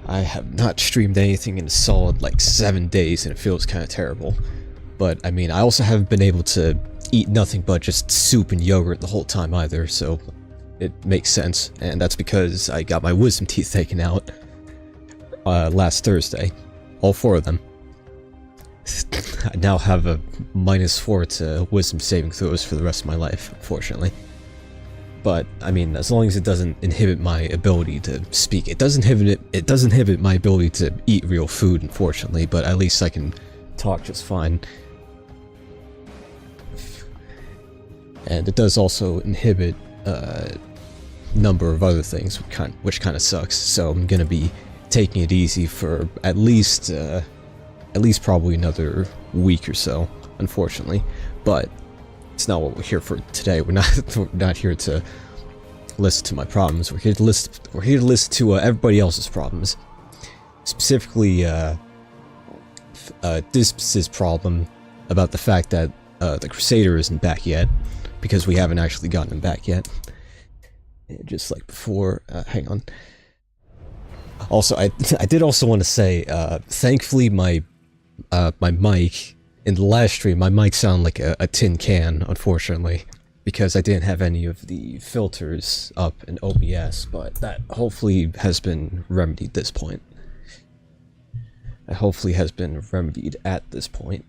I have not streamed anything in a solid like 7 days, and it feels kind of terrible. But I mean, I also haven't been able to eat nothing but just soup and yogurt the whole time either, so it makes sense. And that's because I got my wisdom teeth taken out last Thursday. All 4 of them. I now have a -4 to wisdom saving throws for the rest of my life, unfortunately. But I mean, as long as it doesn't inhibit my ability to speak, it does inhibit my ability to eat real food, unfortunately. But at least I can talk just fine. And it does also inhibit a number of other things, which kind of sucks. So I'm gonna be taking it easy for at least probably another week or so, unfortunately. But it's not what we're here for today. We're not here to listen to my problems. We're here to listen to everybody else's problems. Specifically, Disp's problem about the fact that the Crusader isn't back yet, because we haven't actually gotten him back yet. Just like before. Hang on. Also, I did also want to say, thankfully my mic, in the last stream, my mic sounded like a tin can, unfortunately, because I didn't have any of the filters up in OBS, but that hopefully has been remedied at this point.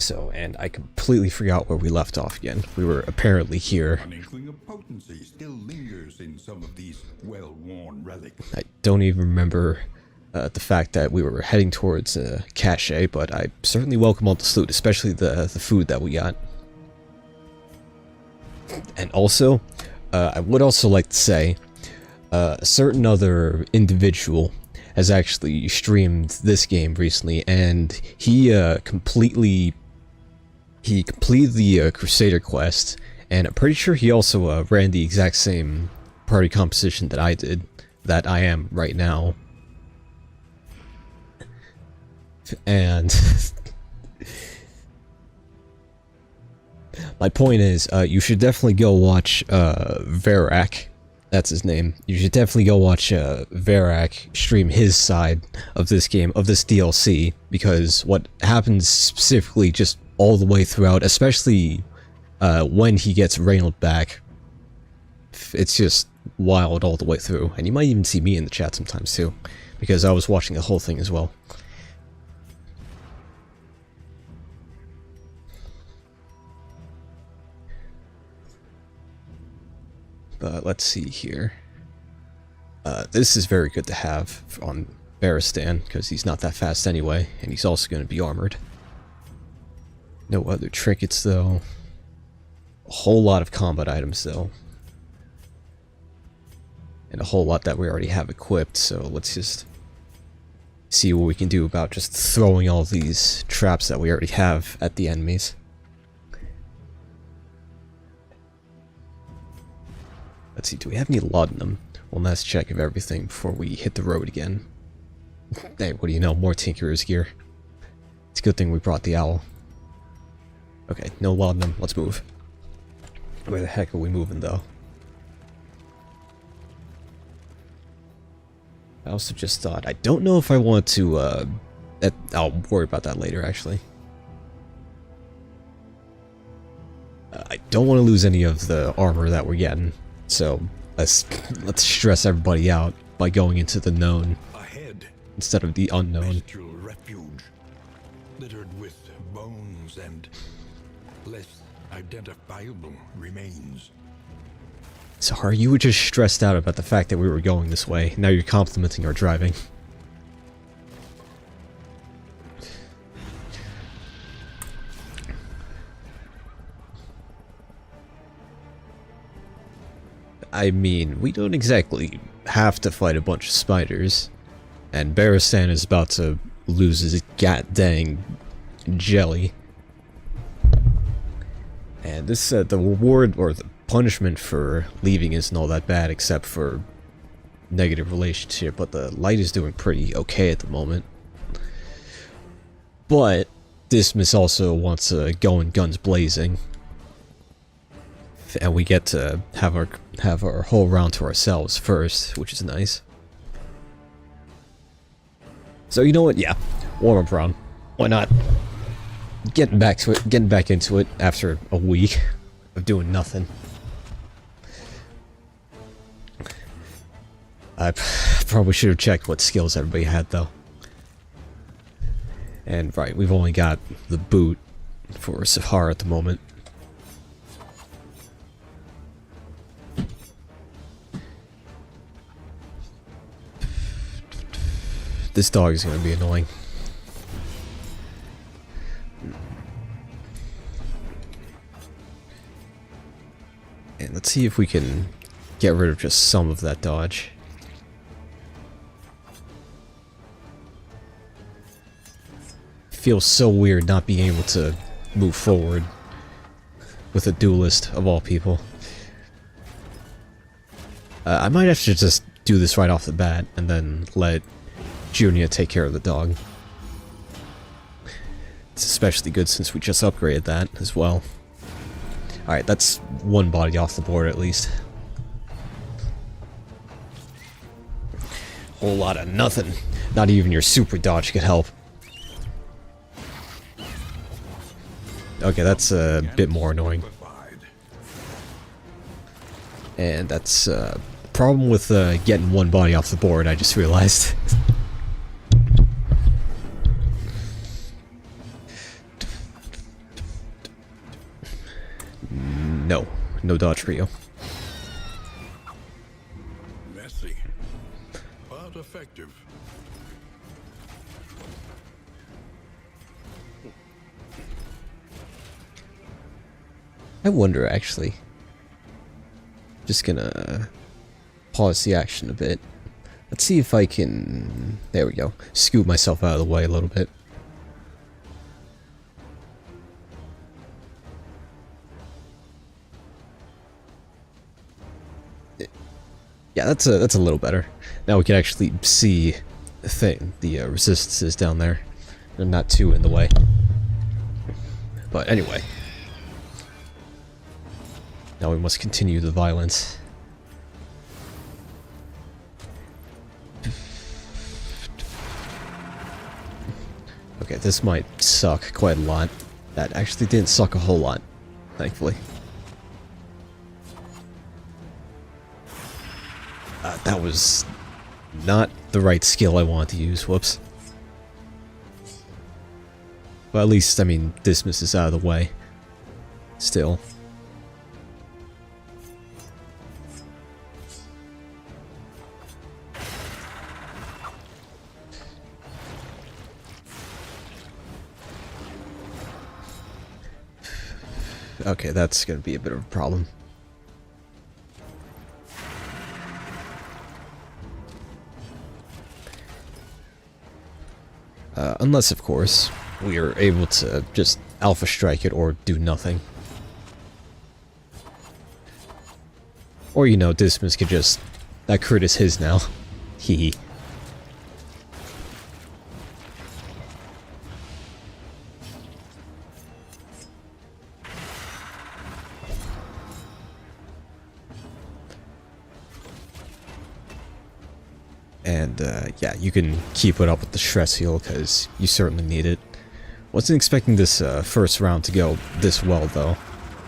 So, and I completely forgot where we left off again. We were apparently here. An inkling of potency still lingers in some of these well-worn relics. I don't even remember the fact that we were heading towards a cache, but I certainly welcome all the loot, especially the food that we got. And also, I would also like to say, a certain other individual has actually streamed this game recently, and he completed the Crusader quest, and I'm pretty sure he also ran the exact same party composition that I did, that I am right now. And my point is, you should definitely go watch Verak. That's his name. You should definitely go watch Verak stream his side of this game, of this DLC, because what happens specifically just all the way throughout, especially when he gets Reynauld back, it's just wild all the way through. And you might even see me in the chat sometimes too, because I was watching the whole thing as well. But let's see here. This is very good to have on Baristan, because he's not that fast anyway, and he's also going to be armored. No other trinkets though. A whole lot of combat items though. And a whole lot that we already have equipped, so let's just see what we can do about just throwing all these traps that we already have at the enemies. Let's see, do we have any laudanum? One last check of everything before we hit the road again. Hey, what do you know? More Tinkerer's gear. It's a good thing we brought the owl. Okay, no laudanum. Let's move. Where the heck are we moving, though? I also just thought, I don't know if I want to, I'll worry about that later, actually. I don't want to lose any of the armor that we're getting. So let's stress everybody out by going into the known Ahead, instead of the unknown. bestial refuge, littered with bones and less identifiable remains. Sorry, you were just stressed out about the fact that we were going this way. Now you're complimenting our driving. I mean, we don't exactly have to fight a bunch of spiders, and Baristan is about to lose his god-dang jelly. And this, the reward, or the punishment for leaving isn't all that bad, except for negative relationship, but the light is doing pretty okay at the moment. But Dismas also wants to go in guns blazing. And we get to have our whole round to ourselves first, which is nice. So you know what? Yeah, warm up round. Why not? Getting back to it, getting back into it after a week of doing nothing. I probably should have checked what skills everybody had though. And right, we've only got the boot for Sahara at the moment. This dog is going to be annoying. And let's see if we can get rid of just some of that dodge. Feels so weird not being able to move forward with a duelist of all people. I might have to just do this right off the bat and then let Junior take care of the dog. It's especially good since we just upgraded that as well. Alright, that's one body off the board at least. Whole lot of nothing. Not even your super dodge could help. Okay, that's a bit more annoying. And that's a problem with getting one body off the board, I just realized. No dodge for you. Messy, but effective. I wonder, actually. Just gonna pause the action a bit. Let's see if I can... There we go. Scoot myself out of the way a little bit. Yeah, that's a little better. Now we can actually see the resistances down there. They're not too in the way. But anyway. Now we must continue the violence. Okay, this might suck quite a lot. That actually didn't suck a whole lot, thankfully. That was not the right skill I wanted to use, whoops. But at least, I mean, Dismiss is out of the way. Still. Okay, that's gonna be a bit of a problem. Unless, of course, we are able to just alpha strike it or do nothing. Or, you know, Dismiss could just... That crit is his now. Hee. And, yeah, you can keep it up with the stress heal, because you certainly need it. Wasn't expecting this first round to go this well, though.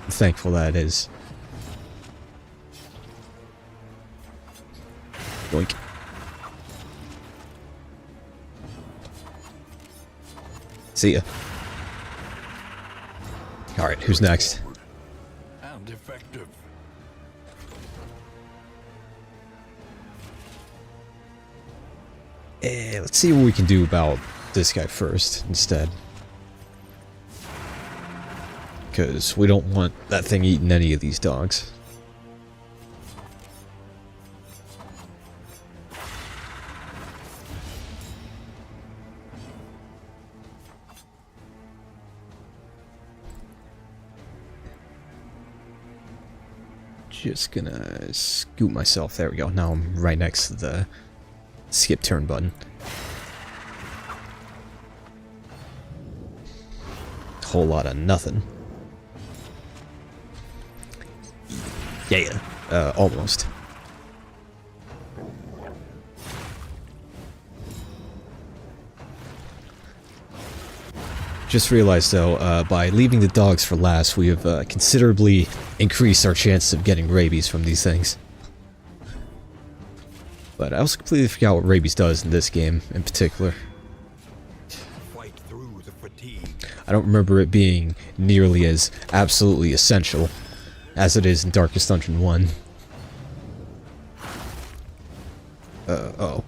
I'm thankful that it is. Yoink. See ya. Alright, who's next? And effective. Let's see what we can do about this guy first, instead. Because we don't want that thing eating any of these dogs. Just gonna scoot myself. There we go. Now I'm right next to the skip turn button. Whole lot of nothing. Yeah, almost. Just realized though, by leaving the dogs for last, we have considerably increased our chance of getting rabies from these things. But I also completely forgot what rabies does in this game in particular. Fight through the fatigue. I don't remember it being nearly as absolutely essential as it is in Darkest Dungeon 1. Oh.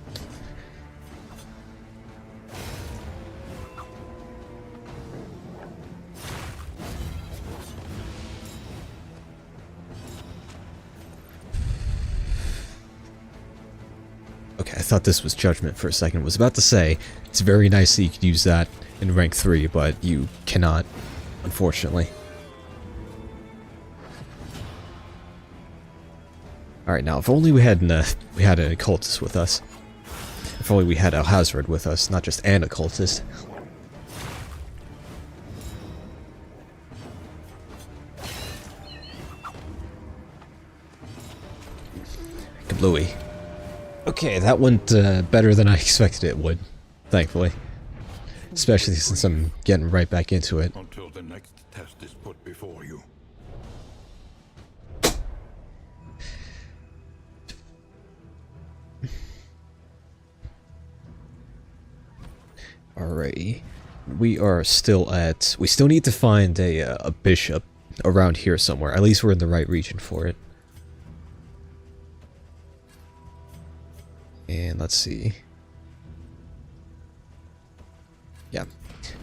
Okay, I thought this was Judgment for a second. I was about to say, it's very nice that you could use that in rank 3, but you cannot, unfortunately. Alright, now, if only we had an occultist with us. If only we had a Hazard with us, not just an occultist. Kablooey. Okay, that went better than I expected it would, thankfully. Especially since I'm getting right back into it. Until the next test is put before you. Alrighty. We still need to find a bishop around here somewhere. At least we're in the right region for it. And let's see. Yeah,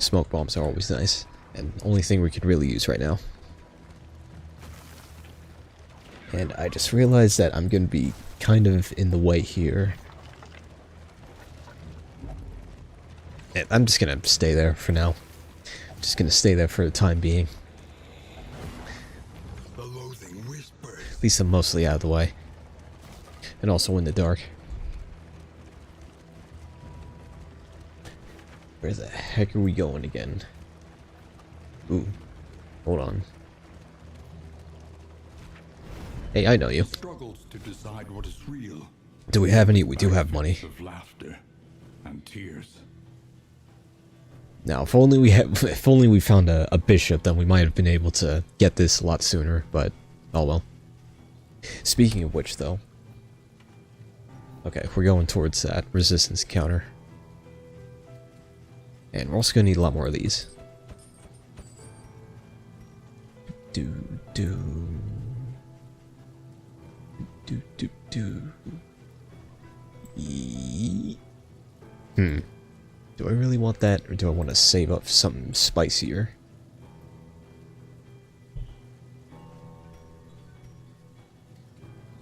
smoke bombs are always nice. And only thing we could really use right now. And I just realized that I'm going to be kind of in the way here. And I'm just going to stay there for now. I'm just going to stay there for the time being. The loathing whispers. At least I'm mostly out of the way. And also in the dark. Where the heck are we going again? Ooh. Hold on. Hey, I know you. Struggles to decide what is real. Do we have any? We do have money. Of laughter and tears. Now, if only we found a bishop, then we might have been able to get this a lot sooner, but oh well. Speaking of which, though. Okay, we're going towards that resistance counter. And we're also going to need a lot more of these. Do. Do I really want that, or do I want to save up something spicier?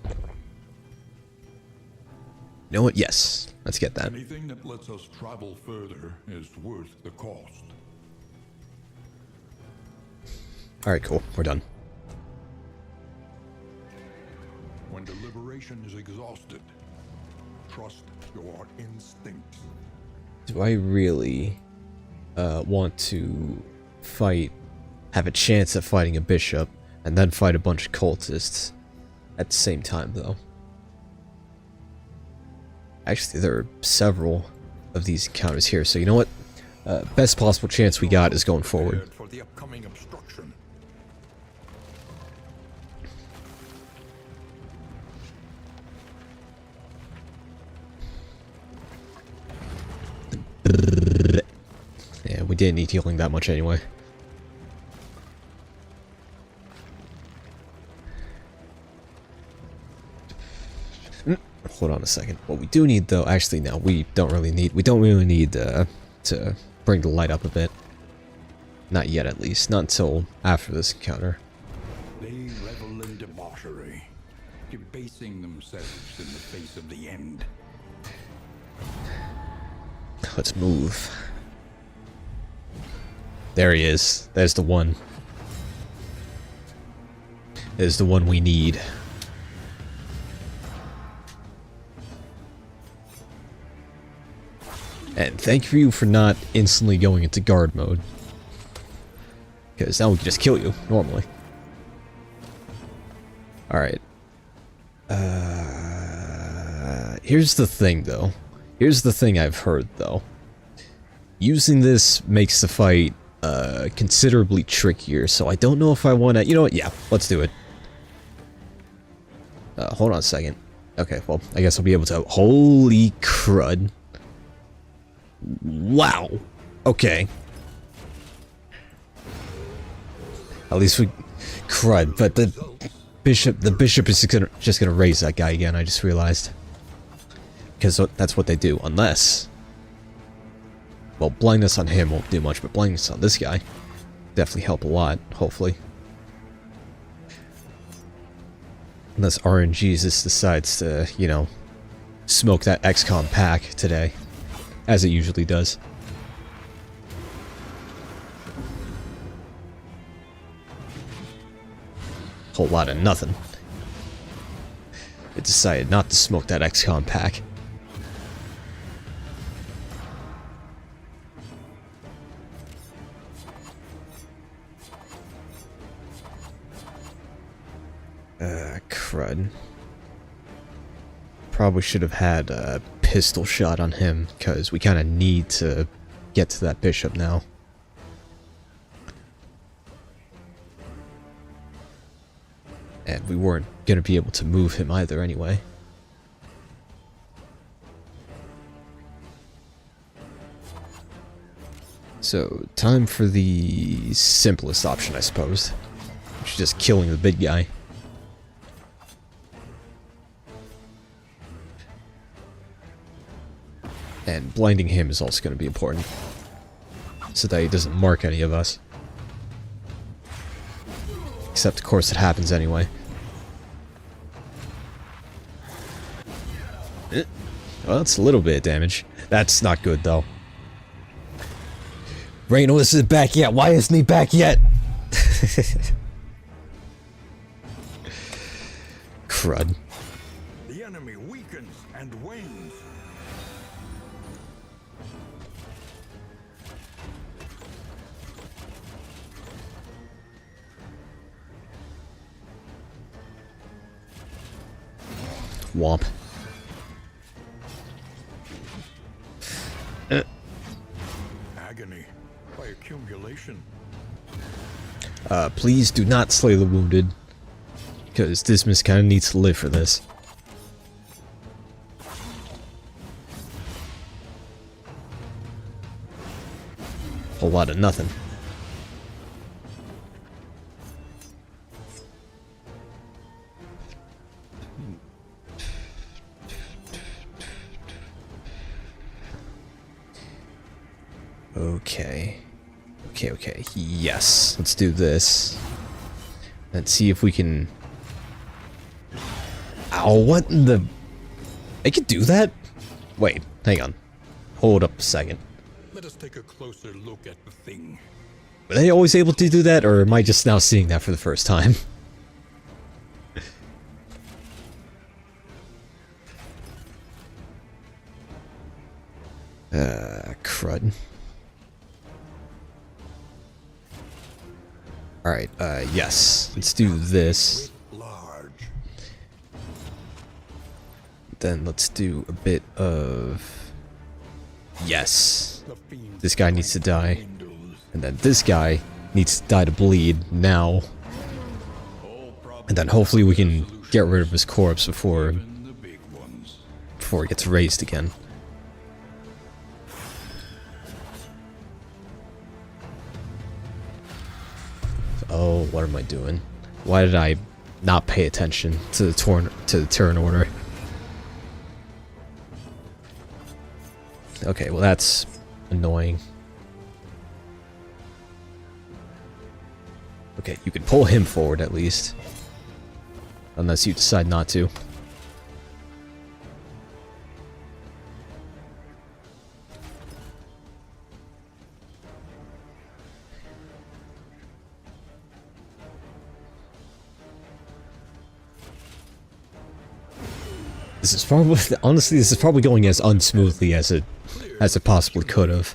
You know what? Yes. Let's get that. Anything that lets us travel further is worth the cost. Alright, cool. We're done. When deliberation is exhausted, trust your instincts. Do I really want to have a chance at fighting a bishop, and then fight a bunch of cultists at the same time, though? Actually, there are several of these encounters here, so you know what? Best possible chance we got is going forward. For the upcoming obstruction. Yeah, we didn't need healing that much anyway. Hold on a second. What we do need, though, actually, no, we don't really need to bring the light up a bit. Not yet, at least. Not until after this encounter. They revel in debauchery, debasing themselves in the face of the end. Let's move. There he is. There's the one. There's the one we need. And thank you for not instantly going into guard mode. Because now we can just kill you, normally. Alright. Here's the thing, though. Here's the thing I've heard, though. Using this makes the fight considerably trickier, so I don't know if I want to... You know what? Yeah, let's do it. Hold on a second. Okay, well, I guess I'll be able to... Holy crud. Wow. Okay. At least we... Crud, but the bishop is just gonna raise that guy again, I just realized. Because that's what they do, unless... Well, blindness on him won't do much, but blindness on this guy definitely help a lot, hopefully. Unless RNG just decides to, you know, smoke that XCOM pack today, as it usually does. Whole lot of nothing. It decided not to smoke that XCOM pack. Crud. Probably should have had a pistol shot on him, because we kind of need to get to that bishop now. And we weren't going to be able to move him either anyway. So, time for the simplest option, I suppose. Which is just killing the big guy. And blinding him is also going to be important. So that he doesn't mark any of us. Except, of course, it happens anyway. Well, that's a little bit of damage. That's not good, though. Reynauld isn't back yet. Why isn't he back yet? Crud. The enemy weakens and wanes. Womp. Agony by accumulation. Please do not slay the wounded. Because Dismas kind of needs to live for this. Whole lot of nothing. Okay. Okay. Yes. Let's do this. Let's see if we can... Ow, what in the... I could do that? Wait, hang on. Hold up a second. Let us take a closer look at the thing. Were they always able to do that, or am I just now seeing that for the first time? Crud. Alright, yes. Let's do this. Then let's do a bit of... Yes. This guy needs to die. And then this guy needs to die to bleed now. And then hopefully we can get rid of his corpse before it gets raised again. Oh, what am I doing? Why did I not pay attention to the turn order? Okay, well that's annoying. Okay, you can pull him forward at least. Unless you decide not to. This is probably, honestly, this is probably going as unsmoothly as it possibly could have.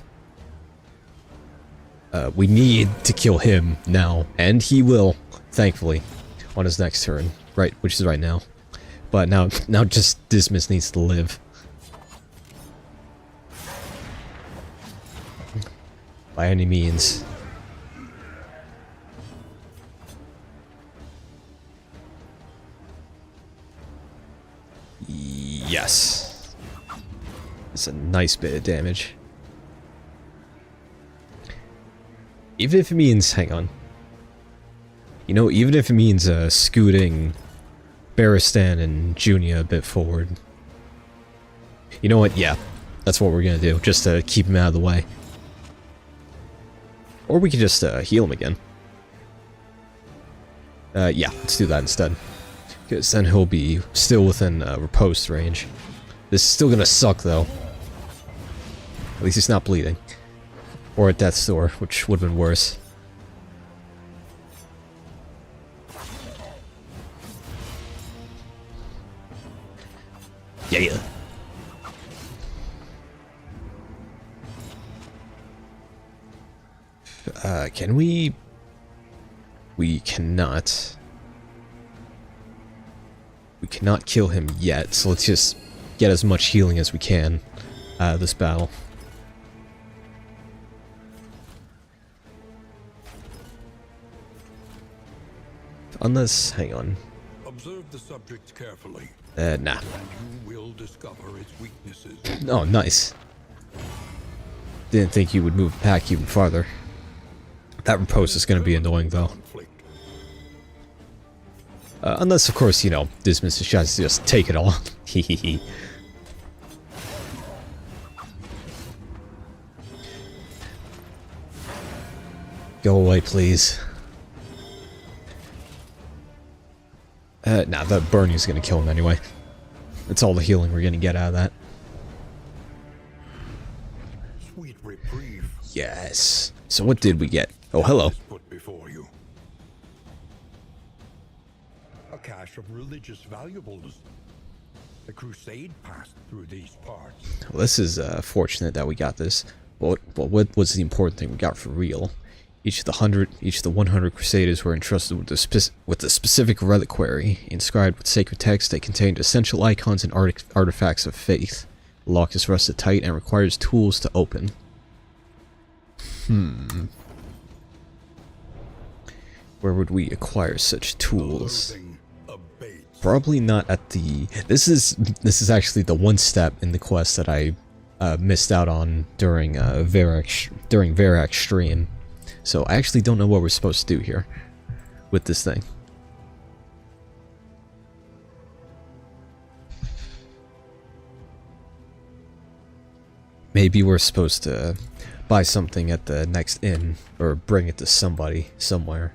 We need to kill him now, and he will, thankfully, on his next turn, right, which is right now. But now just Dismas needs to live. By any means. Yes. It's a nice bit of damage. Even if it means, hang on. You know, even if it means scooting Baristan and Junia a bit forward. You know what? Yeah, that's what we're gonna do, just to keep him out of the way. Or we could just heal him again. Yeah, let's do that instead. Because then he'll be still within riposte range. This is still gonna suck, though. At least he's not bleeding. Or at death's door, which would have been worse. Yeah. Can we? We cannot. We cannot kill him yet, so let's just get as much healing as we can out of this battle. Unless, hang on. Observe the subject carefully. Nah. And you will discover its weaknesses. Oh, nice. Didn't think you would move the pack even farther. That riposte is going to be annoying, though. Unless, of course, you know, Dismas decides to just take it all. Hehehe. Go away, please. Nah, the burning's gonna kill him anyway. That's all the healing we're gonna get out of that. Sweet reprieve. Yes. So what did we get? Oh, hello. Put before you. A cache of religious valuables. The crusade passed through these parts. Well, this is fortunate that we got this. But what was the important thing we got for real? Each of the 100 Crusaders were entrusted with a specific reliquary inscribed with sacred text that contained essential icons and artifacts of faith. The lock is rusted tight and requires tools to open. Where would we acquire such tools? Probably not at the... This is actually the one step in the quest that I missed out on during Varak's stream. So I actually don't know what we're supposed to do here with this thing. Maybe we're supposed to buy something at the next inn or bring it to somebody somewhere.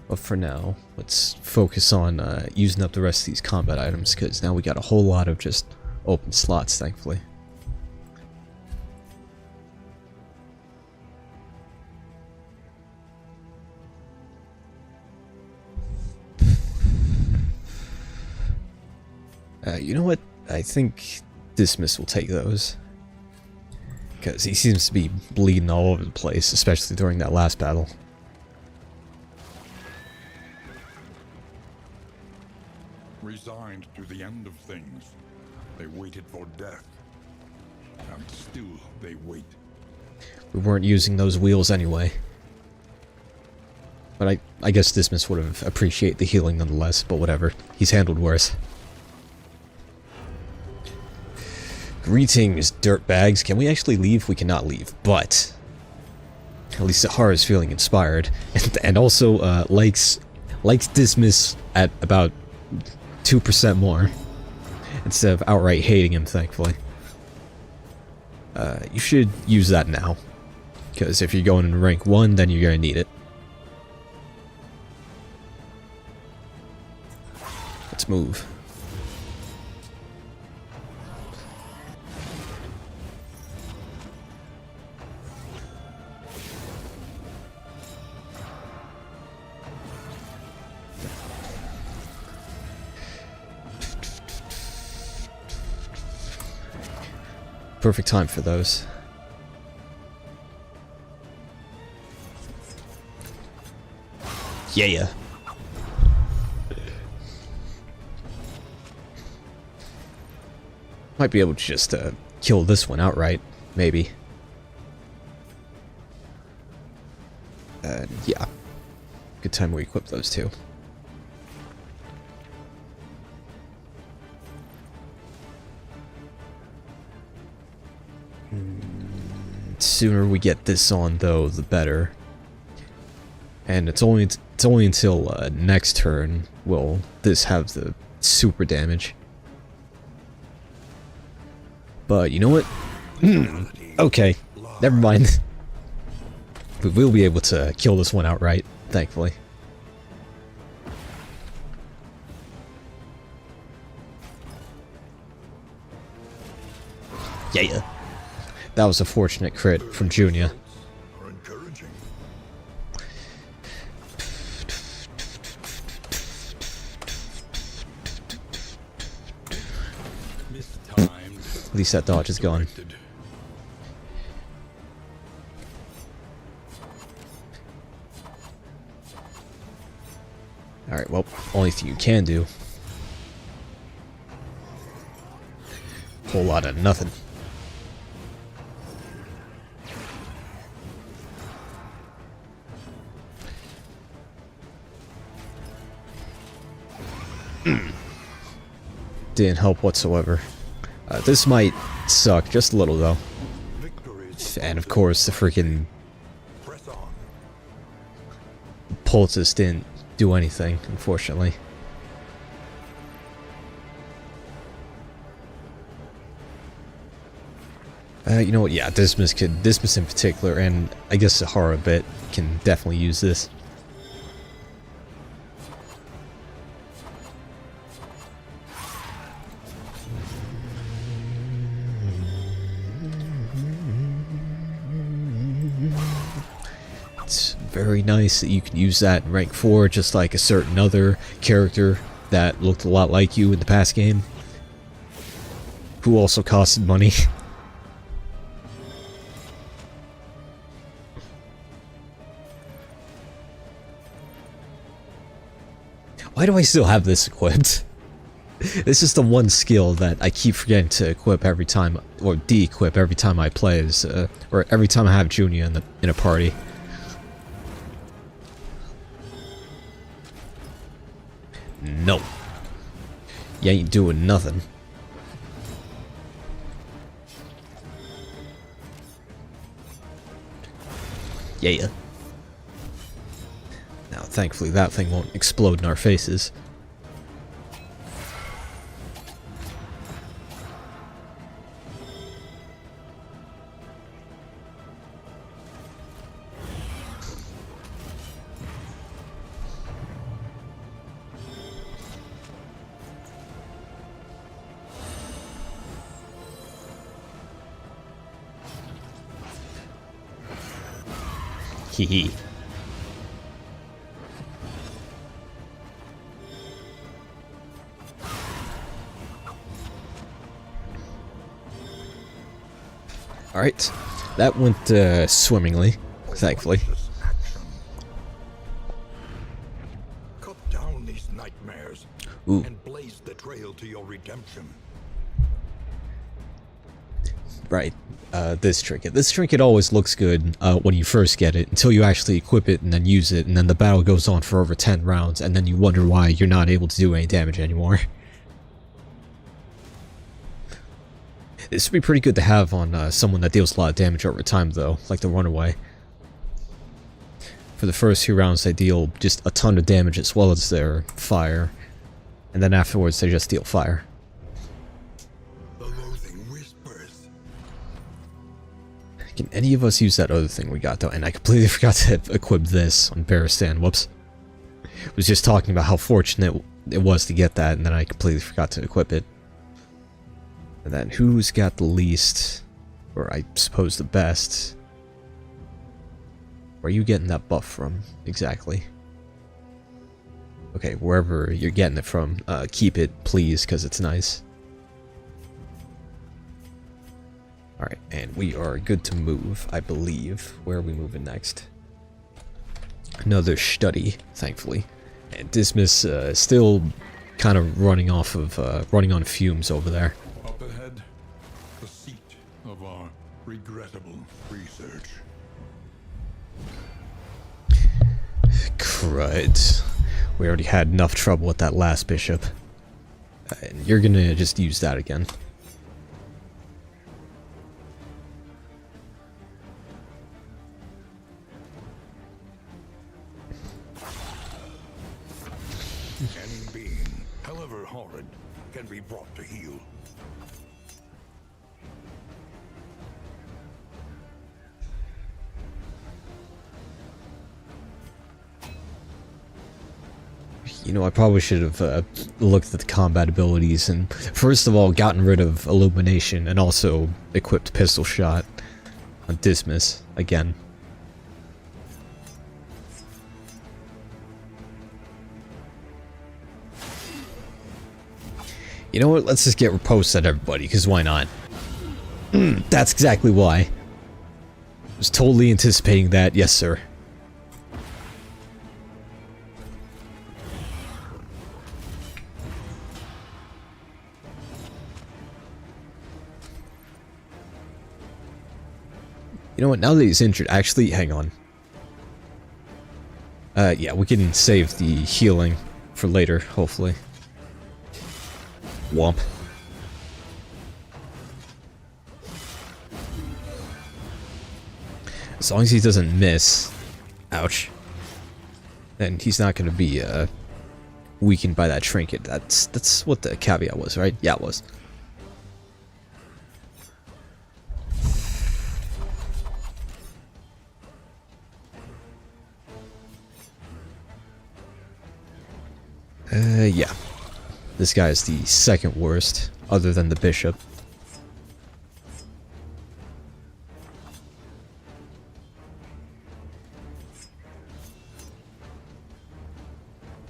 But for now, let's focus on using up the rest of these combat items, because now we got a whole lot of just open slots, thankfully. You know what? I think Dismas will take those. Because he seems to be bleeding all over the place, especially during that last battle. Resigned to the end of things, they waited for death. And still they wait. We weren't using those wheels anyway. But I guess Dismas would have appreciated the healing nonetheless, but whatever. He's handled worse. Greetings, dirtbags. Can we actually leave? We cannot leave, but at least Sahara is feeling inspired, and also likes Dismas at about 2% more, instead of outright hating him, thankfully. You should use that now, because if you're going in rank 1, then you're going to need it. Let's move. Perfect time for those. Yeah. Might be able to just kill this one outright, maybe. Yeah. Good time we equip those two. Sooner we get this on, though, the better. And it's only until next turn will this have the super damage. But you know what? Okay, never mind. We will be able to kill this one outright, thankfully. Yeah. That was a fortunate crit from Junior. At least that dodge is gone. Alright, well, only thing you can do. Whole lot of nothing. Didn't help whatsoever. This might suck just a little though. And of course the freaking poultice didn't do anything, unfortunately. You know what, yeah, Dismas in particular, and I guess Sahara a bit, can definitely use this. It's very nice that you can use that in rank 4, just like a certain other character that looked a lot like you in the past game, who also costed money. Why do I still have this equipped? This is the one skill that I keep forgetting to equip every time, or de-equip every time I play as, or every time I have Junior in a party. No. You ain't doing nothing. Yeah. Now, thankfully, that thing won't explode in our faces. Hee. Alright, that went swimmingly, thankfully. Cut down these nightmares and blaze the trail to your redemption. Right, this trinket. This trinket always looks good when you first get it, until you actually equip it and then use it, and then the battle goes on for over 10 rounds, and then you wonder why you're not able to do any damage anymore. This would be pretty good to have on someone that deals a lot of damage over time, though, like the Runaway. For the first few rounds, they deal just a ton of damage as well as their fire, and then afterwards they just deal fire. The loathing whispers. Can any of us use that other thing we got, though? And I completely forgot to equip this on Baristan. Whoops. I was just talking about how fortunate it was to get that, and then I completely forgot to equip it. And then who's got the least, or I suppose the best? Where are you getting that buff from, exactly? Okay, wherever you're getting it from, keep it, please, because it's nice. Alright, and we are good to move, I believe. Where are we moving next? Another study, thankfully. And Dismas still kind of running off of, running on fumes over there. Up ahead, the seat of our regrettable research. Alright. We already had enough trouble with that last bishop. And you're gonna just use that again. Any being, however horrid, can be brought to heel. You know, I probably should have looked at the combat abilities and first of all gotten rid of illumination and also equipped pistol shot on Dismas again. You know what, let's just get riposte at everybody, because why not? That's exactly why. I was totally anticipating that, yes sir. You know what, now that he's injured, actually, hang on. Yeah, we can save the healing for later, hopefully. Womp. As long as he doesn't miss, ouch, then he's not going to be weakened by that trinket. That's what the caveat was, right? Yeah, it was. Yeah. This guy is the second worst, other than the bishop.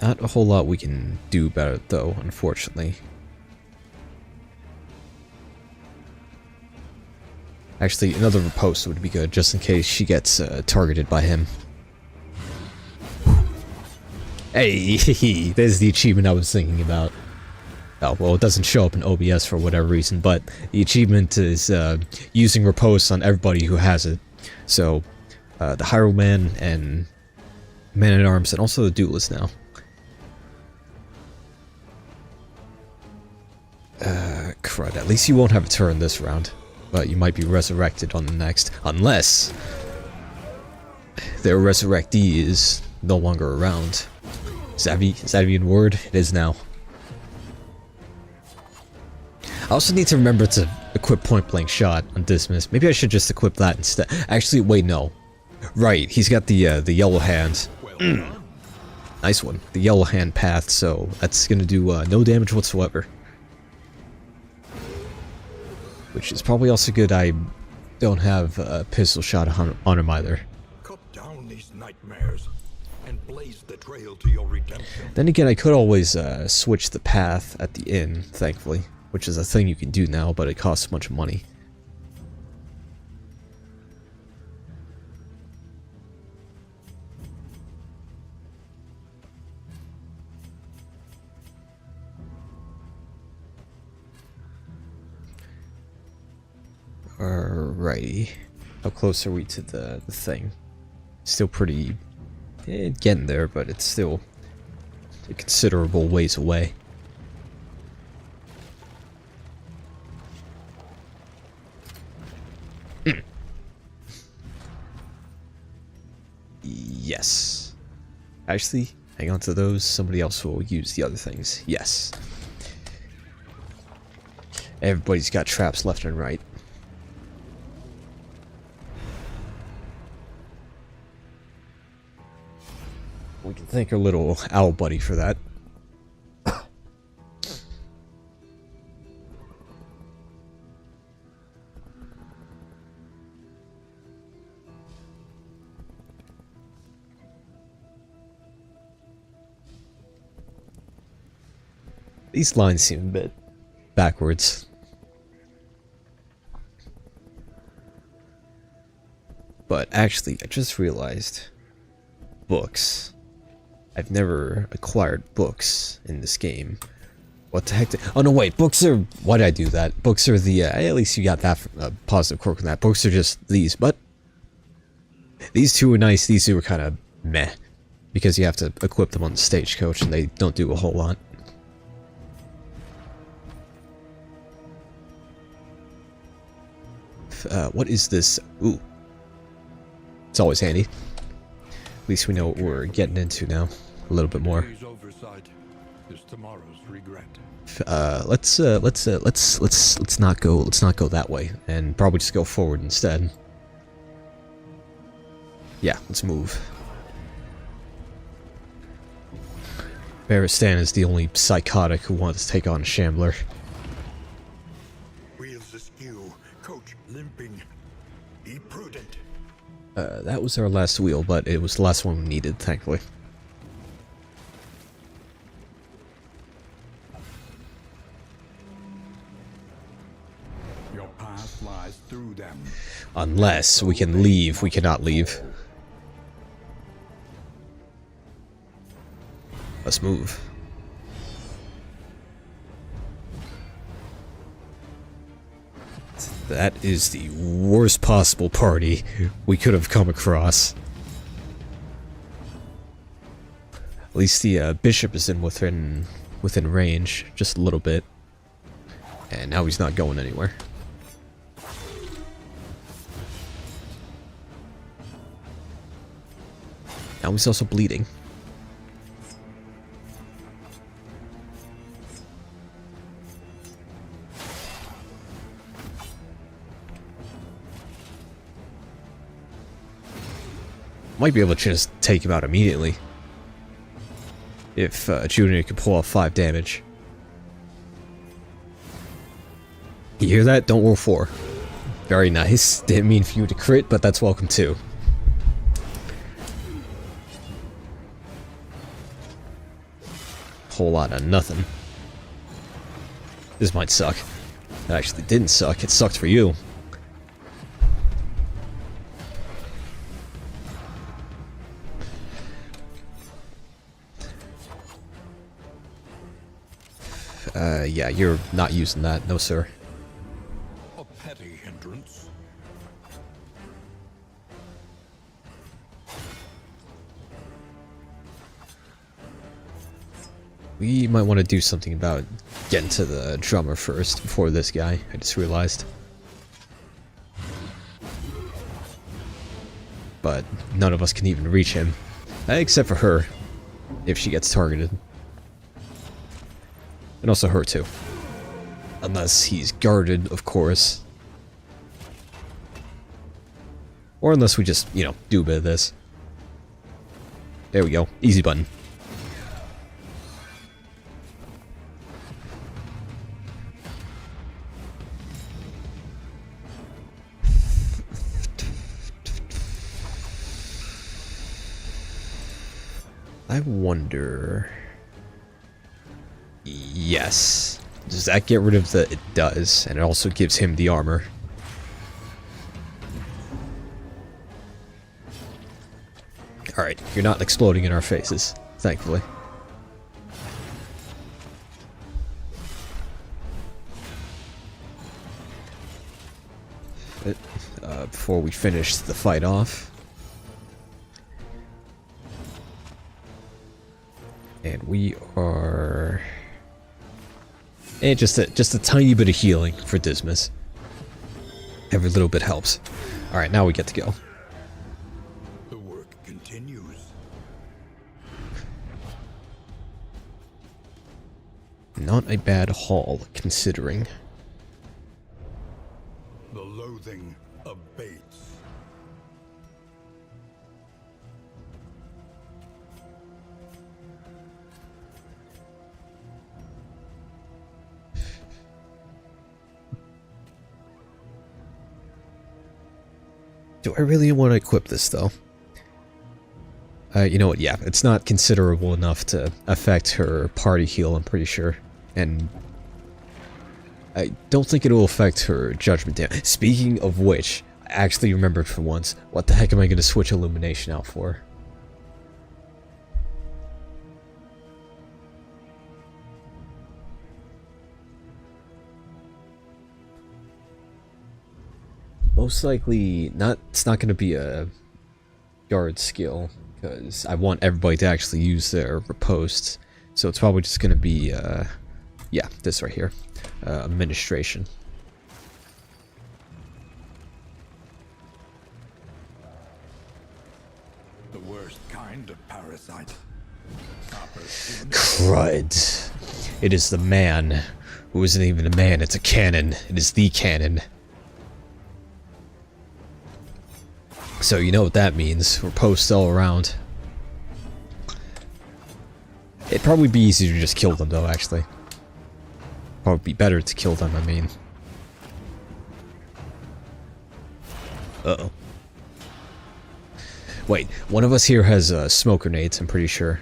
Not a whole lot we can do about it, though, unfortunately. Actually, another riposte would be good, just in case she gets targeted by him. Hey, there's the achievement I was thinking about. Oh, well, it doesn't show up in OBS for whatever reason, but the achievement is using riposte on everybody who has it. So, the Highwayman and Man-at-Arms, and also the Duelist now. Crud, at least you won't have a turn this round, but you might be resurrected on the next, unless their resurrectee is no longer around. Is that even a word? It is now. I also need to remember to equip point blank shot on Dismas. Maybe I should just equip that instead. Actually, wait, no. Right, he's got the yellow hand. Nice one. The yellow hand path, so that's gonna do no damage whatsoever. Which is probably also good I don't have a pistol shot on him either. Cut down these nightmares and blaze the trail to your redemption. Then again, I could always switch the path at the inn, thankfully. Which is a thing you can do now, but it costs a bunch of money. Alrighty. How close are we to the thing? Still pretty... getting there, but it's still a considerable ways away. Yes. Actually, hang on to those. Somebody else will use the other things. Yes. Everybody's got traps left and right. We can thank our little owl buddy for that. These lines seem a bit backwards. But actually, I just realized books. I've never acquired books in this game. What the heck? Oh no, wait. Books are. Why did I do that? Books are the. At least you got that positive quirk on that. Books are just these, but these two are nice. These two are kind of meh because you have to equip them on the stagecoach and they don't do a whole lot. What is this? Ooh. It's always handy. At least we know what we're getting into now. A little bit more. Today's oversight is tomorrow's regret. Let's not go that way and probably just go forward instead. Yeah, let's move. Baristan is the only psychotic who wants to take on a shambler. Wheels askew, coach limping. Be prudent. That was our last wheel, but it was the last one we needed, thankfully. Your path lies through them. Unless we can leave, we cannot leave. Let's move. That is the worst possible party we could have come across. At least the bishop is within range, just a little bit. And now he's not going anywhere. Now he's also bleeding. Might be able to just take him out immediately. If Junior could pull off 5 damage. You hear that? Don't roll 4. Very nice. Didn't mean for you to crit, but that's welcome too. Whole lot of nothing. This might suck. It actually didn't suck. It sucked for you. Yeah, you're not using that. No, sir. A petty hindrance. We might want to do something about getting to the drummer first, before this guy, I just realized. But none of us can even reach him. Except for her, if she gets targeted. And also her too. Unless he's guarded, of course. Or unless we just, you know, do a bit of this. There we go. Easy button. I wonder... Yes. Does that get rid of the... It does. And it also gives him the armor. Alright, you're not exploding in our faces, thankfully. Before we finish the fight off. And we are... And just a tiny bit of healing for Dismas. Every little bit helps. Alright, now we get to go. The work continues. Not a bad haul, considering. The loathing abates. Do I really want to equip this, though? You know what, yeah, it's not considerable enough to affect her party heal, I'm pretty sure. And I don't think it will affect her judgment damage. Speaking of which, I actually remembered for once, what the heck am I going to switch Illumination out for? Most likely, it's not going to be a guard skill. because I want everybody to actually use their riposte. So it's probably just going to be, yeah, this right here, administration. The worst kind of parasite. Crud. It is the man who isn't even a man, it's a cannon. It is the cannon. So you know what that means. We're posts all around. It'd probably be easier to just kill them though, actually. Probably be better to kill them, I mean. Uh-oh. Wait, one of us here has smoke grenades, I'm pretty sure.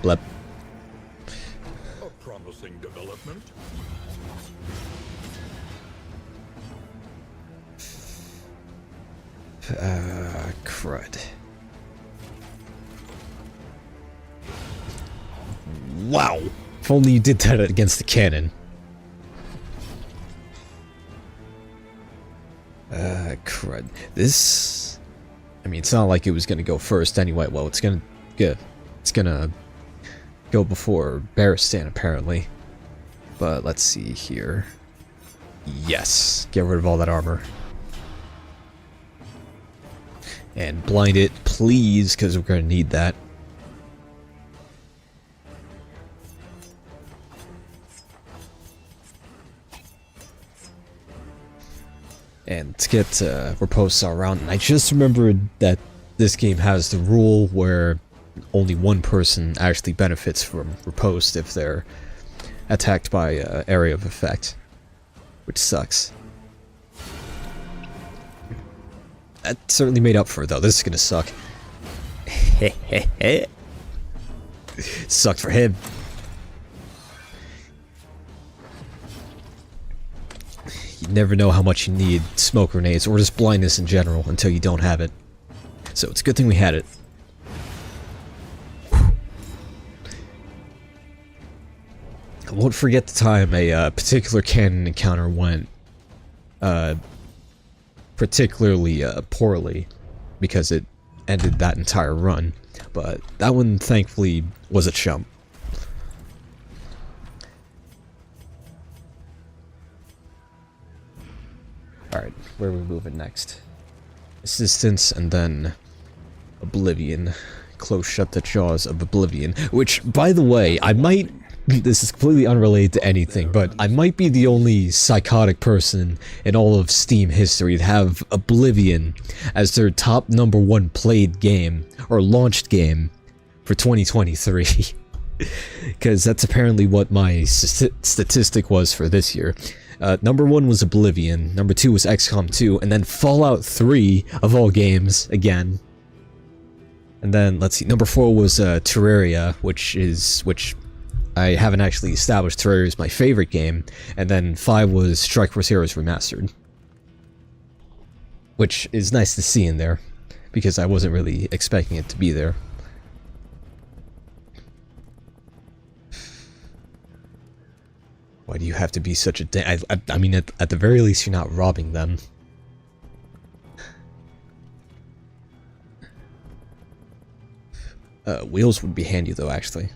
Blep. A promising development. Crud. Wow! If only you did that against the cannon. Crud. This... I mean, it's not like it was gonna go first anyway. Well, it's gonna go before Barristan, apparently. But let's see here. Yes! Get rid of all that armor. And blind it, please, because we're gonna need that. And let's get riposte all around. And I just remembered that this game has the rule where only one person actually benefits from riposte if they're attacked by area of effect, which sucks. That certainly made up for it, though. This is gonna suck. Sucked for him. You never know how much you need smoke grenades, or just blindness in general, until you don't have it. So it's a good thing we had it. I won't forget the time a particular cannon encounter went particularly poorly, because it ended that entire run. But that one, thankfully, was a chump. Alright, where are we moving next? Assistance, and then Oblivion. Close shut the jaws of Oblivion. Which, by the way, I might... This is completely unrelated to anything, but I might be the only psychotic person in all of Steam history to have Oblivion as their top #1 played game, or launched game, for 2023. Because that's apparently what my statistic was for this year. #1 was Oblivion, #2 was XCOM 2, and then Fallout 3, of all games, again. And then, let's see, #4 was Terraria, which I haven't actually established. Terraria is my favorite game, and then 5 was Strike Force Heroes Remastered. Which is nice to see in there, because I wasn't really expecting it to be there. Why do you have to be such a I mean, at the very least, you're not robbing them. Wheels would be handy, though, actually.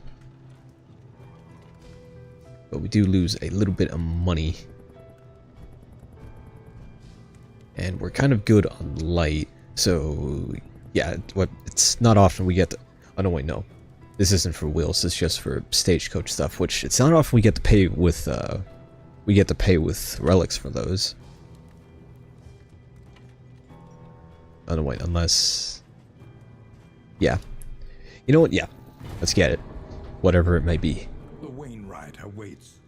But we do lose a little bit of money. And we're kind of good on light, so... Yeah, it's not often we get to... Oh, no, wait, no. This isn't for wheels, it's just for stagecoach stuff, which it's not often we get to pay with, relics for those. Oh, no, wait, unless... Yeah. You know what? Yeah. Let's get it. Whatever it may be. The Wainwright awaits,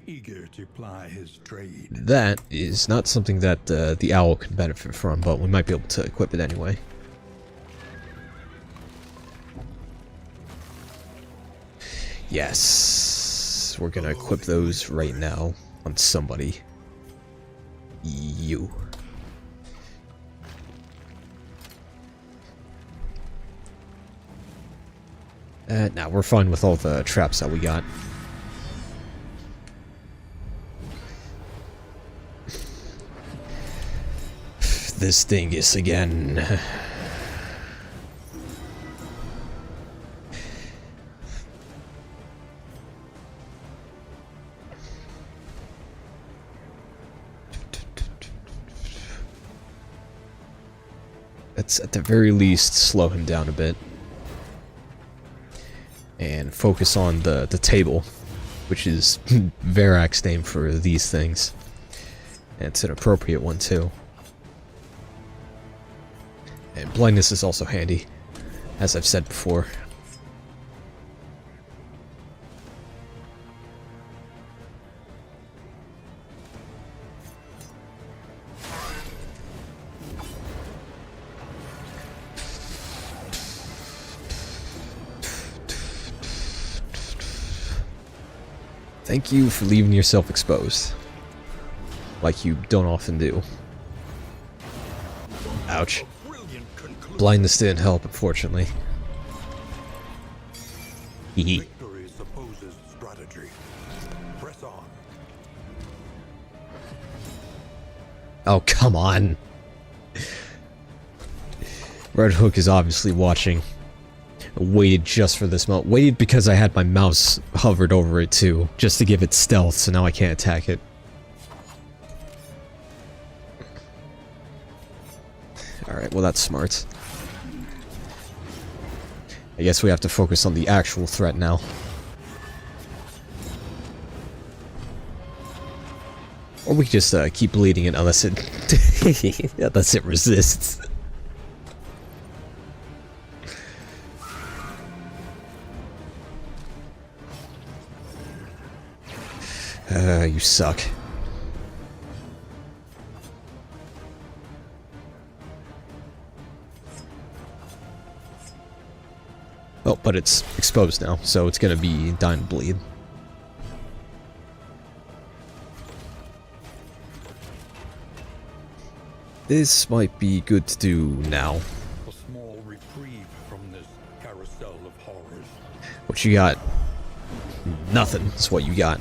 eager to ply his trade. That is not something that the owl can benefit from, but we might be able to equip it anyway. Yes, we're gonna equip those right now on somebody. You. Now we're fine with all the traps that we got. this dingus again. Let's at the very least slow him down a bit. And focus on the table, which is Varac's name for these things. And it's an appropriate one too. And blindness is also handy, as I've said before. Thank you for leaving yourself exposed. Like you don't often do. Ouch. Blindness didn't help, unfortunately. Hehe. Victory supposes strategy. Press on. Oh, come on. Red Hook is obviously watching. I waited just for this moment. Waited because I had my mouse hovered over it too, just to give it stealth, so now I can't attack it. Alright, well that's smart. I guess we have to focus on the actual threat now. Or we could just keep bleeding it unless it unless it resists. You suck. Oh, but it's exposed now, so it's gonna be dying to bleed. This might be good to do now. A small reprieve from this carousel of horrors. What you got? Nothing is what you got.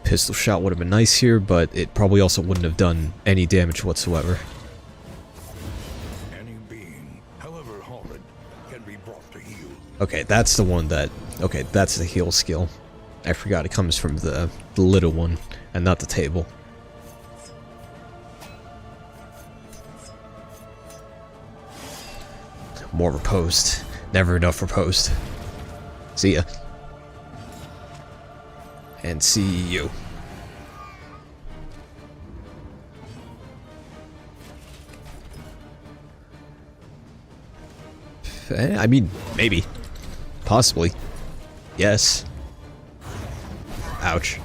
Pistol shot would have been nice here, but it probably also wouldn't have done any damage whatsoever. Any being, however horrid, can be brought to heal. Okay, that's the one that... Okay, that's the heal skill. I forgot it comes from the little one, and not the table. More riposte. Never enough riposte. See ya. And see you. I mean, maybe. Possibly. Yes. Ouch.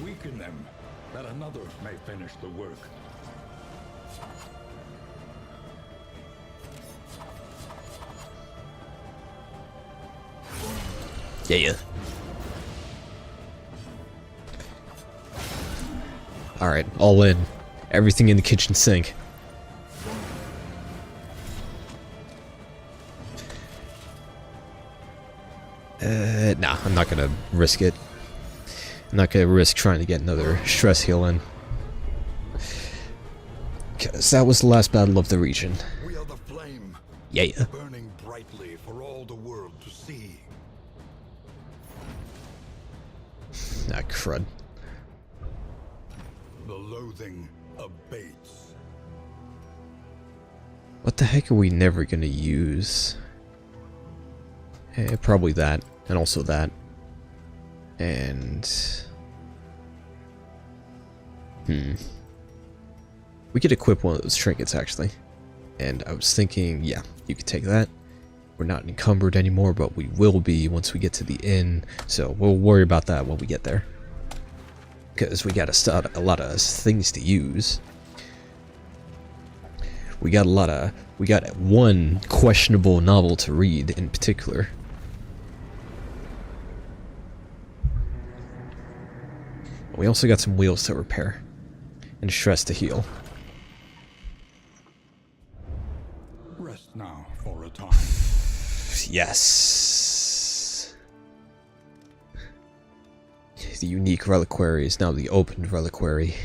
Weaken them, that another may finish the work. Yeah. Alright, all in. Everything in the kitchen sink. Nah, I'm not gonna risk it. I'm not gonna risk trying to get another stress heal in. Because that was the last battle of the region. We are the flame, Yeah. burning brightly for all the world to see. Ah, crud. The loathing abates. What the heck are we never gonna use? Probably that, and also that. And... We could equip one of those trinkets, actually. And I was thinking, yeah, you could take that. We're not encumbered anymore, but we will be once we get to the inn. So we'll worry about that when we get there. Because we got a lot of things to use. We got one questionable novel to read in particular. We also got some wheels to repair. And stress to heal. Rest now for a time. Yes. The unique reliquary is now the opened reliquary.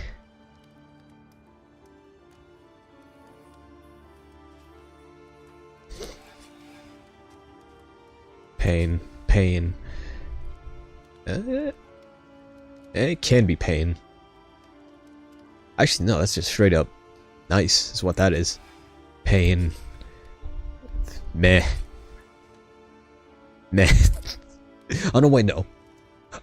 Pain. Pain. It can be pain. Actually, no, that's just straight up nice, is what that is. Pain. Meh. Meh. Oh, no, wait, no.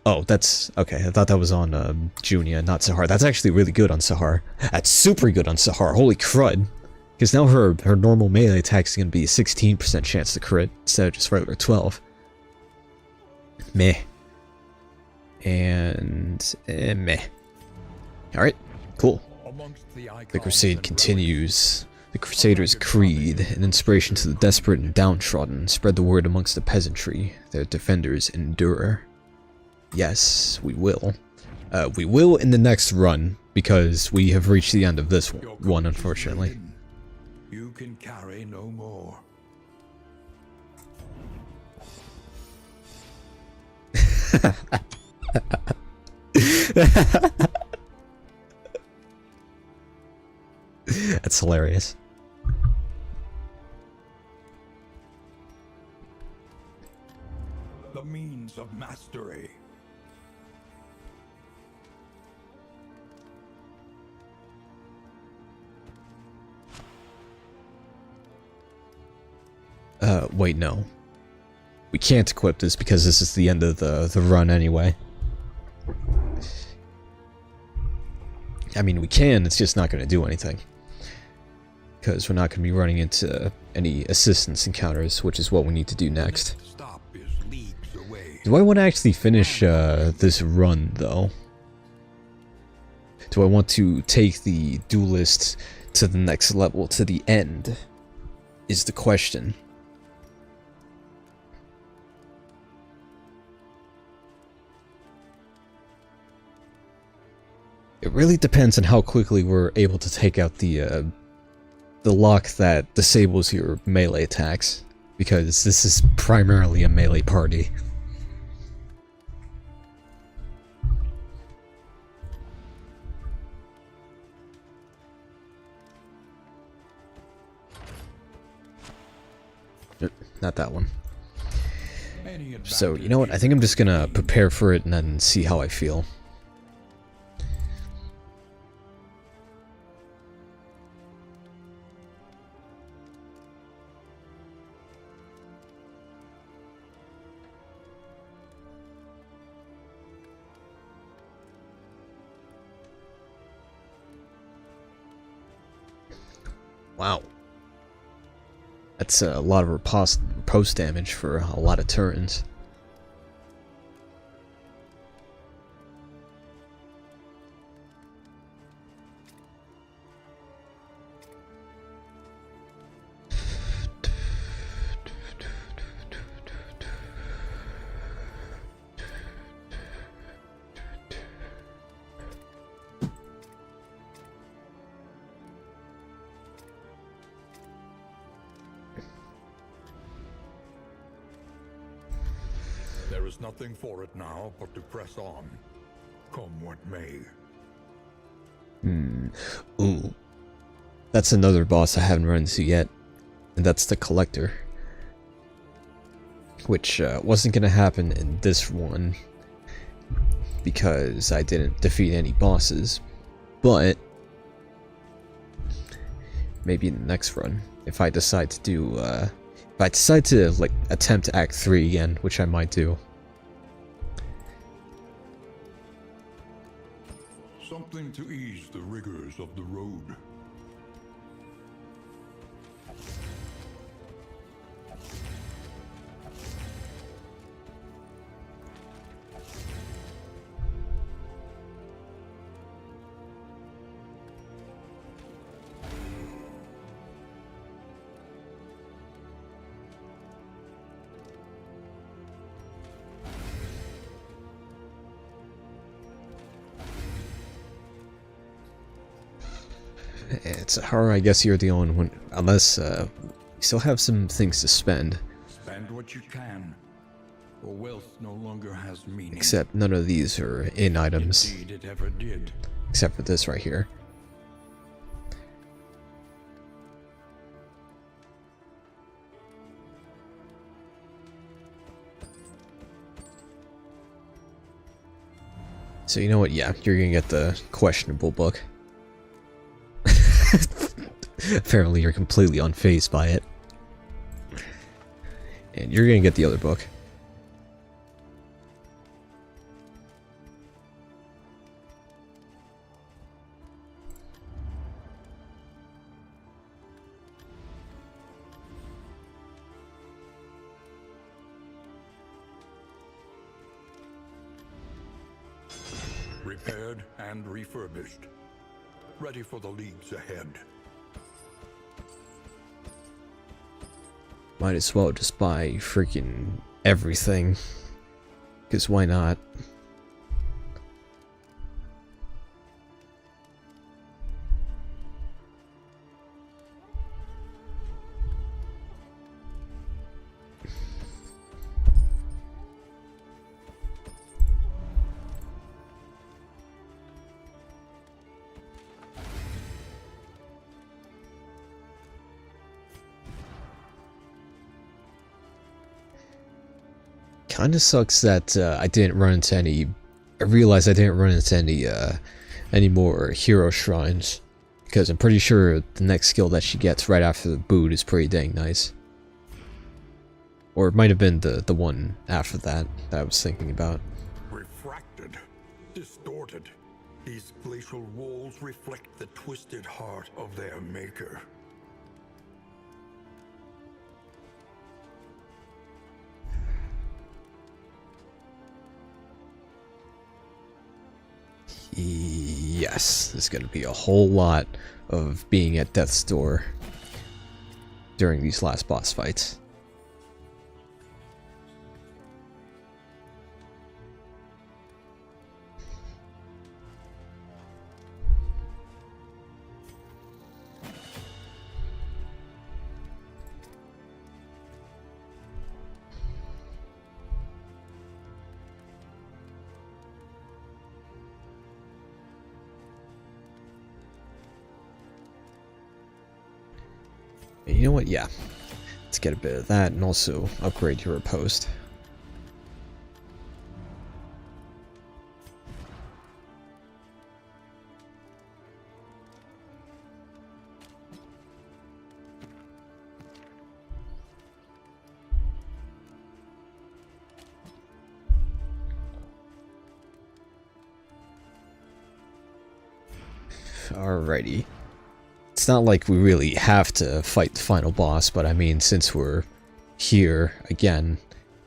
Oh, that's... okay, I thought that was on Junia, not Sahar. That's actually really good on Sahar. That's super good on Sahar. Holy crud. Because now her normal melee attack is going to be a 16% chance to crit, instead of just regular 12. Meh. And... meh. Alright, cool. The crusade continues. The Crusaders' creed, an inspiration to the desperate and downtrodden, spread the word amongst the peasantry. Their defenders endure. Yes, we will. We will in the next run, because we have reached the end of this one, unfortunately. You can carry no more. That's hilarious. The means of mastery. Wait, no. We can't equip this because this is the end of the run anyway. I mean, we can, it's just not going to do anything. Because we're not going to be running into any assistance encounters, which is what we need to do next. Do I want to actually finish this run, though? Do I want to take the duelist to the next level, to the end? Is the question. It really depends on how quickly we're able to take out the lock that disables your melee attacks, because this is primarily a melee party. Not that one. So, you know what? I think I'm just gonna prepare for it and then see how I feel. Wow. That's a lot of riposte damage for a lot of turns. There is nothing for it now but to press on, come what may. Ooh. That's another boss I haven't run into yet, and that's the Collector. Which wasn't going to happen in this one, because I didn't defeat any bosses, but maybe in the next run, if I decide to do, if I decide to, like, attempt Act 3 again, which I might do. Something to ease the rigors of the road. It's her, I guess you're the only one, unless we still have some things to spend. Find what you can, for wealth no longer has meaning. Except none of these are in items. Indeed, it ever did. Except for this right here. So you know what? Yeah, you're gonna get the questionable book. Apparently you're completely unfazed by it. And you're gonna get the other book. Repaired and refurbished. Ready for the leagues ahead. Might as well just buy freaking everything. Because why not? Kinda sucks that I didn't run into any. I realized I didn't run into any more hero shrines, because I'm pretty sure the next skill that she gets right after the boot is pretty dang nice. Or it might have been the one after that I was thinking about. Refracted, distorted. These glacial walls reflect the twisted heart of their maker. Yes, there's going to be a whole lot of being at death's door during these last boss fights. You know what? Yeah. Let's get a bit of that and also upgrade your post. Alrighty. It's not like we really have to fight the final boss, but I mean, since we're here again,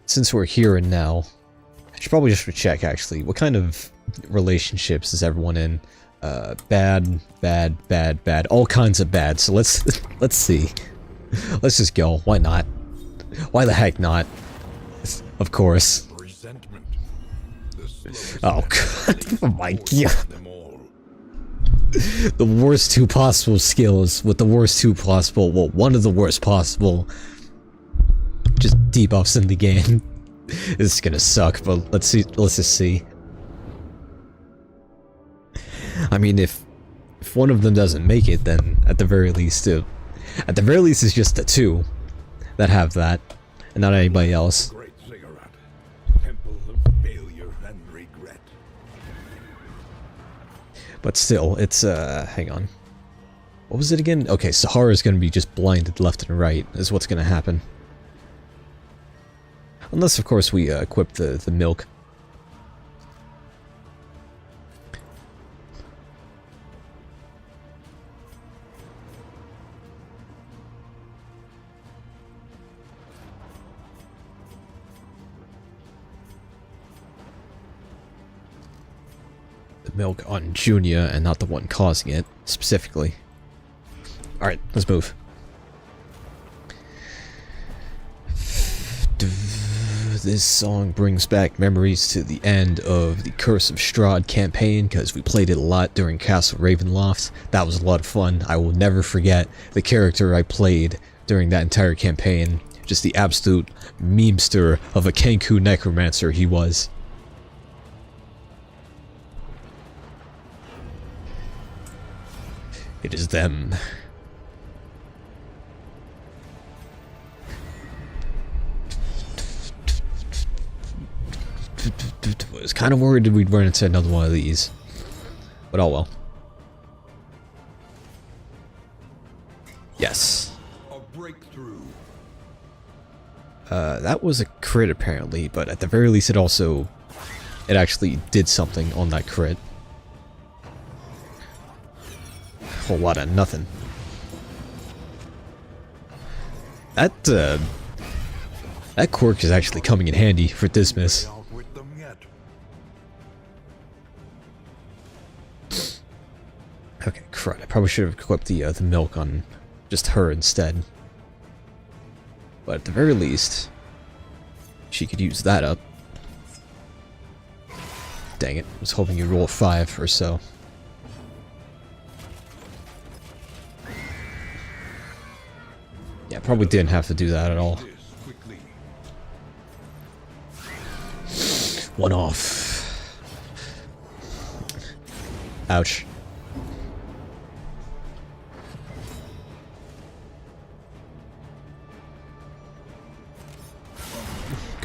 since we're here and now, I should probably just check actually, what kind of relationships is everyone in? Bad, bad, bad, bad, all kinds of bad. So let's see. Let's just go. Why not? Why the heck not? Of course. Resentment. Oh god! Oh my god! The worst two possible skills with the worst two possible, well, one of the worst possible just debuffs in the game. This is gonna suck, but let's see. Let's just see. I mean, if one of them doesn't make it, then at the very least, it's just the two that have that, and not anybody else. Great ziggurat. Temple of failure and regret. But still, it's, hang on. What was it again? Okay, Sahara's gonna be just blinded left and right, is what's gonna happen. Unless, of course, we, equip the milk. Milk on Junia and not the one causing it, specifically. Alright, let's move. This song brings back memories to the end of the Curse of Strahd campaign, because we played it a lot during Castle Ravenloft. That was a lot of fun. I will never forget the character I played during that entire campaign. Just the absolute memester of a Kenku necromancer he was. It is them. I was kind of worried we'd run into another one of these. But oh well. Yes. A breakthrough. That was a crit apparently, but at the very least it actually did something on that crit. Whole lot of nothing. That quirk is actually coming in handy for Dismiss. Okay, crud. I probably should have equipped the milk on just her instead. But at the very least, she could use that up. Dang it. I was hoping you'd roll a 5 or so. Yeah, probably didn't have to do that at all. One off. Ouch.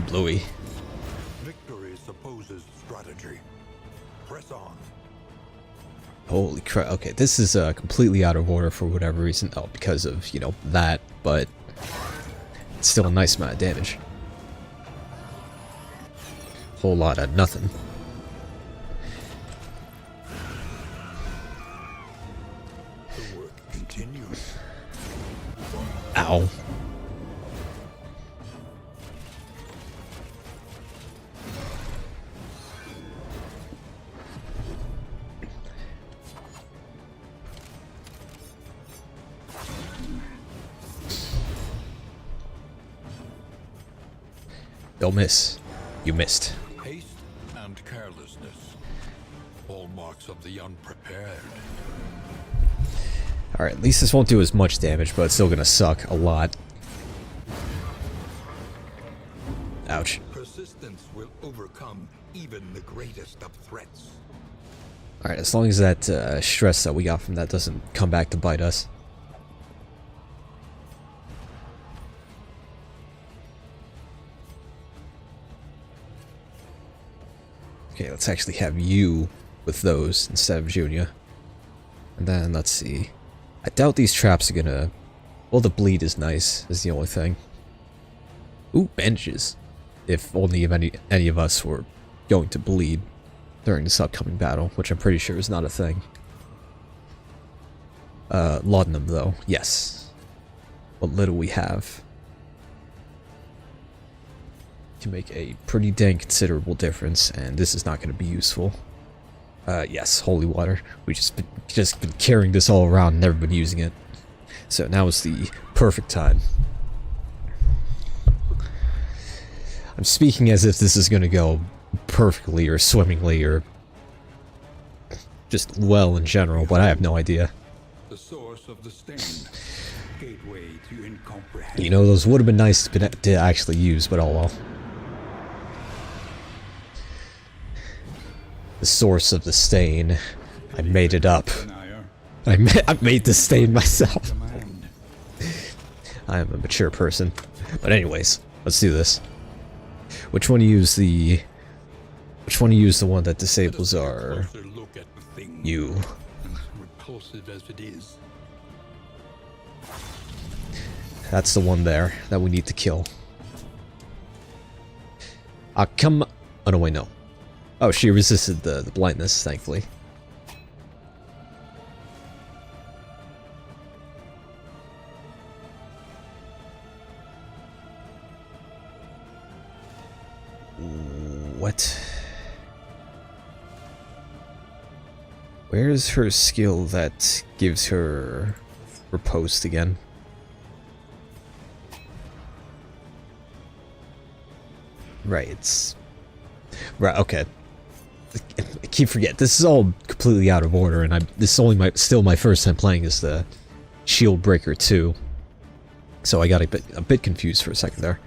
Bluey. Victory supposes strategy. Press on. Holy crap. Okay, this is completely out of order for whatever reason. Oh, because of, you know, that, but it's still a nice amount of damage. Whole lot of nothing. The work continues. Ow. Don't miss. You missed. Haste and carelessness. Hallmarks of the unprepared. Alright, at least this won't do as much damage, but it's still gonna suck a lot. Ouch. Persistence will overcome even the greatest of threats. Alright, as long as that stress that we got from that doesn't come back to bite us. Okay, let's actually have you with those instead of Junia. And then, let's see. I doubt these traps are gonna... Well, the bleed is nice, is the only thing. Ooh, bandages. If only if any of us were going to bleed during this upcoming battle, which I'm pretty sure is not a thing. Laudanum, though. Yes. What little we have can make a pretty dang considerable difference, and this is not going to be useful. Yes, holy water. We just been carrying this all around and never been using it. So now is the perfect time. I'm speaking as if this is going to go perfectly or swimmingly or just well in general, but I have no idea. The source of the stain. Gateway to incomprehension. You know, those would have been nice to actually use, but oh well. The source of the stain. I made it up. I made the stain myself. I am a mature person. But anyways, let's do this. Which one to use the... Which one to use the one that disables our... You. Repulsive as it is. That's the one there that we need to kill. Come... Oh no, wait, no. Oh, she resisted the blindness, thankfully. What? Where's her skill that gives her riposte again? Right, it's... Right, okay. I keep forgetting. This is all completely out of order, and this is only still my first time playing as the Shieldbreaker 2. So I got a bit confused for a second there.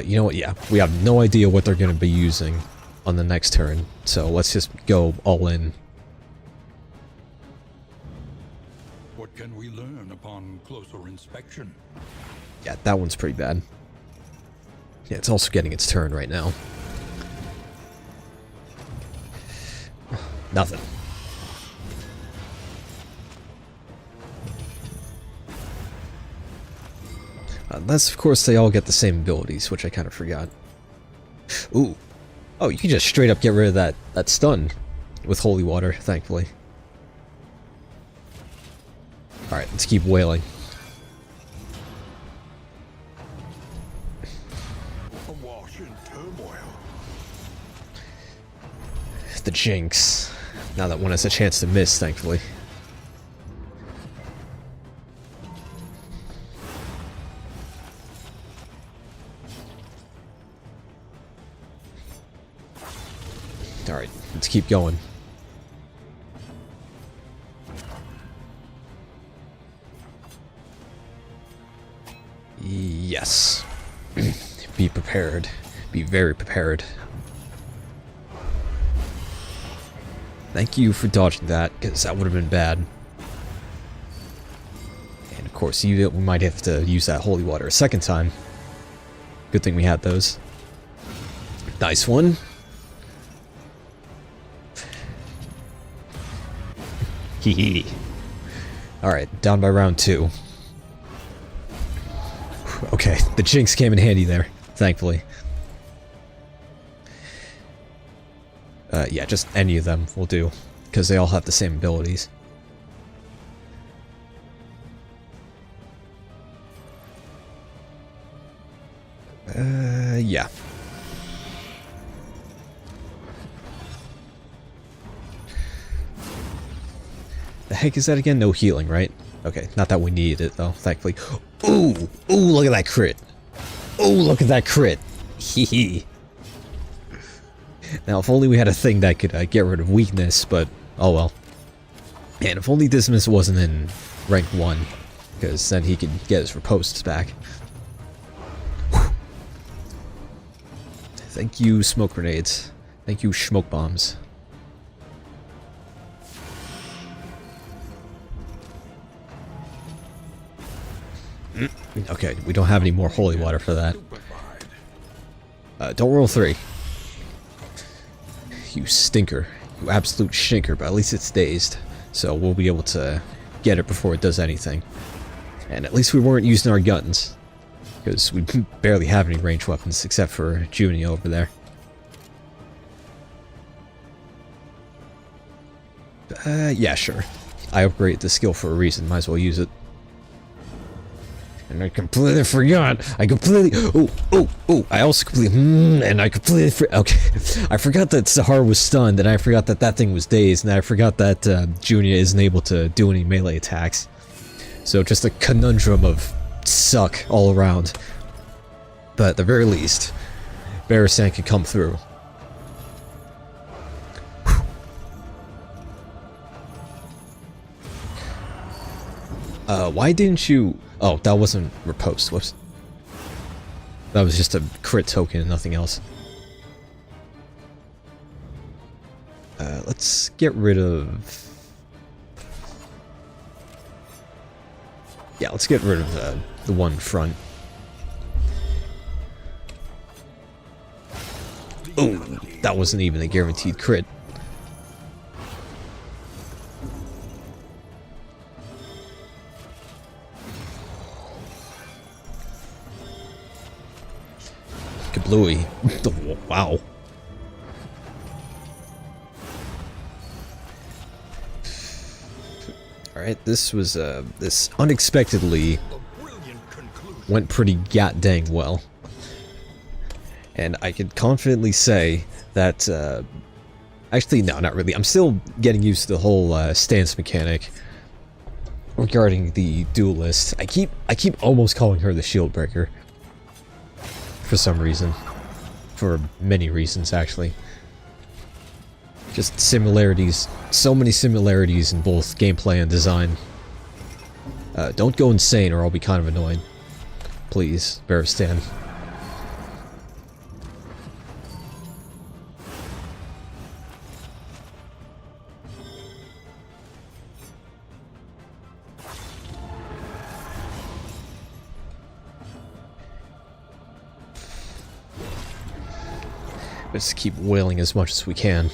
You know what, yeah, we have no idea what they're going to be using on the next turn, so let's just go all in. What can we learn upon closer inspection? Yeah, that one's pretty bad. Yeah, it's also getting its turn right now. Nothing. Unless, of course, they all get the same abilities, which I kind of forgot. Ooh. Oh, you can just straight up get rid of that stun with holy water, thankfully. Alright, let's keep wailing. Awash in turmoil. The Jinx. Now that one has a chance to miss, thankfully. Alright, let's keep going. Yes. Be prepared. Be very prepared. Thank you for dodging that, because that would have been bad. And of course, we might have to use that holy water a second time. Good thing we had those. Nice one. Hee. Alright, down by round 2. Okay, the Jinx came in handy there, thankfully. Yeah, just any of them will do, because they all have the same abilities. Yeah. The heck is that again? No healing, right? Okay, not that we need it though, thankfully. Ooh! Ooh, look at that crit! Ooh, look at that crit! Hee hee. Now, if only we had a thing that could get rid of weakness, but oh well. And if only Dismas wasn't in rank 1, because then he could get his ripostes back. Whew. Thank you, smoke grenades. Thank you, smoke bombs. Okay, we don't have any more holy water for that. Don't roll 3. You stinker. You absolute stinker, but at least it's dazed. So we'll be able to get it before it does anything. And at least we weren't using our guns. Because we barely have any ranged weapons except for Junie over there. Yeah, sure. I upgraded the skill for a reason, might as well use it. And I completely forgot. I also completely. And I completely. Okay. I forgot that Sahar was stunned, and I forgot that that thing was dazed, and I forgot that Junia isn't able to do any melee attacks. So just a conundrum of suck all around. But at the very least, Barasan can come through. Why didn't you... Oh, that wasn't riposte. Whoops. That was just a crit token and nothing else. Let's get rid of... Yeah, let's get rid of the one front. Ooh, that wasn't even a guaranteed crit. Kablooey. Wow. Alright, this was, this unexpectedly went pretty dang well. And I can confidently say that, actually, no, not really. I'm still getting used to the whole, stance mechanic regarding the duelist. I keep almost calling her the shieldbreaker. For some reason. For many reasons, actually. Just similarities. So many similarities in both gameplay and design. Don't go insane or I'll be kind of annoyed. Please, Bearstan. Let's keep wailing as much as we can.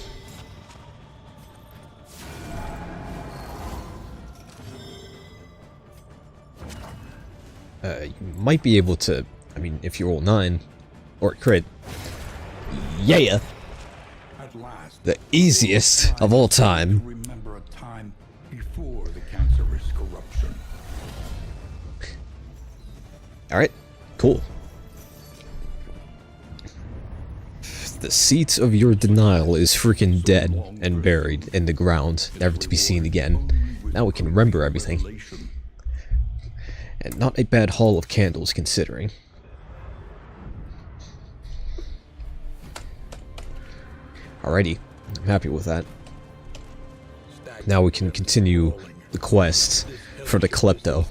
You might be able to, I mean, if you roll 9, or crit. Yeah! At last, The easiest of all time. remember a time before the cancerous corruption. Alright, cool. The seat of your denial is freaking dead and buried in the ground, never to be seen again. Now we can remember everything. And not a bad haul of candles, considering. Alrighty, I'm happy with that. Now we can continue the quest for the Klepto.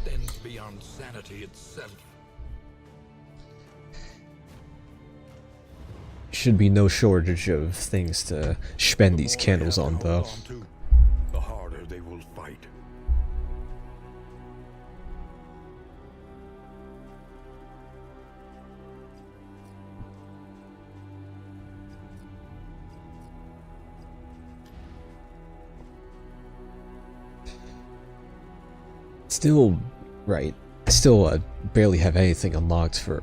Should be no shortage of things to spend these candles on, though. The harder they will fight. Still, right. Still barely have anything unlocked for...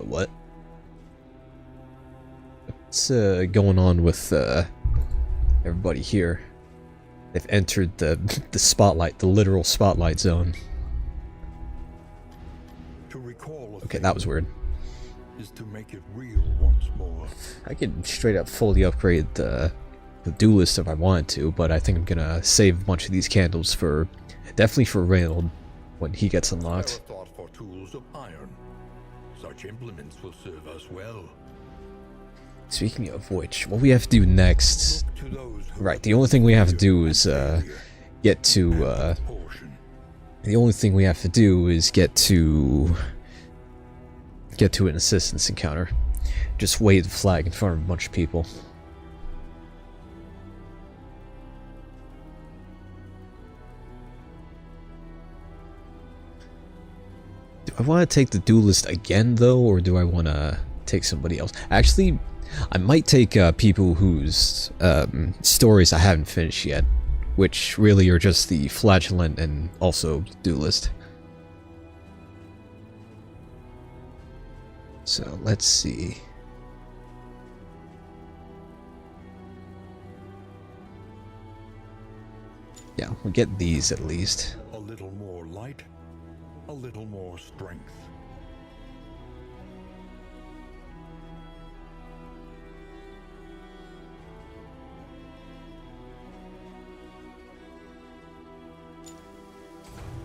what? What's going on with everybody here? They've entered the spotlight, the literal spotlight zone. To recall Okay, that was weird. is to make it real once more. I could straight up fully upgrade the duelist if I wanted to, but I think I'm gonna save a bunch of these candles for definitely for reynauld when he gets unlocked. Thought for tools of iron. Such implements will serve us well. Speaking of which, what we have to do next... To those who Right, the only thing we have to do is get to portion. the only thing we have to do is get to an assistance encounter. Just wave the flag in front of a bunch of people. Do I want to take the duelist again though, or do I want to take somebody else? Actually, I might take people whose stories I haven't finished yet, which really are just the flagellant and also duelist. So let's see. Yeah, we'll get these at least. A little more light, a little more strength.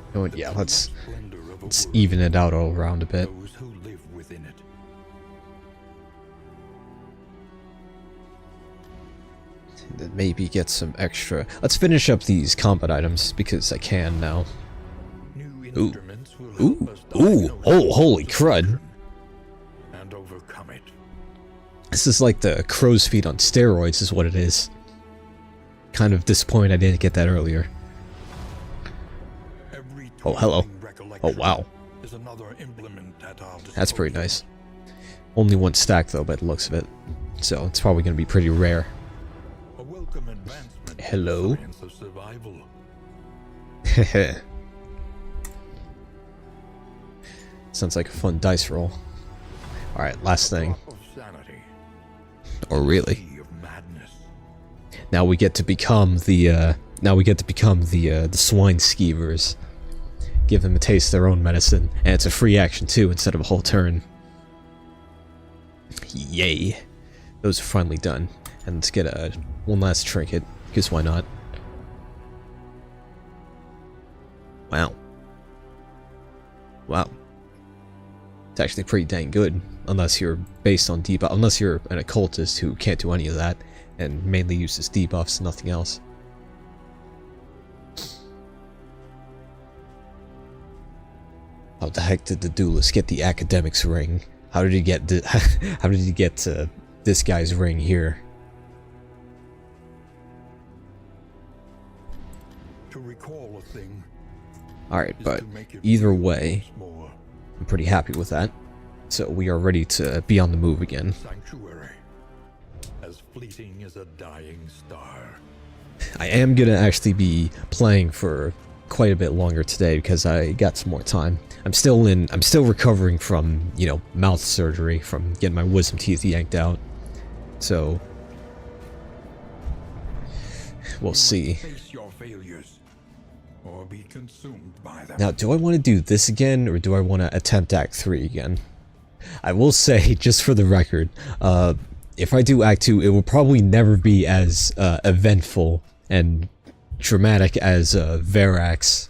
You know what, yeah, let's even it out all around a bit. Those who live within it. Then maybe get some extra. Let's finish up these combat items because I can now. New Ooh. instruments will help Ooh, us ooh, diagnose oh, holy crud. and overcome it. This is like the crow's feet on steroids is what it is. Kind of disappointed I didn't get that earlier. Every Oh, hello. twinkling recollection Oh, wow. is another implement at our That's pretty disposal. nice. Only one stack though by the looks of it. So it's probably going to be pretty rare. A welcome advancement in Hello? the science of survival. Heh. Sounds like a fun dice roll. Alright, last thing. Drop of sanity, Oh really? sea of madness. Now we get to become the swine skeevers. Give them a taste of their own medicine, and it's a free action too instead of a whole turn. Yay! Those are finally done, and let's get one last trinket because why not? Wow! Wow! It's actually pretty dang good, unless you're based on debuff. Unless you're an occultist who can't do any of that, and mainly uses debuffs, nothing else. How the heck did the duelist get the academics ring? How did he get how did he get this guy's ring here? To recall a thing. Alright, but either way, I'm pretty happy with that. So we are ready to be on the move again. Sanctuary, as fleeting as a dying star. I am gonna actually be playing for quite a bit longer today because I got some more time. I'm still recovering from, you know, mouth surgery, from getting my wisdom teeth yanked out. So we'll see. Face your failures, or be consumed by them. Now, do I want to do this again, or do I want to attempt Act 3 again? I will say, just for the record, if I do Act 2, it will probably never be as eventful and dramatic as Varrac's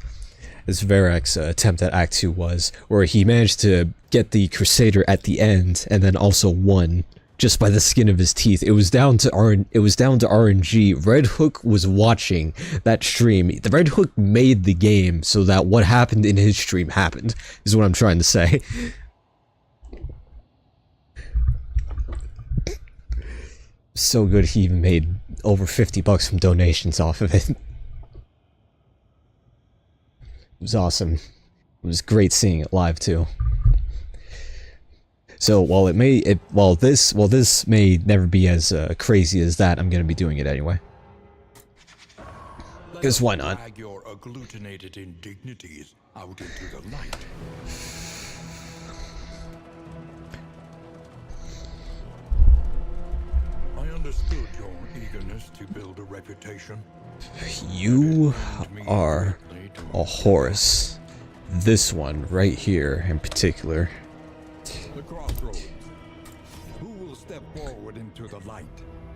attempt at Act 2 was, where he managed to get the Crusader at the end and then also won just by the skin of his teeth. It was down to RNG. Red Hook was watching that stream. The Red Hook made the game so that what happened in his stream happened, is what I'm trying to say. So good he even made over $50 from donations off of it. It was awesome. It was great seeing it live too. So while this may never be as crazy as that, I'm gonna be doing it anyway. Because why not? Drag your agglutinated indignities out into the light. I understood your eagerness to build a reputation. You are a horse. This one right here in particular. The crossroads. Who will step forward into the light?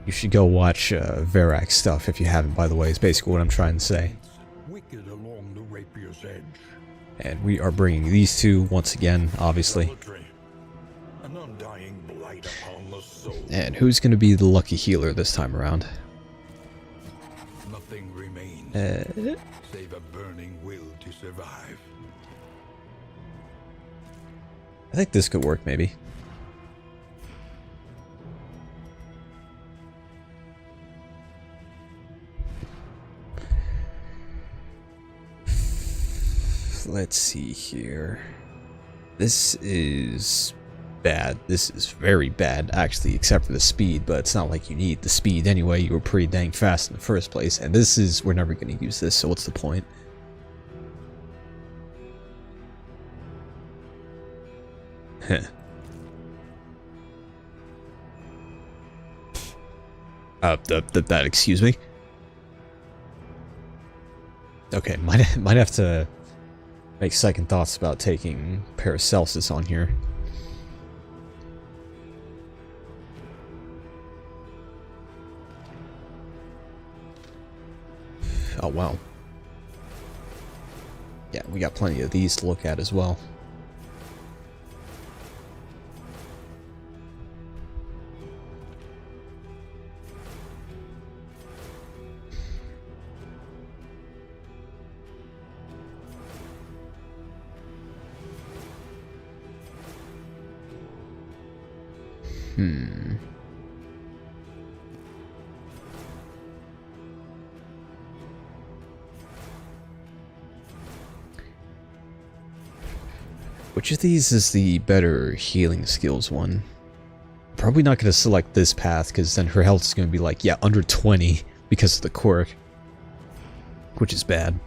You should go watch Varrac's stuff if you haven't, by the way, is basically what I'm trying to say. Wicked along the rapier's edge. And we are bringing these two once again, obviously. An undying blight upon the soul. And who's going to be the lucky healer this time around? Nothing remains save a burning will to survive. I think this could work, maybe. Let's see here. This is bad. This is very bad, actually, except for the speed, but it's not like you need the speed anyway. You were pretty dang fast in the first place, and this is... we're never going to use this, so what's the point? Heh. That excuse me? Okay, might have to make second thoughts about taking Paracelsus on here. Oh, wow. Yeah, we got plenty of these to look at as well. Which of these is the better healing skills one? Probably not going to select this path, because then her health is going to be like, yeah, under 20 because of the quirk. Which is bad.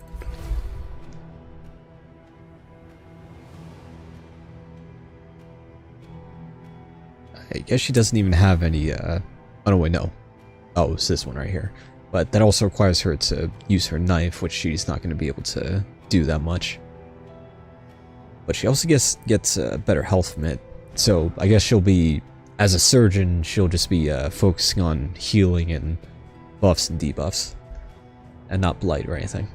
I guess she doesn't even have any, oh no, wait, no. Oh, it's this one right here. But that also requires her to use her knife, which she's not going to be able to do that much. But she also gets better health from it. So I guess she'll be, as a surgeon, she'll just be focusing on healing and buffs and debuffs. And not blight or anything.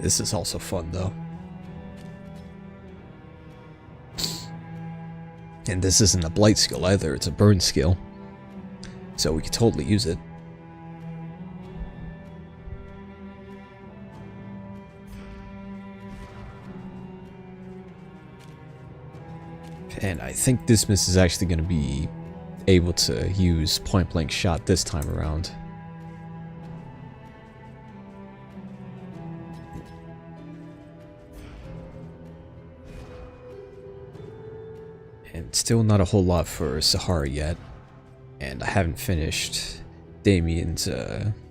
This is also fun, though. And this isn't a blight skill either, it's a burn skill. So we could totally use it. And I think Dismiss is actually going to be able to use point blank shot this time around. And still not a whole lot for Sahara yet. And I haven't finished Damien's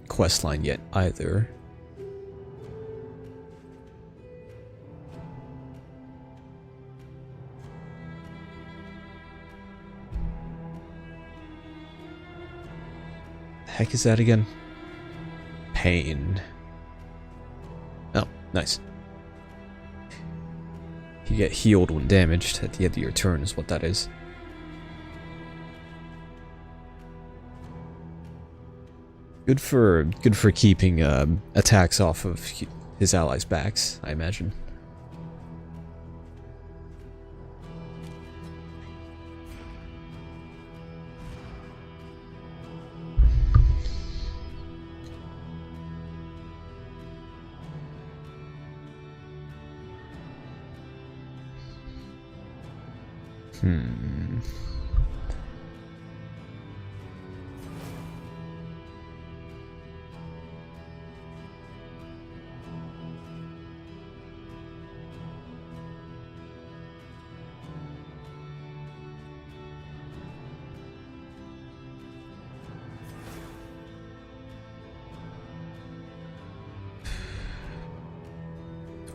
questline yet either. The heck is that again? Pain. Oh, nice. You get healed when damaged at the end of your turn is what that is. Good for keeping attacks off of his allies' backs, I imagine.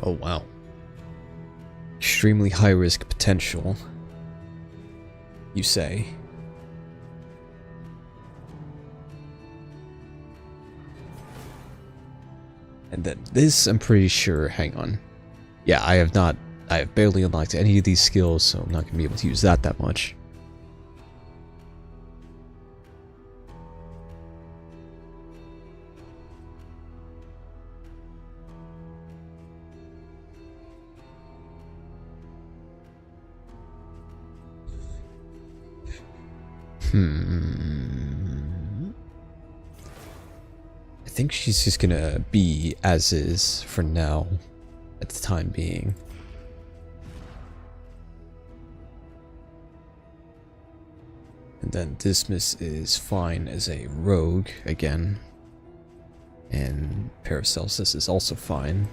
Oh wow. Extremely high risk potential, you say? And then this, I'm pretty sure, hang on. Yeah, I have barely unlocked any of these skills, so I'm not going to be able to use that much. I think she's just gonna be as is for now, at the time being. And then Dismiss is fine as a rogue again. And Paracelsus is also fine.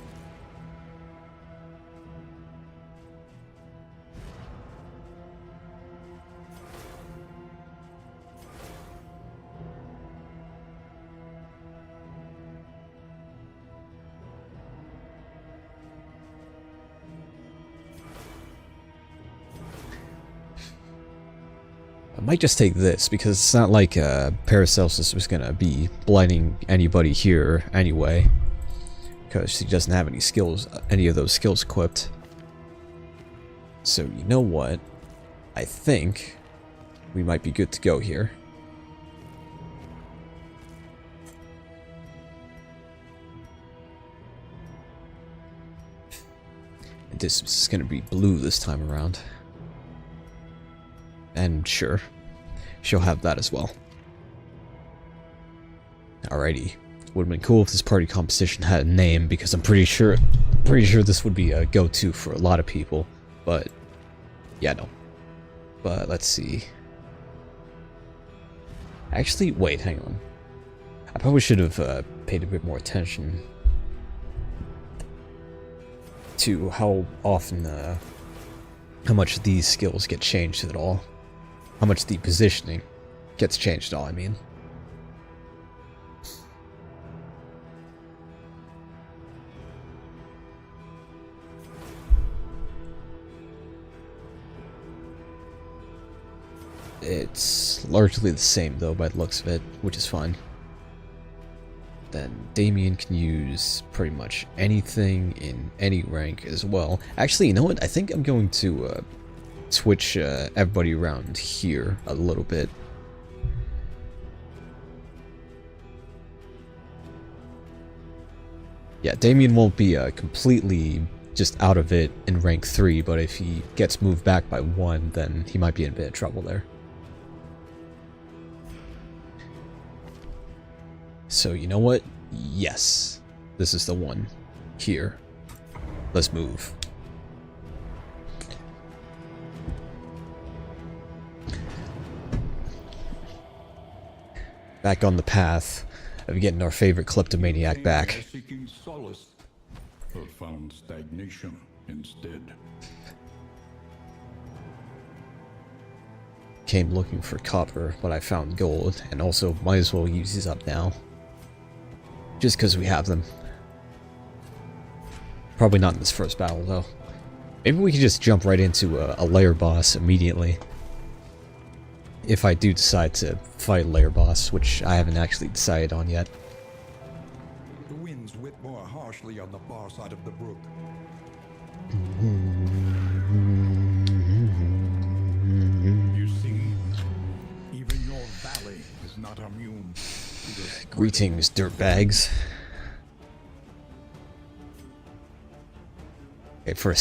I might just take this, because it's not like Paracelsus was gonna be blinding anybody here anyway. Because she doesn't have any skills, any of those skills equipped. So you know what? I think we might be good to go here. And this is gonna be blue this time around. And sure, she'll have that as well. Alrighty. Would have been cool if this party composition had a name, because I'm pretty sure this would be a go-to for a lot of people. But yeah, no. But let's see. Actually, wait, hang on. I probably should have paid a bit more attention to how often, how much these skills get changed at all. How much the positioning gets changed at all, I mean. It's largely the same, though, by the looks of it, which is fine. Then Damien can use pretty much anything in any rank as well. Actually, you know what? I think I'm going to switch everybody around here a little bit. Yeah, Damien won't be completely just out of it in rank 3, but if he gets moved back by 1, then he might be in a bit of trouble there. So, you know what? Yes. This is the one. Here. Let's move. Back on the path of getting our favorite kleptomaniac back. Seeking solace, but found stagnation instead. Came looking for copper, but I found gold, and also might as well use these up now. Just because we have them. Probably not in this first battle, though. Maybe we can just jump right into a lair boss immediately. If I do decide to fight a lair boss, which I haven't actually decided on yet. The winds whip more harshly on the far side of the brook. You see, even your valley is not immune to the Greetings, dirtbags. Okay, for a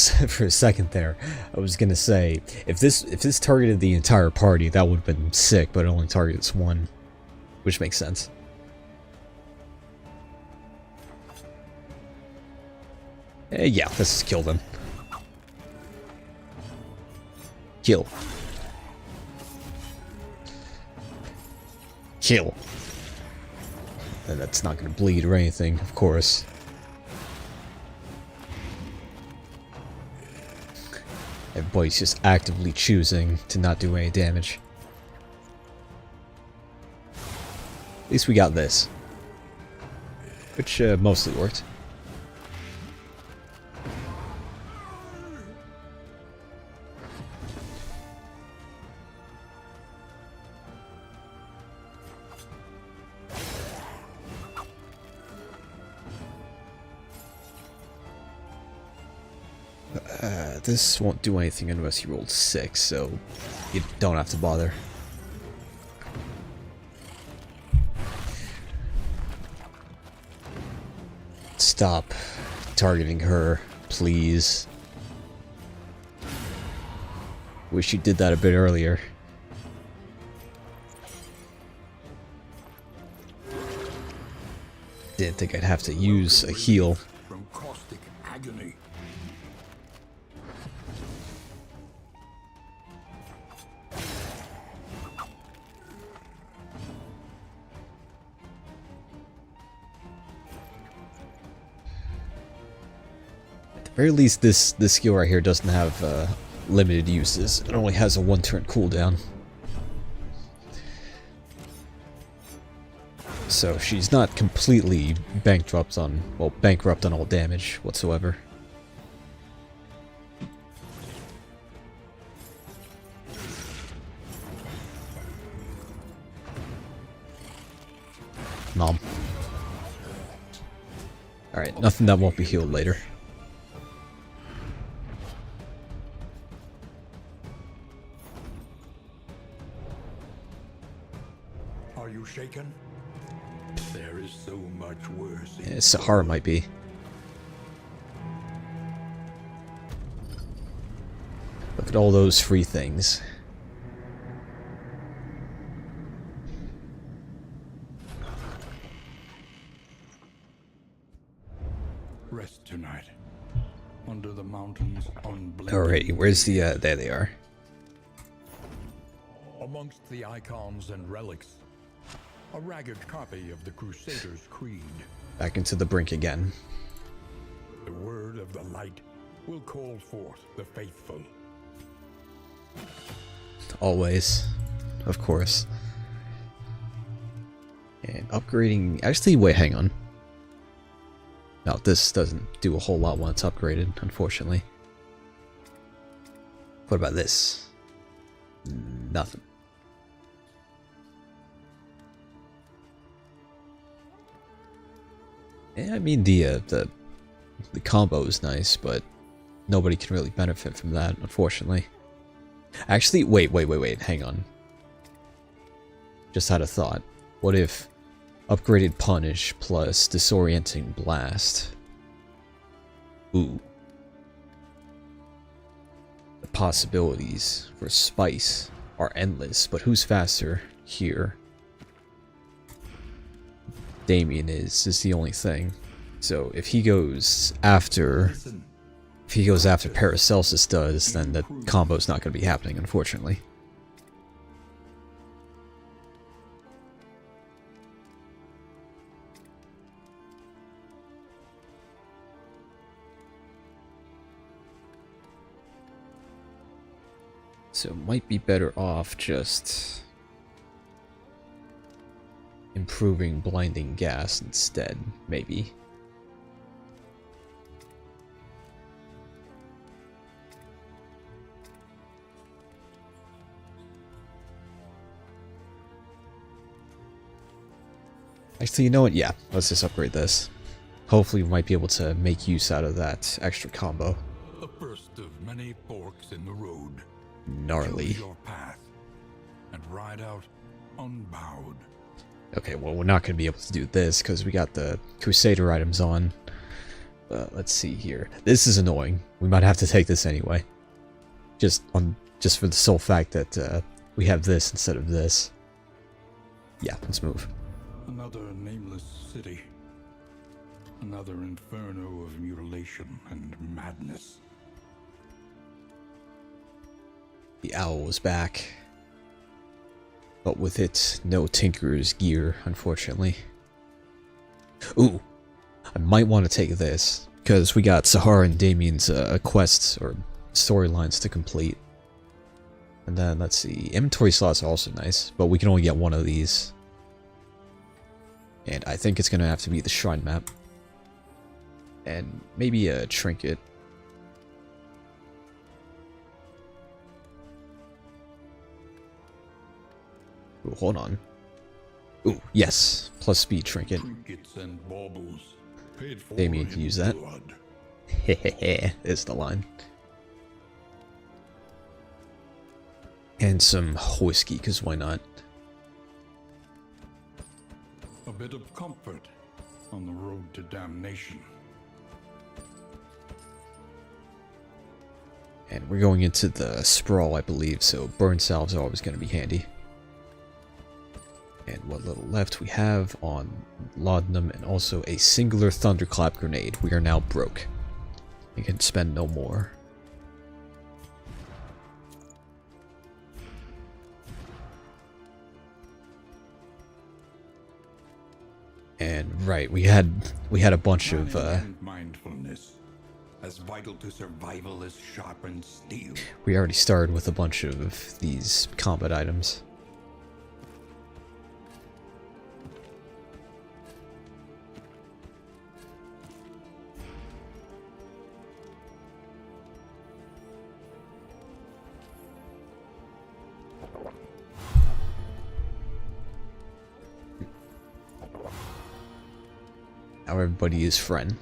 second there, I was gonna say if this targeted the entire party, that would have been sick, but it only targets one, which makes sense. Yeah, let's just kill them. Kill. Kill. And that's not gonna bleed or anything, of course. Everybody's just actively choosing to not do any damage. At least we got this. Which mostly worked. This won't do anything unless you rolled 6, so you don't have to bother. Stop targeting her, please. Wish you did that a bit earlier. Didn't think I'd have to use a heal. from caustic agony. At the very least, this skill right here doesn't have limited uses. It only has a 1-turn cooldown. So she's not completely bankrupt on all damage whatsoever. Nom. Alright, nothing that won't be healed later. Are you shaken? There is so much worse. Yeah, Sahara might be. Look at all those free things. Rest tonight. Under the mountains unblended. Alrighty, where's the there they are. Amongst the icons and relics, a ragged copy of the Crusaders' Creed. Back into the brink again. The word of the light will call forth the faithful. Always. Of course. And upgrading... Actually, wait, hang on. No, this doesn't do a whole lot when it's upgraded, unfortunately. What about this? Nothing. Yeah, I mean, the combo is nice, but nobody can really benefit from that, unfortunately. Actually, wait, hang on. Just had a thought. What if upgraded Punish plus Disorienting Blast Ooh. The possibilities for spice are endless, but who's faster here? Damien is the only thing. So if he goes after Paracelsus does, then the combo's not going to be happening, unfortunately. So might be better off just improving blinding gas instead, maybe. Actually, you know what? Yeah, let's just upgrade this. Hopefully we might be able to make use out of that extra combo. The first of many forks in the road. Gnarly. Choose your path and ride out unbowed. Okay, well, we're not going to be able to do this because we got the Crusader items on. Let's see here. This is annoying. We might have to take this anyway. Just for the sole fact that we have this instead of this. Yeah, let's move. Another nameless city. Another inferno of mutilation and madness. The owl is back. But with it, no Tinker's gear, unfortunately. Ooh, I might want to take this, because we got Sahara and Damien's quests, or storylines to complete. And then, let's see, inventory slots are also nice, but we can only get one of these. And I think it's going to have to be the shrine map. And maybe a trinket. Ooh, hold on. Ooh, yes. Plus speed trinket. Trinkets and baubles paid for Damien can in use that. blood. Hehehe, is the line. And some whiskey, because why not? A bit of comfort on the road to damnation. And we're going into the sprawl, I believe, so burn salves are always going to be handy. And what little left we have on laudanum, and also a singular thunderclap grenade. We are now broke. We can spend no more. And right, we had a bunch of mindfulness, as vital to survival as sharpened steel. we already started with a bunch of these combat items. Now everybody is friend.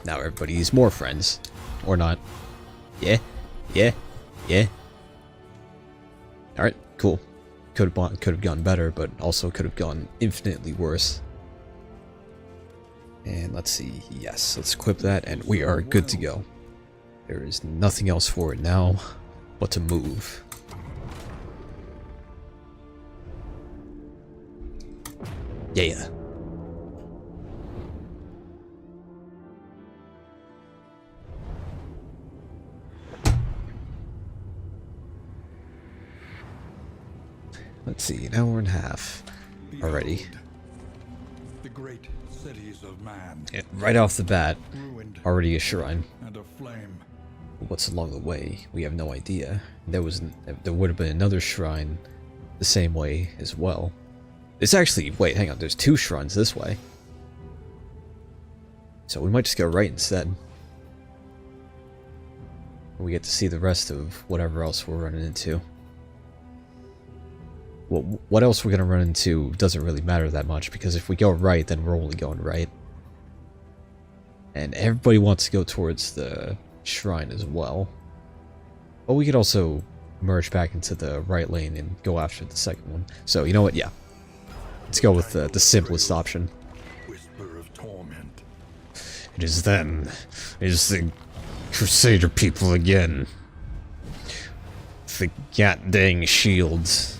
Now everybody is more friends. Or not. Yeah. Yeah. Yeah. Alright, cool. Could have gone better, but also could have gone infinitely worse. And let's see. Yes, let's equip that, and we are good to go. There is nothing else for it now but to move. Yeah. Let's see, an hour and a half already. The great cities of man, And right off the bat, ruined already a shrine. and aflame. What's along the way? We have no idea. There would have been another shrine the same way as well. It's actually, wait, hang on, there's two shrines this way. So we might just go right instead. We get to see the rest of whatever else we're running into. Well, what else we're gonna run into doesn't really matter that much, because if we go right, then we're only going right. And everybody wants to go towards the shrine as well. But we could also merge back into the right lane and go after the second one. So, you know what? Yeah. Let's go with the simplest option. Whisper of torment. It is them. It is the Crusader people again. The god-dang shields.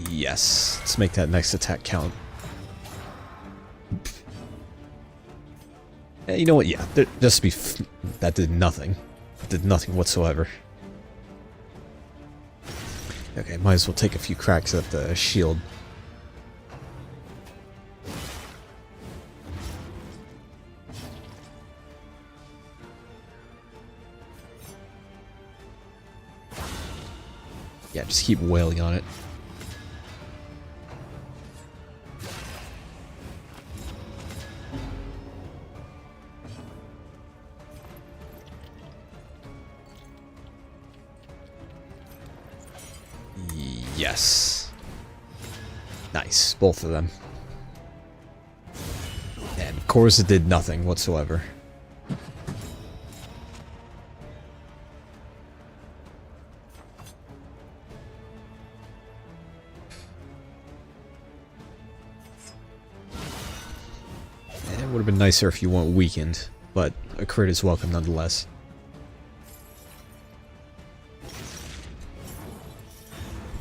Yes, let's make that next attack count. You know what? Yeah, just be. That did nothing. Did nothing whatsoever. Okay, might as well take a few cracks at the shield. Yeah, just keep wailing on it. Yes. Nice, both of them. And of course it did nothing whatsoever. It would have been nicer if you weren't weakened, but a crit is welcome nonetheless.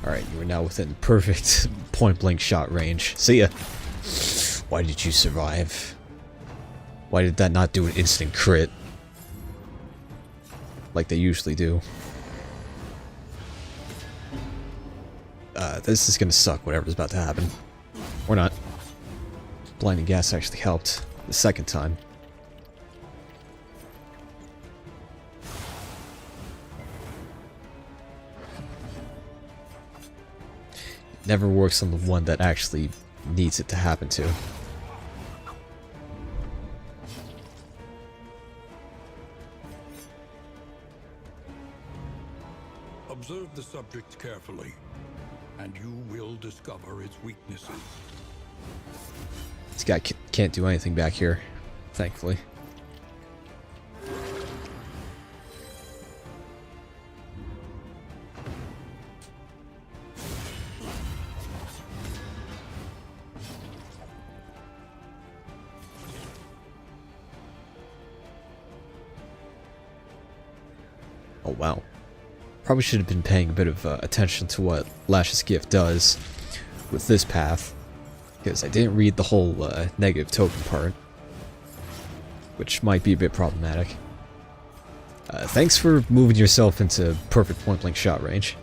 Alright, you are now within perfect point-blank shot range. See ya! Why did you survive? Why did that not do an instant crit? Like they usually do. This is gonna suck, whatever's about to happen. Or not. Blinding gas actually helped the second time. Never works on the one that actually needs it to happen to. Observe the subject carefully, and you will discover its weaknesses. This guy can't do anything back here, thankfully. Oh wow. Probably should have been paying a bit of attention to what Lash's gift does with this path, because I didn't read the whole negative token part, which might be a bit problematic. Thanks for moving yourself into perfect point-blank shot range.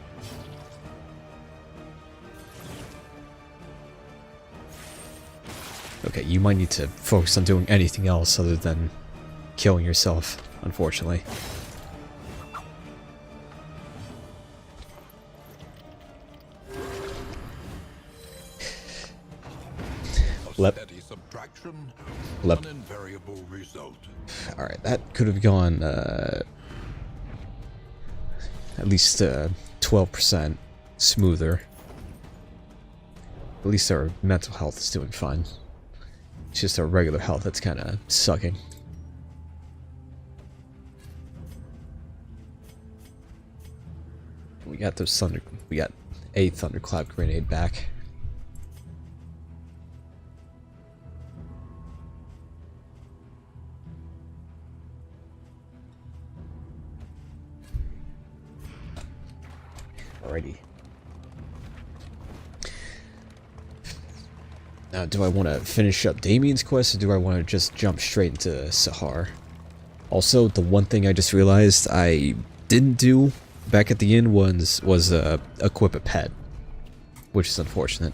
Okay, you might need to focus on doing anything else other than killing yourself, unfortunately. Steady subtraction, an invariable result. Alright, that could have gone at least 12% smoother. At least our mental health is doing fine. It's just our regular health that's kind of sucking. We got those we got a thunderclap grenade back. Alrighty. Now, do I want to finish up Damien's quest, or do I want to just jump straight into Sahar? Also, the one thing I just realized I didn't do back at the inn was equip a pet, which is unfortunate.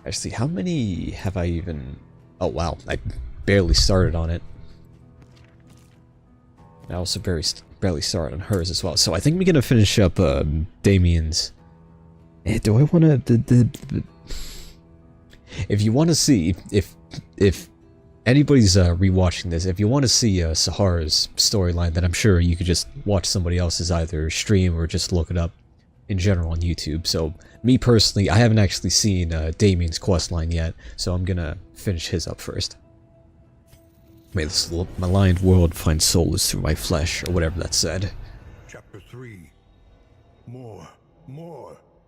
Actually, how many have I even... Oh wow, I barely started on it. I also barely started on hers as well. So I think we're gonna finish up Damien's. Do I want to? If you want to see if anybody's rewatching this, if you want to see Sahara's storyline, then I'm sure you could just watch somebody else's either stream or just look it up in general on YouTube. So me personally, I haven't actually seen Damien's questline yet, so I'm gonna finish his up first. May this maligned world find solace through my flesh, or whatever that said. Chapter 3. More.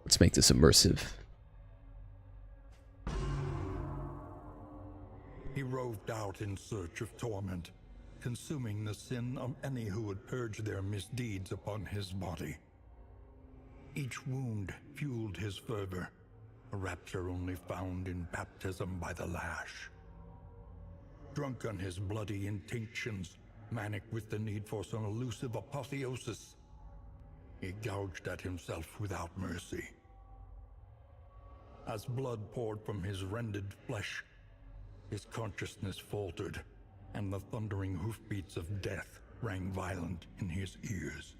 Let's make this immersive. He roved out in search of torment, consuming the sin of any who would purge their misdeeds upon his body. Each wound fueled his fervor, a rapture only found in baptism by the lash. Drunk on his bloody intinctions, manic with the need for some elusive apotheosis, he gouged at himself without mercy. As blood poured from his rended flesh, his consciousness faltered, and the thundering hoofbeats of death rang violent in his ears.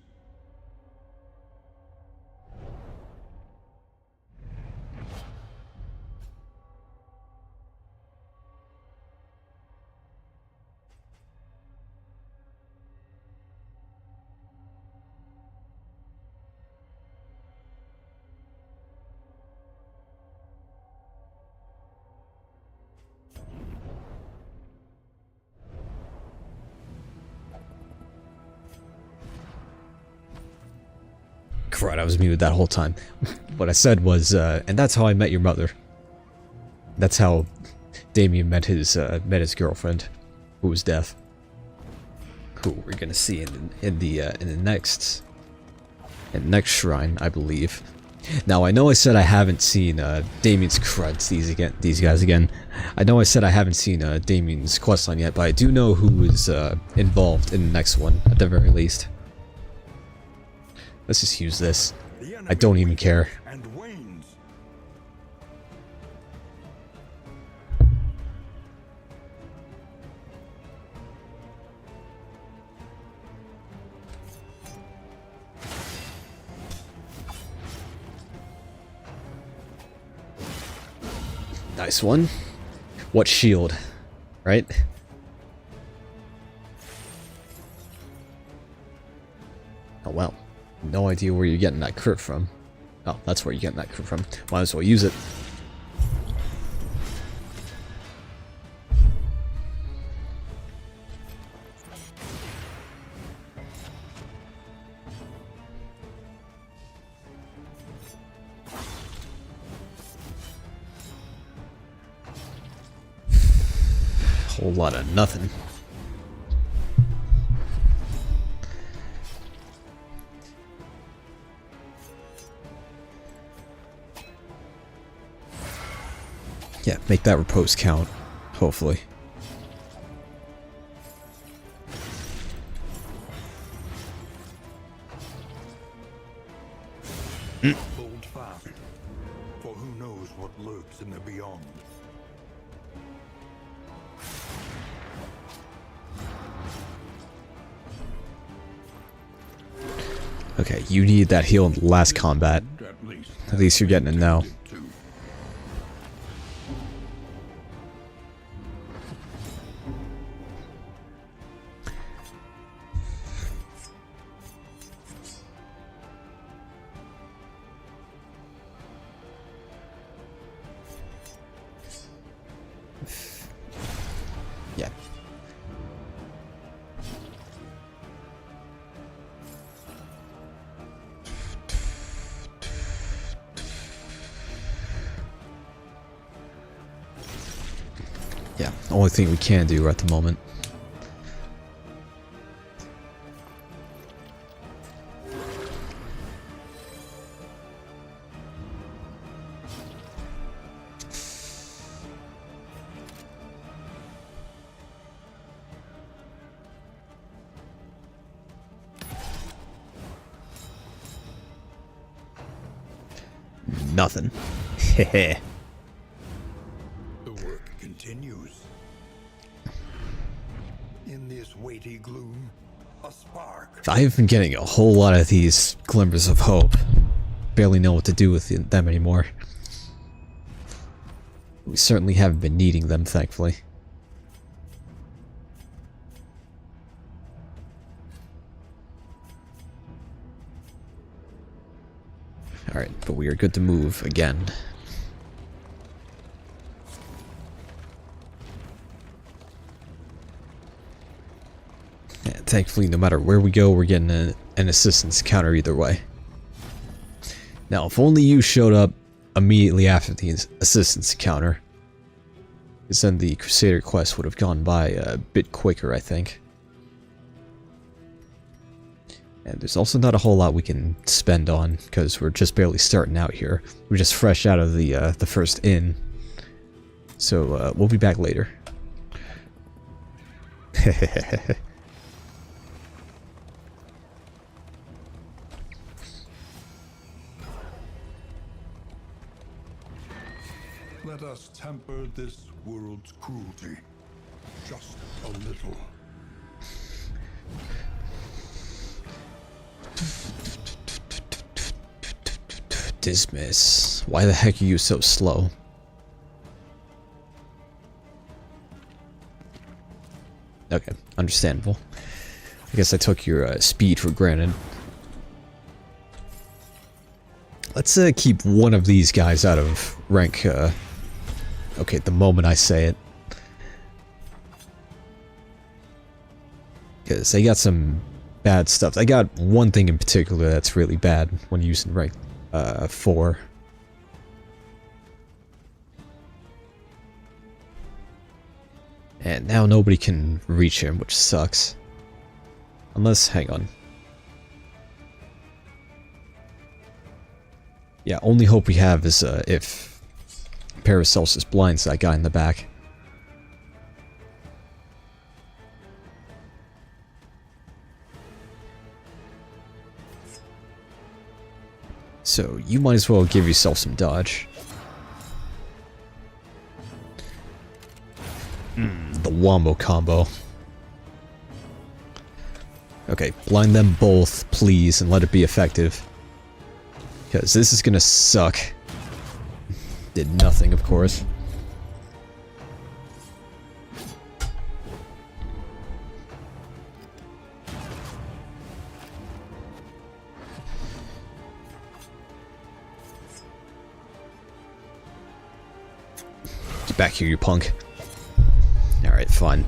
Right, I was muted that whole time. What I said was, and that's how I met your mother. That's how Damien met his girlfriend, who was deaf. Who we're gonna see in the next shrine, I believe. Now I know I said I haven't seen Damien's cruds these guys again. I know I said I haven't seen Damien's questline yet, but I do know who is involved in the next one at the very least. Let's just use this. I don't even care. And wanes. Nice one. What shield, right? Oh well. No idea where you're getting that crit from. Oh, that's where you're getting that crit from. Might as well use it. Whole lot of nothing. Yeah, make that repose count, hopefully. Hold fast, for who knows what lurks in the beyond. Okay, you needed that heal in the last combat. At least you're getting it now. Yeah. Yeah, only thing we can do at the moment. Nothing. Heh. The work continues. In this weighty gloom, a spark. I've been getting a whole lot of these glimmers of hope. Barely know what to do with them anymore. We certainly haven't been needing them, thankfully. Alright, but we are good to move again. And thankfully, no matter where we go, we're getting an assistance counter either way. Now, if only you showed up immediately after the assistance counter, because then the Crusader quest would have gone by a bit quicker, I think. And there's also not a whole lot we can spend on, because we're just barely starting out here. We're just fresh out of the first inn. So, we'll be back later. Let us temper this world's cruelty. Just a little. Dismiss. Why the heck are you so slow? Okay, understandable. I guess I took your speed for granted. Let's keep one of these guys out of rank, okay, the moment I say it. Because they got some bad stuff. I got one thing in particular that's really bad when using rank 4. And now nobody can reach him, which sucks. Unless, hang on. Yeah, only hope we have is if Paracelsus blinds that guy in the back. So, you might as well give yourself some dodge. The wombo combo. Okay, blind them both, please, and let it be effective. Because this is gonna suck. Did nothing, of course. Get back here, you punk. Alright, fine.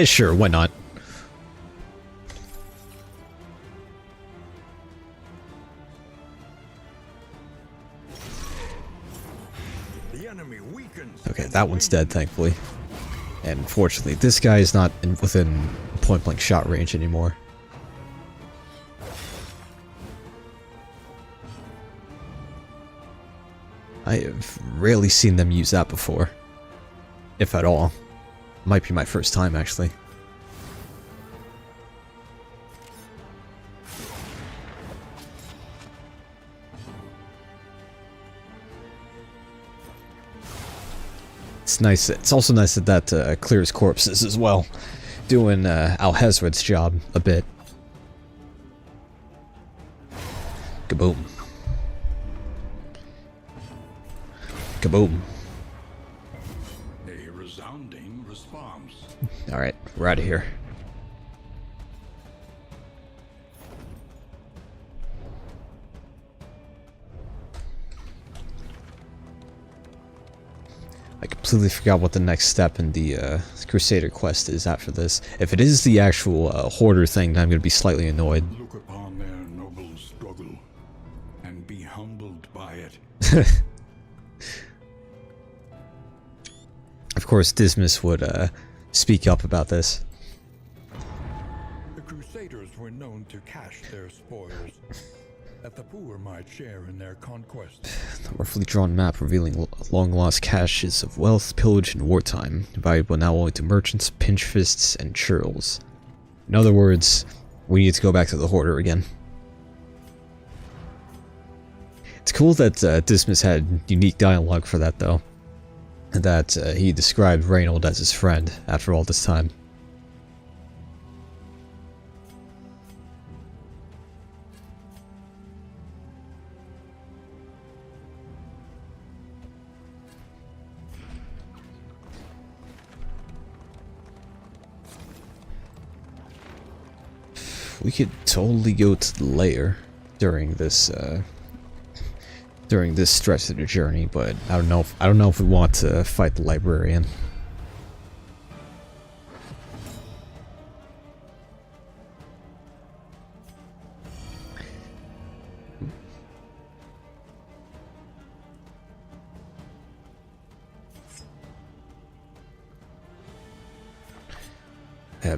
Sure, why not? Okay, that one's dead, thankfully. And fortunately, this guy is not within point-blank shot range anymore. I have rarely seen them use that before. If at all. Might be my first time, actually. It's nice. It's also nice that clears corpses as well, doing Alhezred's job a bit. Kaboom! Kaboom! A resounding response. All right, we're out of here. I completely forgot what the next step in the Crusader quest is after this. If it is the actual Hoarder thing, then I'm going to be slightly annoyed. Look upon their noble struggle and be humbled by it. Of course, Dismas would speak up about this. The Crusaders were known to cache their spoils, that the poor might share in their conquest. The roughly drawn map revealing long-lost caches of wealth pillaged in wartime, valuable now only to merchants, pinch-fists, and churls. In other words, we need to go back to the Hoarder again. It's cool that Dismas had unique dialogue for that, though. That he described Reynauld as his friend after all this time. We could totally go to the lair. during this stretch of the journey, but I don't know if we want to fight the librarian.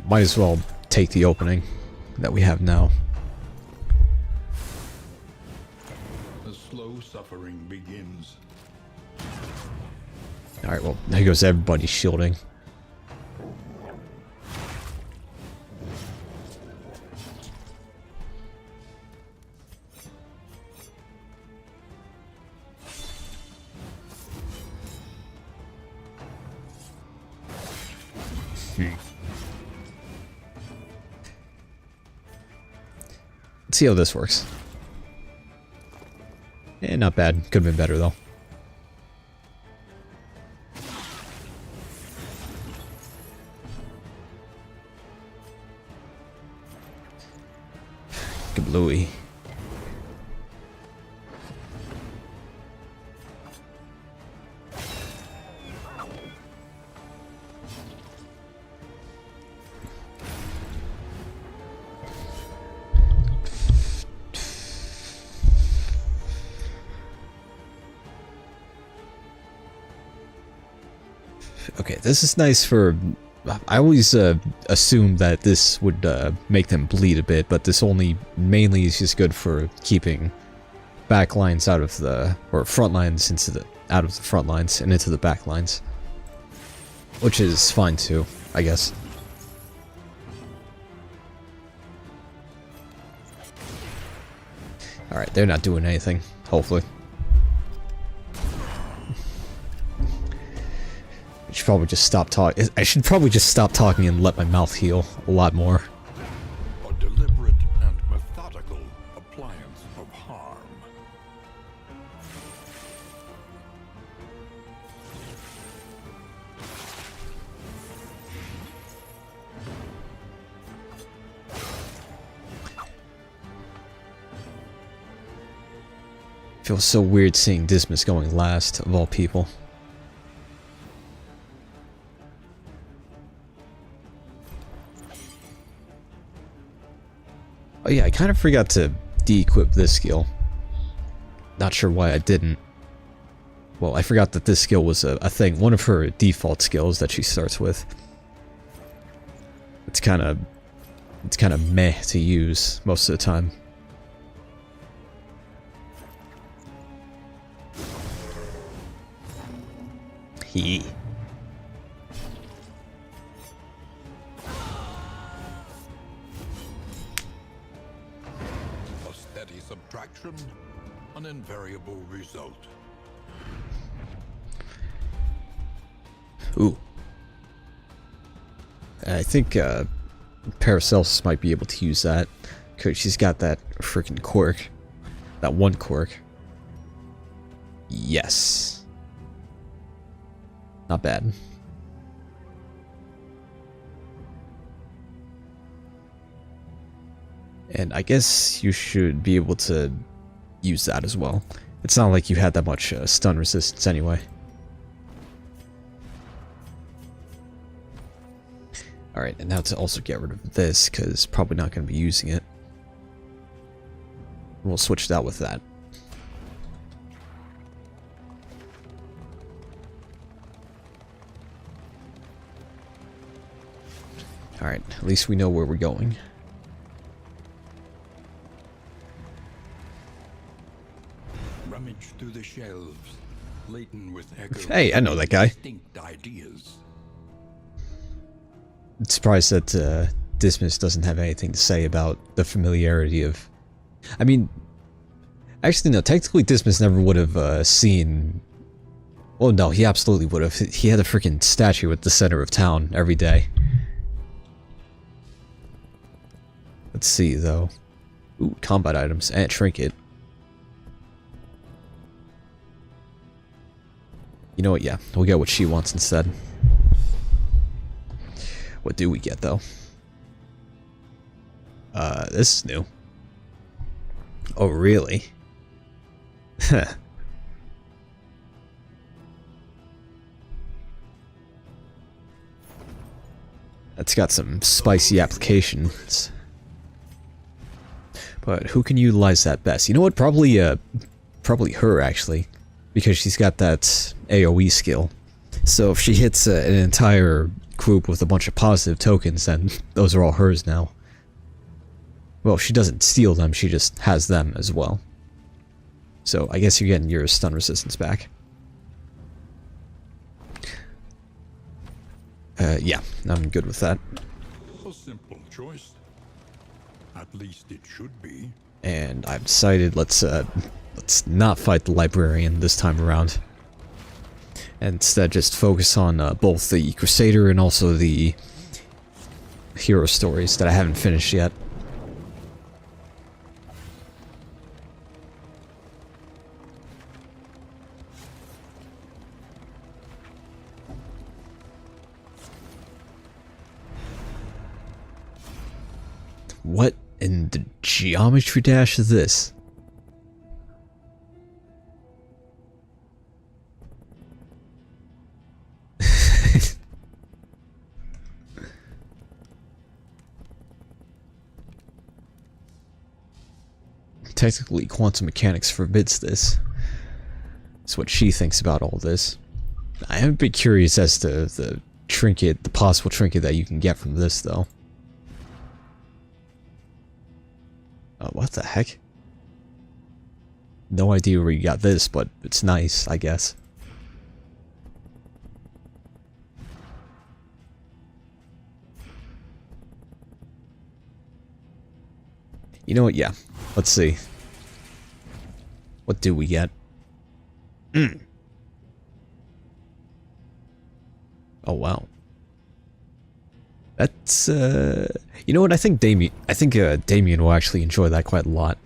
Might as well take the opening that we have now. The slow suffering begins. Alright, well, there goes everybody shielding. Let's see how this works. Eh, not bad. Could have been better, though. Kablooey. Okay, this is nice for... I always assumed that this would make them bleed a bit, but this only mainly is just good for keeping back lines out of the... or front lines into the... out of the front lines and into the back lines. Which is fine too, I guess. Alright, they're not doing anything, hopefully. I should probably just stop talking. I should probably just stop talking and let my mouth heal a lot more. A deliberate and methodical appliance of harm. Feels so weird seeing Dismas going last, of all people. Oh yeah, I kind of forgot to de-equip this skill. Not sure why I didn't. Well, I forgot that this skill was a thing. One of her default skills that she starts with. It's kind of meh to use most of the time. Hee. Subtraction, an invariable result. Ooh. I think Paracelsus might be able to use that, because she's got that freaking quirk. That one quirk. Yes. Not bad. And I guess you should be able to use that as well. It's not like you had that much stun resistance anyway. Alright, and now to also get rid of this, because probably not going to be using it. We'll switch that with that. Alright, at least we know where we're going. Rummage through the shelves, laden with echoes. Hey, I know that guy. Distinct ideas. I'm surprised that Dismas doesn't have anything to say about the familiarity of... I mean, actually no, technically Dismas never would have seen... Well, no, he absolutely would have. He had a freaking statue at the center of town every day. Let's see, though. Ooh, combat items and trinket. You know what, yeah, we'll get what she wants instead. What do we get, though? This is new. Oh, really? That's got some spicy applications. But who can utilize that best? You know what? Probably her, actually. Because she's got that AoE skill. So if she hits an entire group with a bunch of positive tokens, then those are all hers now. Well, she doesn't steal them, she just has them as well. So I guess you're getting your stun resistance back. Yeah, I'm good with that. A simple choice. At least it should be. And I've decided let's not fight the librarian this time around. And instead just focus on both the Crusader and also the hero stories that I haven't finished yet. What in the geometry dash is this? Technically, quantum mechanics forbids this. That's what she thinks about all this. I am a bit curious as to the trinket, the possible trinket that you can get from this, though. What the heck? No idea where you got this, but it's nice, I guess. You know what? Yeah. Let's see. What do we get? Oh, wow. That's, you know what? I think Damien will actually enjoy that quite a lot.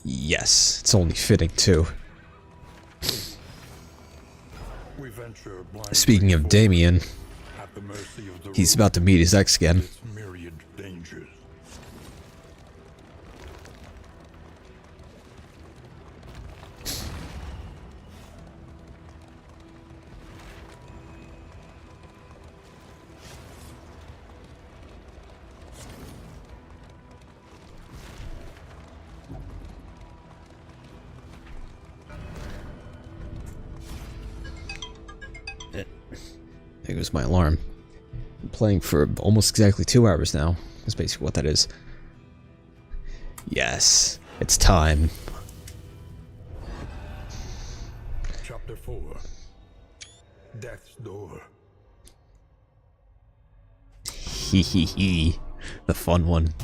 Yes, it's only fitting, too. Speaking of Damien, he's about to meet his ex again. There goes my alarm. I'm playing for almost exactly 2 hours now. That's basically what that is. Yes, it's time. Chapter 4. Death's Door. Hee hee hee. The fun one.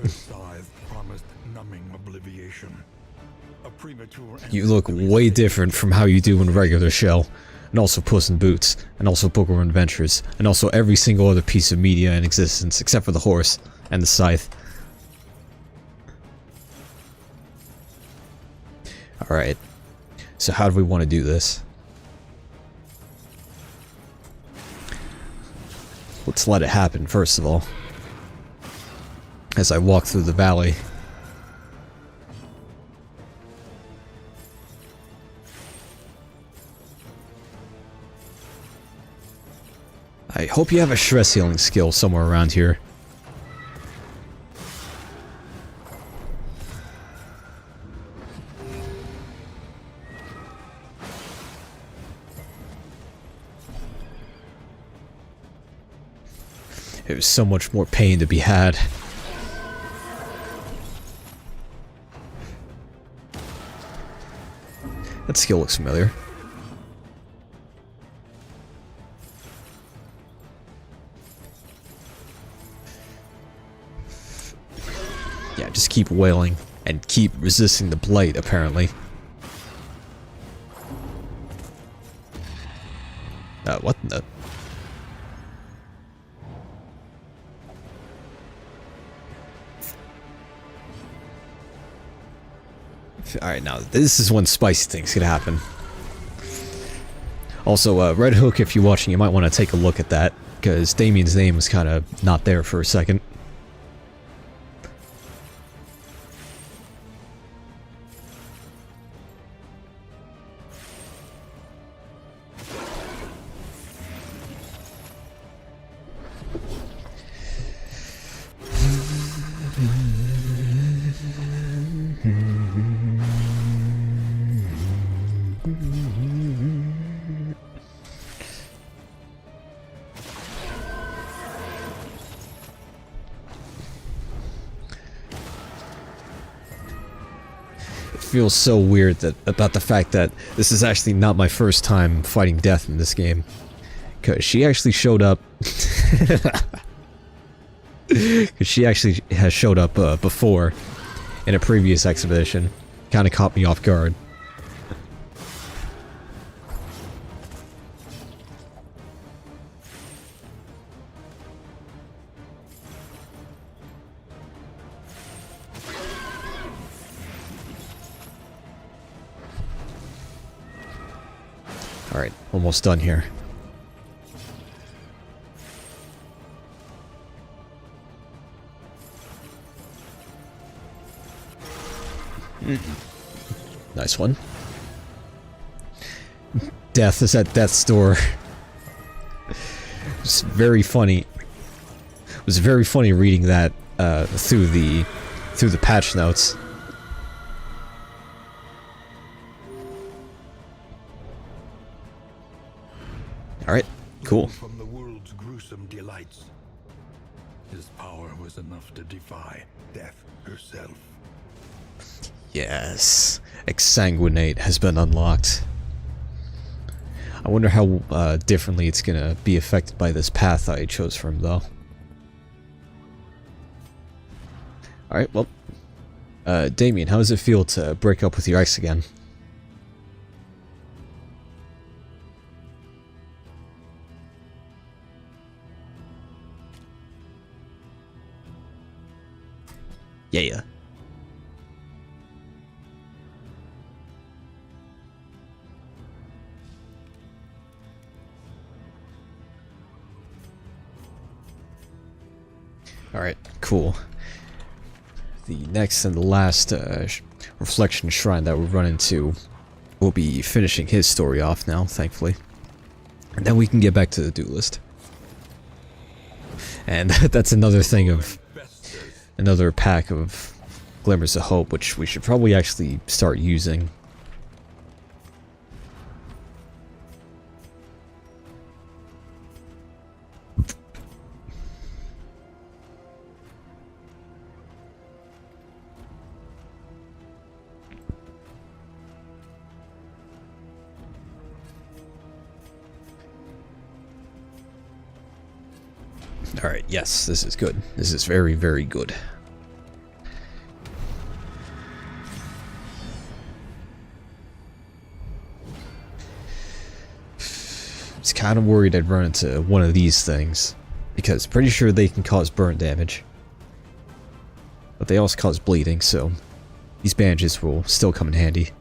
Her scythe promised numbing obliviation. A premature You look way different from how you do in regular Shell. And also Puss in Boots. And also Bookworm Adventures. And also every single other piece of media in existence, except for the horse and the scythe. Alright. So how do we want to do this? Let's let it happen, first of all. As I walk through the valley. I hope you have a stress healing skill somewhere around here. There's so much more pain to be had. That skill looks familiar. Yeah, just keep wailing and keep resisting the blight, apparently. What the? Alright, now this is when spicy things could happen. Also, Red Hook, if you're watching, you might want to take a look at that, because Damien's name was kind of not there for a second. Feels so weird that about the fact that this is actually not my first time fighting death in this game, because she actually showed up. Because she actually has showed up before in a previous exhibition, kind of caught me off guard. Alright, almost done here. Nice one. Death is at death's door. It's very funny. It was very funny reading that through the patch notes. Alright, cool. From the world's gruesome delights, his power was enough to defy death herself. Yes, Exsanguinate has been unlocked. I wonder how differently it's gonna be affected by this path I chose for him, though. Alright, well, Damien, how does it feel to break up with your ex again? Yeah. Alright, cool. The next and the last reflection shrine that we'll run into will be finishing his story off now, thankfully. And then we can get back to the duelist. And that's another thing of... another pack of Glimmers of Hope, which we should probably actually start using. Alright, yes, this is good. This is very, very good. It's kind of worried I'd run into one of these things, because pretty sure they can cause burn damage. But they also cause bleeding, so these bandages will still come in handy.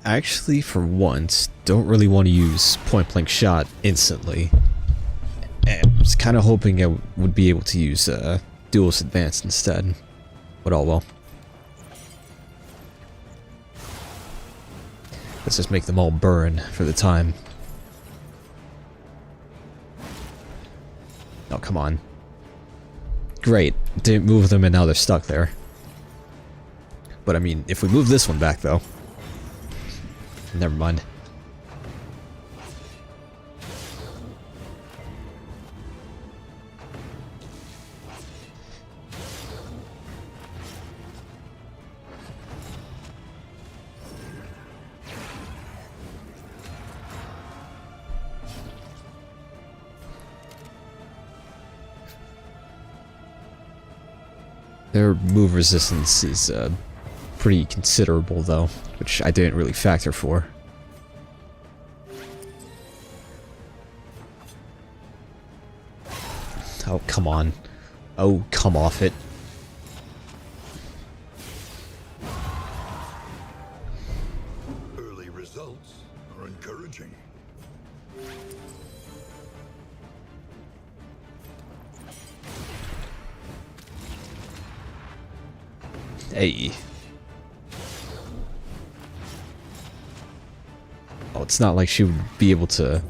I actually, for once, don't really want to use point-blank shot instantly. And I was kind of hoping I would be able to use Duelist Advanced instead. But oh well. Let's just make them all burn for the time. Oh, come on. Great. Didn't move them and now they're stuck there. But I mean, if we move this one back though... Never mind. Their move resistance is pretty considerable though, which I didn't really factor for. Oh, come on. Oh, come off it. Early results are encouraging. Hey. Oh, it's not like she would be able to...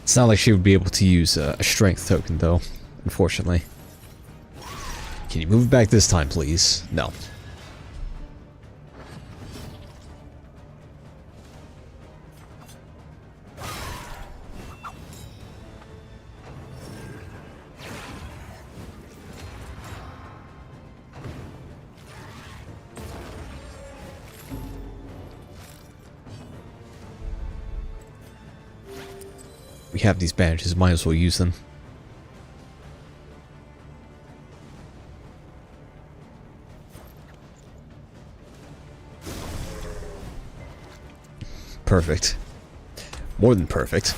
It's not like she would be able to use a strength token, though, unfortunately. Can you move back this time, please? No. We have these bandages, might as well use them. Perfect. More than perfect.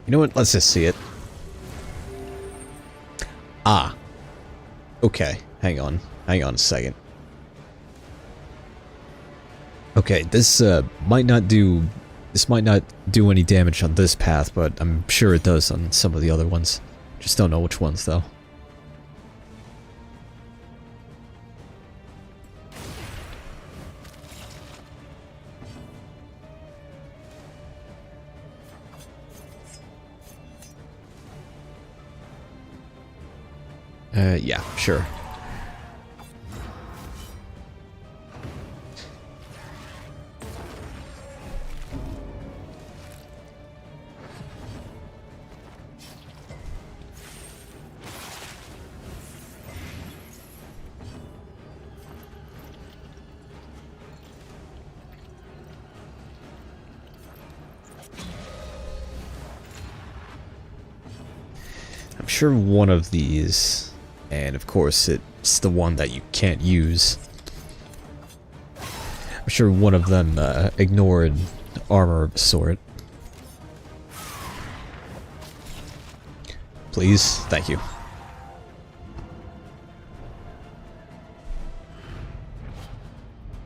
You know what? Let's just see it. Ah. Okay. Hang on. Hang on a second. Okay, this might not do... This might not do any damage on this path, but I'm sure it does on some of the other ones. Just don't know which ones, though. Yeah, sure. I'm sure one of these... And of course, it's the one that you can't use. I'm sure one of them ignored armor of a sort. Please, thank you.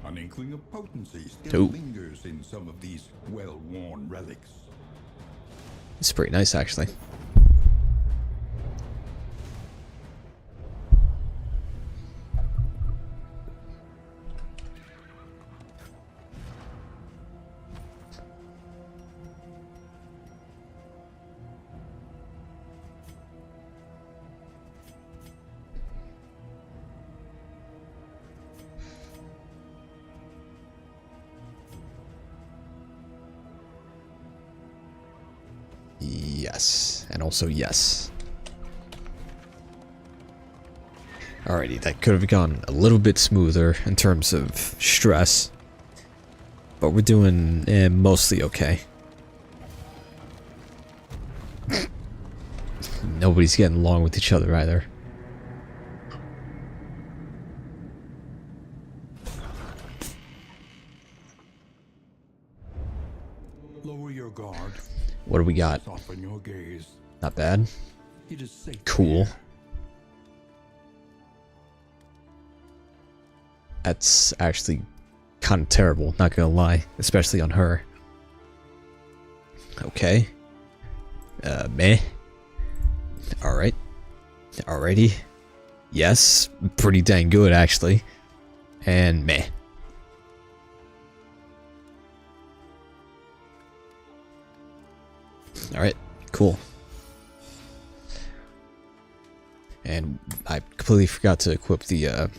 An inkling of potency still lingers in some of these well-worn relics. It's pretty nice, actually. Yes, and also yes. Alrighty, that could have gone a little bit smoother in terms of stress, but we're doing mostly okay. Nobody's getting along with each other either. Lower your guard. What do we got? Soften your gaze. Not bad. It is safe. Cool. Here. That's actually kind of terrible, not gonna lie, especially on her. Okay. Meh. Alright. Alrighty. Yes, pretty dang good actually. And meh. Alright, cool. And I completely forgot to equip the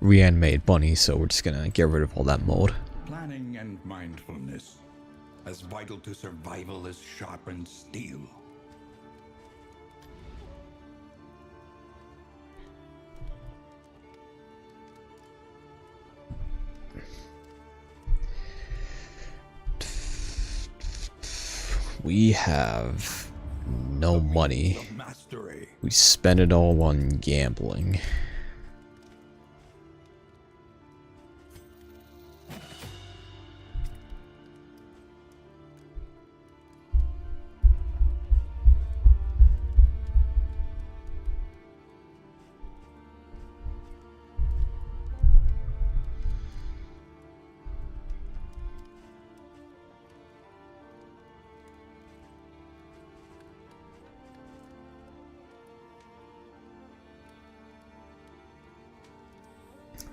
reanimated bunny, so we're just gonna get rid of all that mold. Planning and mindfulness, as vital to survival as sharpened steel. We have no money. We spend it all on gambling.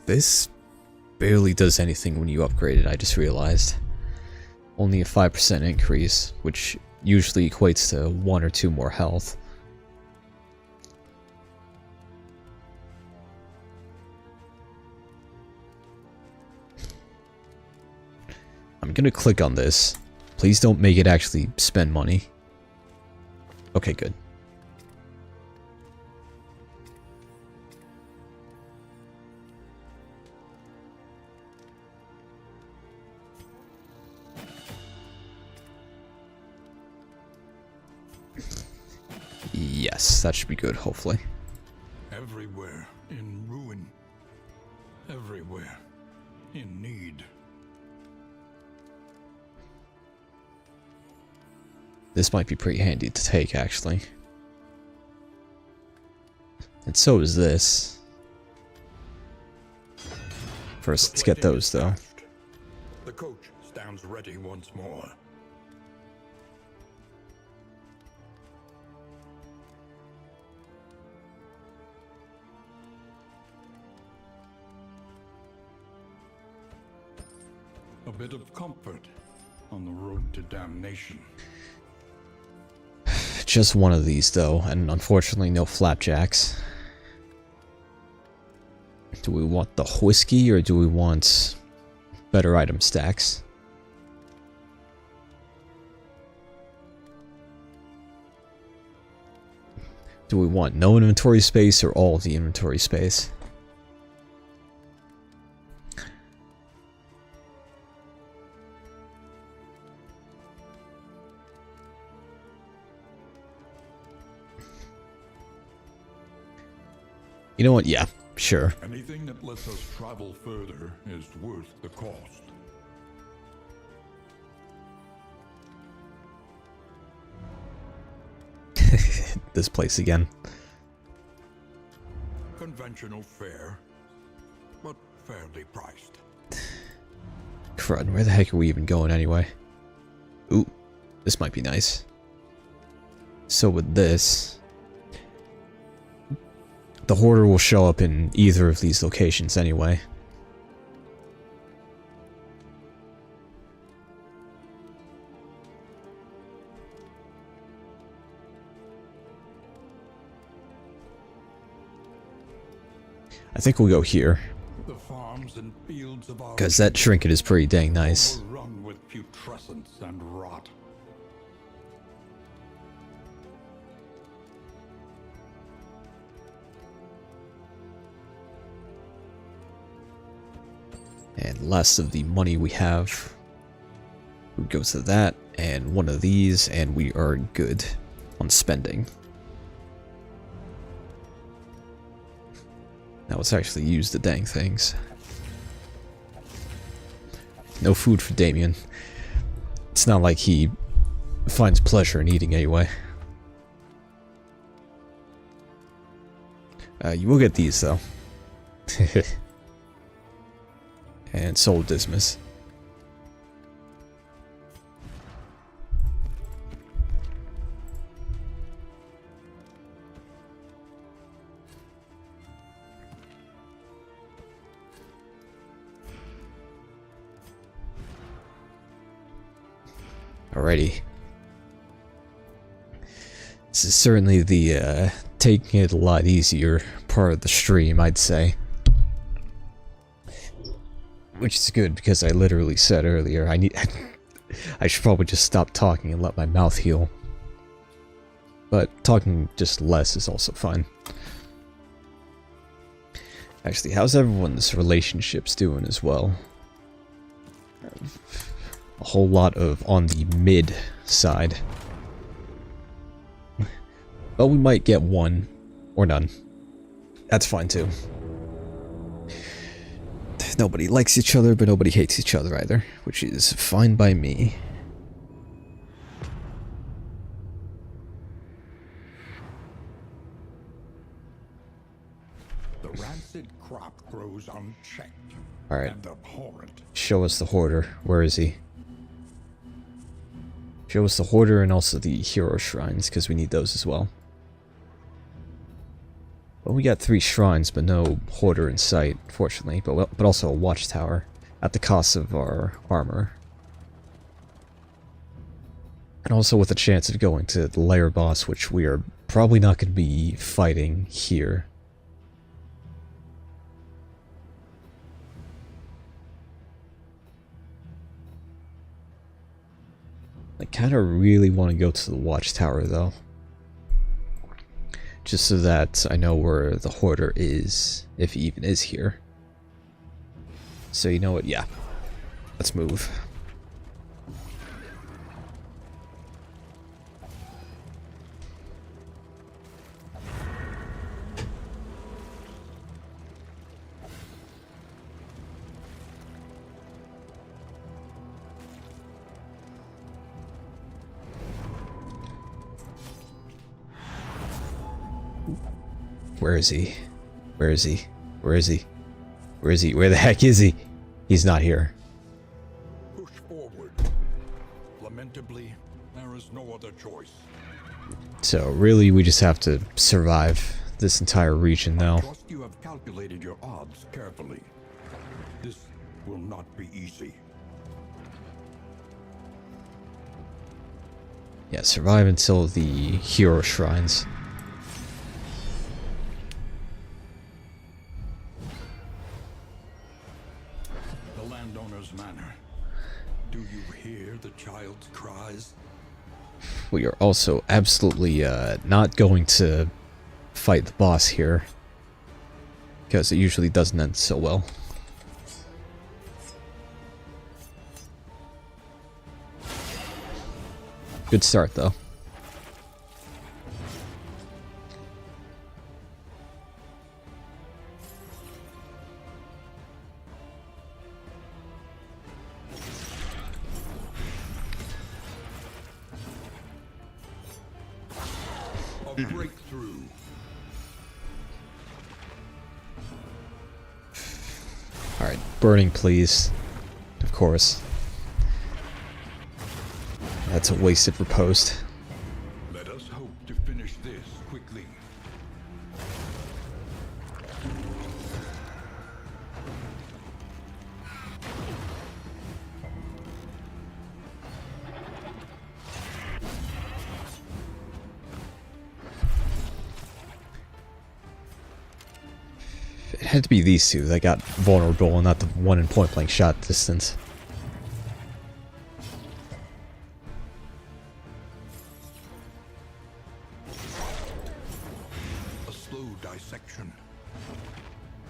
This barely does anything when you upgrade it, I just realized. Only a 5% increase, which usually equates to 1 or 2 more health. I'm gonna click on this. Please don't make it actually spend money. Okay, good. Yes, that should be good, hopefully. Everywhere in ruin. Everywhere in need. This might be pretty handy to take, actually. And so is this. First, let's get those, though. The coach stands ready once more. A bit of comfort on the road to damnation. Just one of these, though, and unfortunately no flapjacks. Do we want the whiskey, or do we want better item stacks? Do we want no inventory space, or all of the inventory space? You know what? Yeah, sure. Anything that lets us travel further is worth the cost. This place again. Conventional fare, but fairly priced. Crud, where the heck are we even going anyway? Ooh, this might be nice. So with this, the hoarder will show up in either of these locations anyway. I think we'll go here, The farms and fields of our because that trinket is pretty dang nice. overrun with putrescence and rot. And less of the money we have goes to that, and one of these, and we are good on spending. Now let's actually use the dang things. No food for Damien. It's not like he finds pleasure in eating anyway. You will get these though. And Soul Dismas. Alrighty. This is certainly the taking it a lot easier part of the stream, I'd say. Which is good, because I literally said earlier, I should probably just stop talking and let my mouth heal. But talking just less is also fine. Actually, how's everyone's relationships doing as well? A whole lot of on the mid side. But we might get one or none. That's fine too. Nobody likes each other, but nobody hates each other either, which is fine by me. The rancid crop grows unchecked. Alright. And abhorrent. Show us the hoarder. Where is he? Show us the hoarder and also the hero shrines, because we need those as well. Well, we got 3 shrines, but no hoarder in sight, fortunately. But also a watchtower, at the cost of our armor. And also with a chance of going to the lair boss, which we are probably not going to be fighting here. I kind of really want to go to the watchtower, though. Just so that I know where the hoarder is, if he even is here. So you know what, yeah. Let's move. Where is he? Where is he? Where is he? Where is he? Where the heck is he? He's not here. Push forward. Lamentably, there is no other choice. So really, we just have to survive this entire region now. I trust you have calculated your odds carefully. This will not be easy. Yeah, survive until the hero shrines. Manor. Do you hear the child's cries? We are also absolutely not going to fight the boss here, because it usually doesn't end so well. Good start though. Breakthrough. Alright, burning please. Of course. That's a wasted riposte. Let us hope to finish this quickly. It had to be these two that got vulnerable and not the one in point blank shot distance. A slow dissection.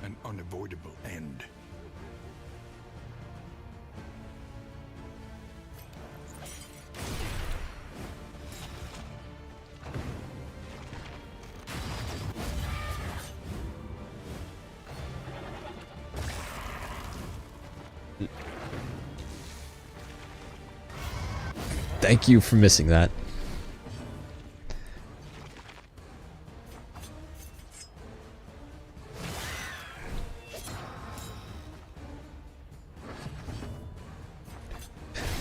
An unavoidable end. Thank you for missing that.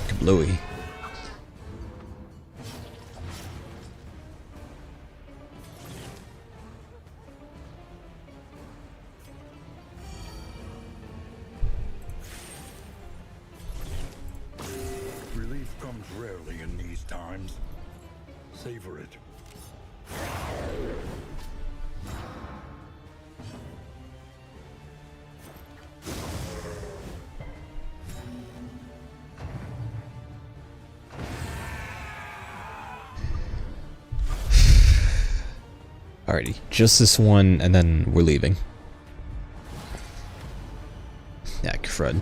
Kablooey. Relief comes rarely in these times. Savor it. Alrighty, just this one, and then we're leaving. Yeah, crud.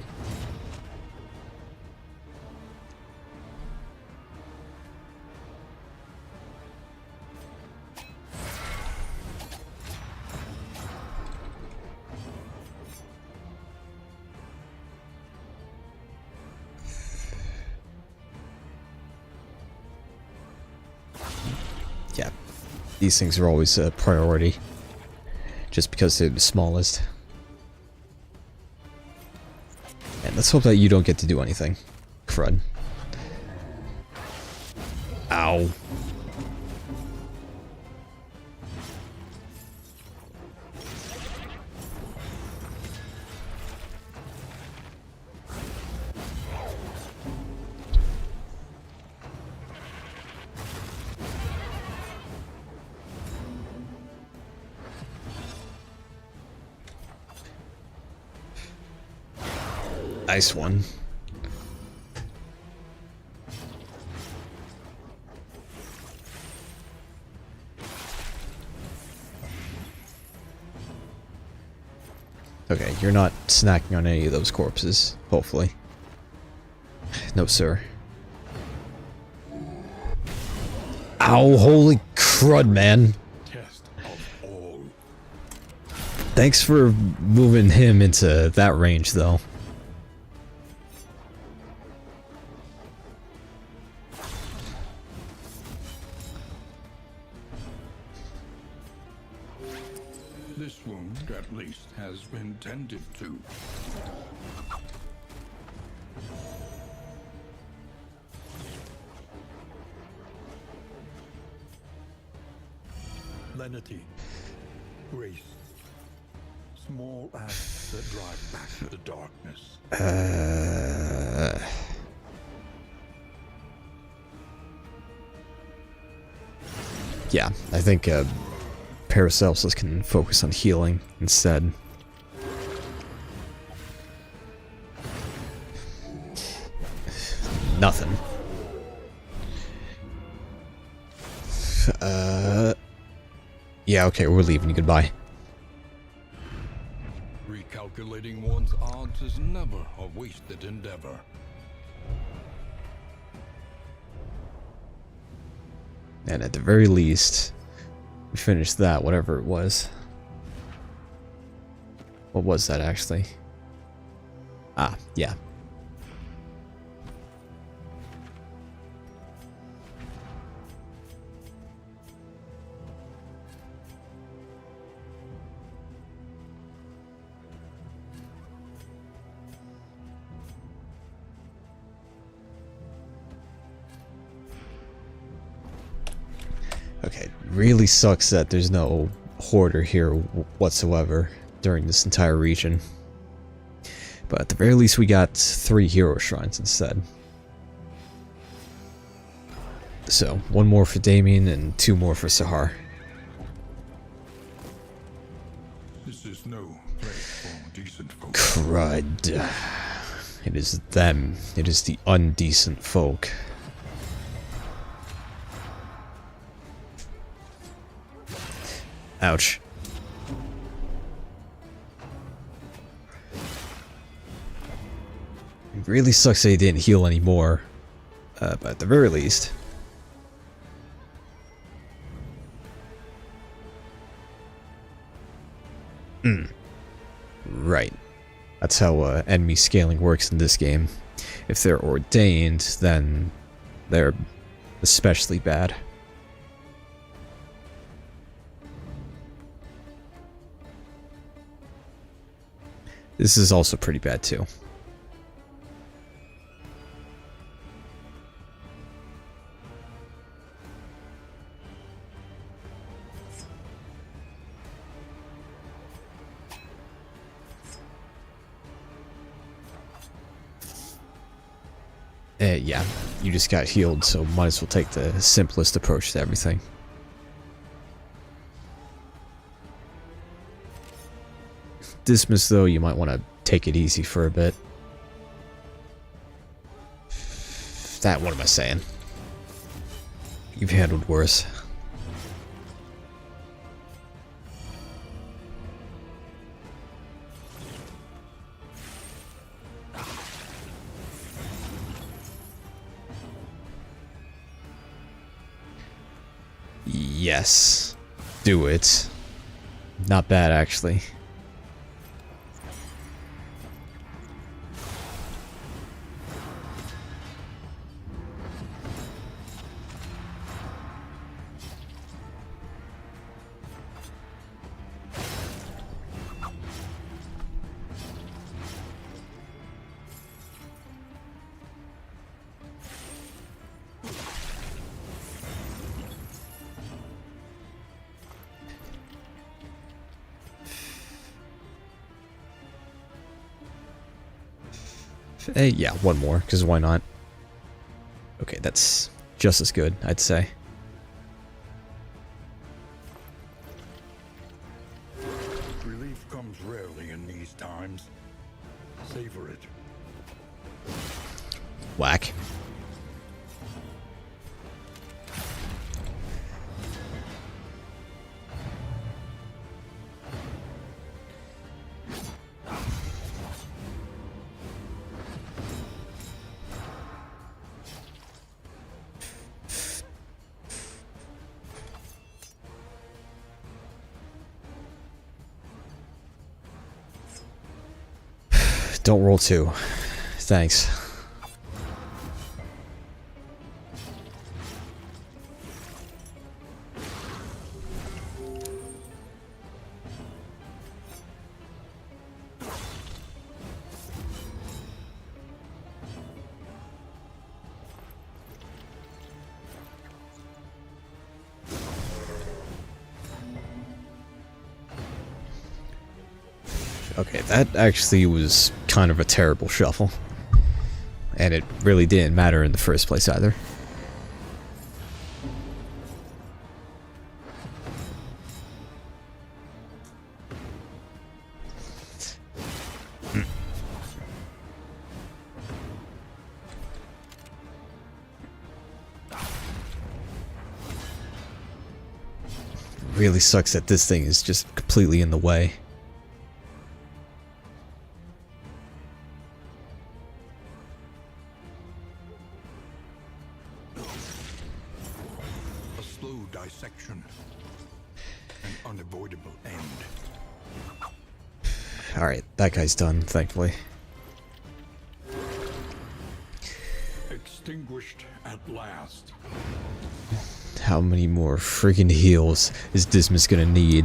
Yeah, these things are always a priority, just because they're the smallest. And let's hope that you don't get to do anything. Crud. Ow. Nice one. Okay, you're not snacking on any of those corpses, hopefully. No, sir. Ow, holy crud, man. Test of all. Thanks for moving him into that range, though. This wound, at least, has been tended to. Lenity, grace, small acts that drive back the darkness. Yeah, I think Paracelsus can focus on healing instead. Nothing. Yeah, okay, we're leaving. Goodbye. Recalculating one's odds is never a wasted endeavor. And at the very least, we finished that, whatever it was. What was that, actually? Ah, yeah. Okay, really sucks that there's no hoarder here whatsoever during this entire region. But at the very least we got 3 hero shrines instead. So, 1 more for Damien and 2 more for Sahar. This is no place for decent folk. Crud. It is them. It is the undecent folk. Ouch. It really sucks that he didn't heal anymore. But at the very least. Right. That's how enemy scaling works in this game. If they're ordained, then they're especially bad. This is also pretty bad too. Yeah, you just got healed, so might as well take the simplest approach to everything. Dismiss, though, you might want to take it easy for a bit. What am I saying? You've handled worse. Yes. Do it. Not bad, actually. Yeah, one more, because why not? Okay, that's just as good, I'd say. Relief comes rarely in these times. Savor it. Whack. Don't roll 2. Thanks. Okay, that actually was kind of a terrible shuffle. And it really didn't matter in the first place either. Really sucks that this thing is just completely in the way. Dissection. An unavoidable end. Alright, that guy's done, thankfully. Extinguished at last. How many more friggin' heals is Dismas gonna need?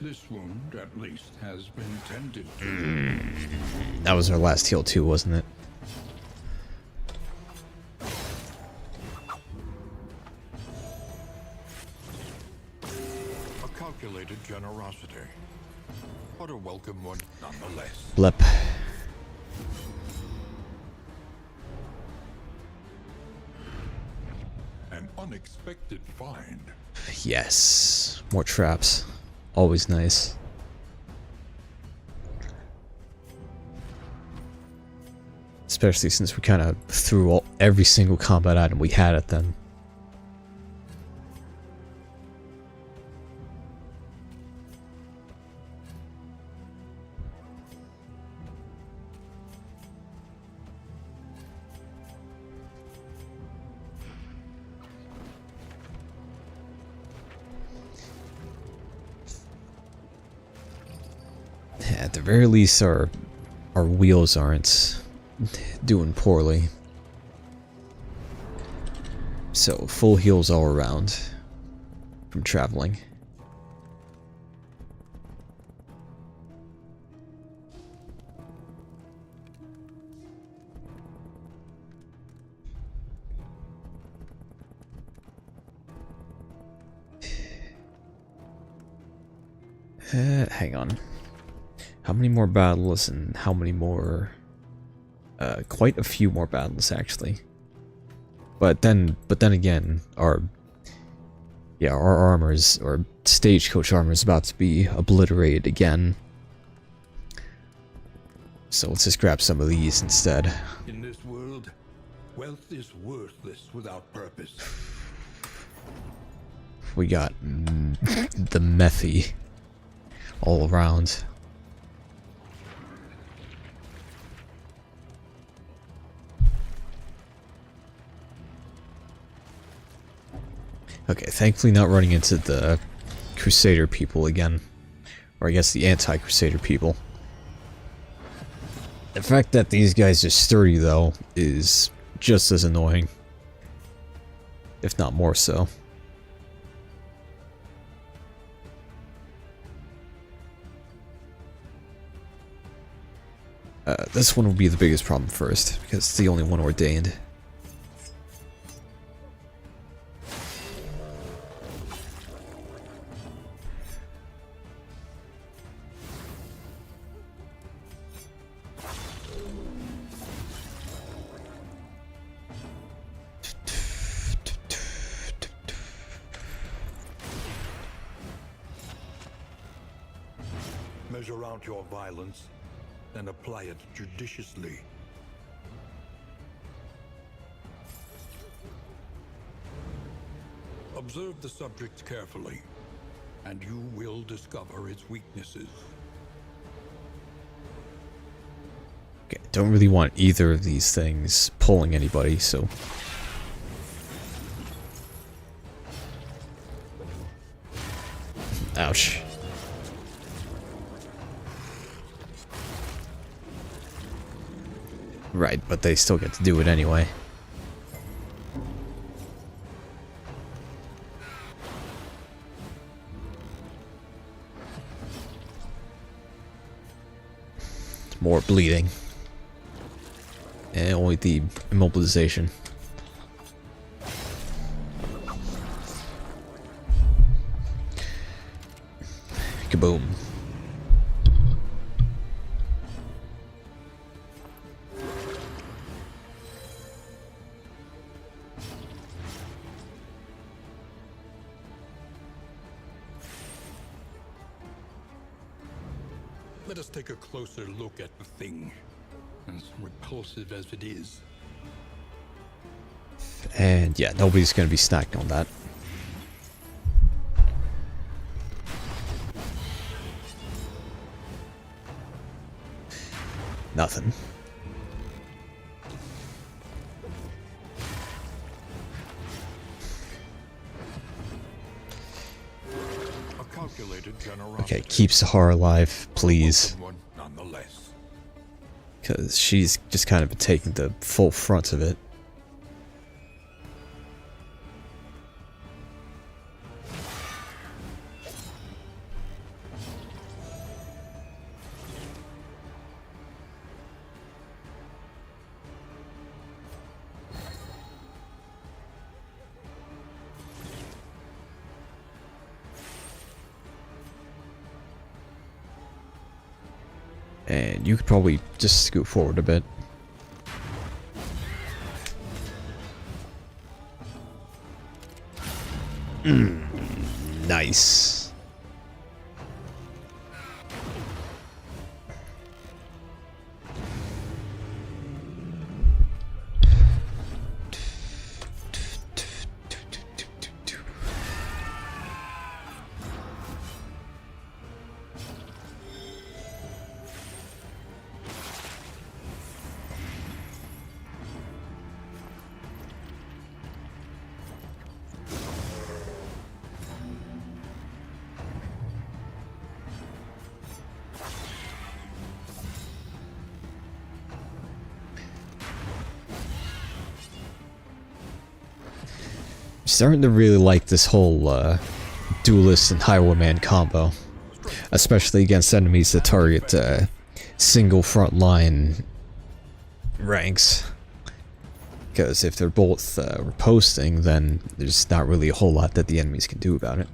This wound, at least, has been tended to. That was our last heal too, wasn't it? A calculated generosity, but a welcome one nonetheless. Blep. An unexpected find. Yes. More traps. Always nice. Especially since we kind of threw every single combat item we had at them. At the very least, our wheels aren't doing poorly. So, full heals all around from traveling. Hang on. How many more battles and how many more? Quite a few more battles actually. But then again, our armors, or stagecoach armor, is about to be obliterated again. So let's just grab some of these instead. In this world, wealth is worthless without purpose. We got the methy all around. Okay, thankfully not running into the Crusader people again. Or I guess the anti-Crusader people. The fact that these guys are sturdy, though, is just as annoying. If not more so. This one will be the biggest problem first, because it's the only one ordained. Measure out your violence and apply it judiciously. Observe the subject carefully, and you will discover its weaknesses. Okay, don't really want either of these things pulling anybody, so... Ouch. Right, but they still get to do it anyway. More bleeding. And only the immobilization. Kaboom. Let us take a closer look at the thing, as repulsive as it is. And yeah, nobody's gonna be snacking on that. Nothing. Okay, keep Sahara alive, please. Because she's just kind of been taking the full front of it. And you could probably just scoot forward a bit. Nice. Starting to really like this whole duelist and highwayman combo, especially against enemies that target single front line ranks. Because if they're both riposting, then there's not really a whole lot that the enemies can do about it.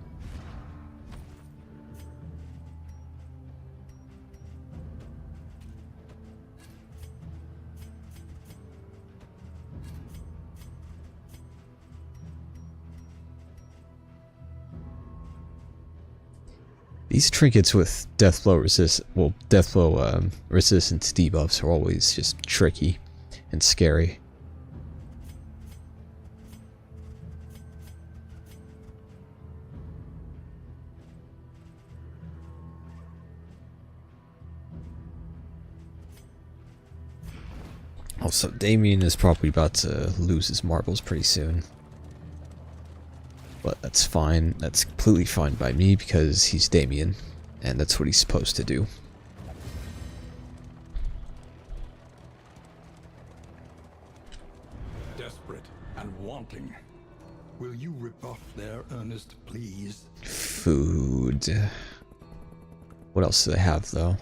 These trinkets with deathblow resistance debuffs are always just tricky and scary. Also, Damien is probably about to lose his marbles pretty soon. But that's fine. That's completely fine by me because he's Damien, and that's what he's supposed to do. Desperate and wanting. Will you rebuff their earnest pleas? Food. What else do they have, though?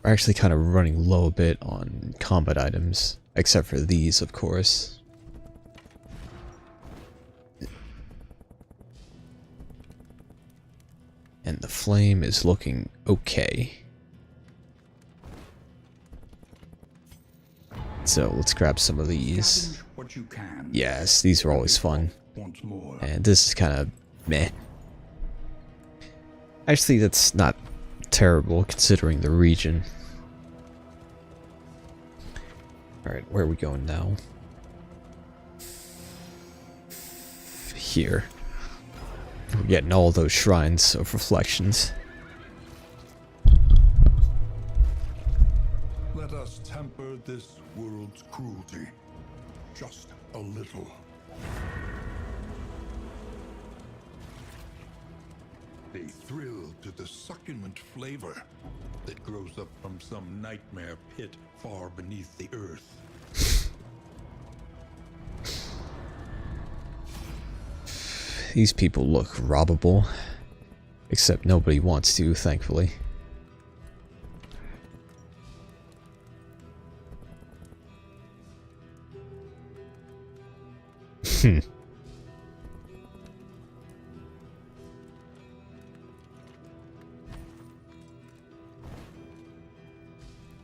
We're actually kind of running low a bit on combat items, except for these, of course. And the flame is looking okay. So let's grab some of these. What you can. Yes, these are always fun. Once more. And this is kind of meh. Actually, that's not terrible considering the region. Alright, where are we going now? Here. We're getting all those shrines of reflections. Let us temper this world's cruelty. Just a little. They thrill to the succulent flavor that grows up from some nightmare pit far beneath the earth. These people look robbable. Except nobody wants to, thankfully.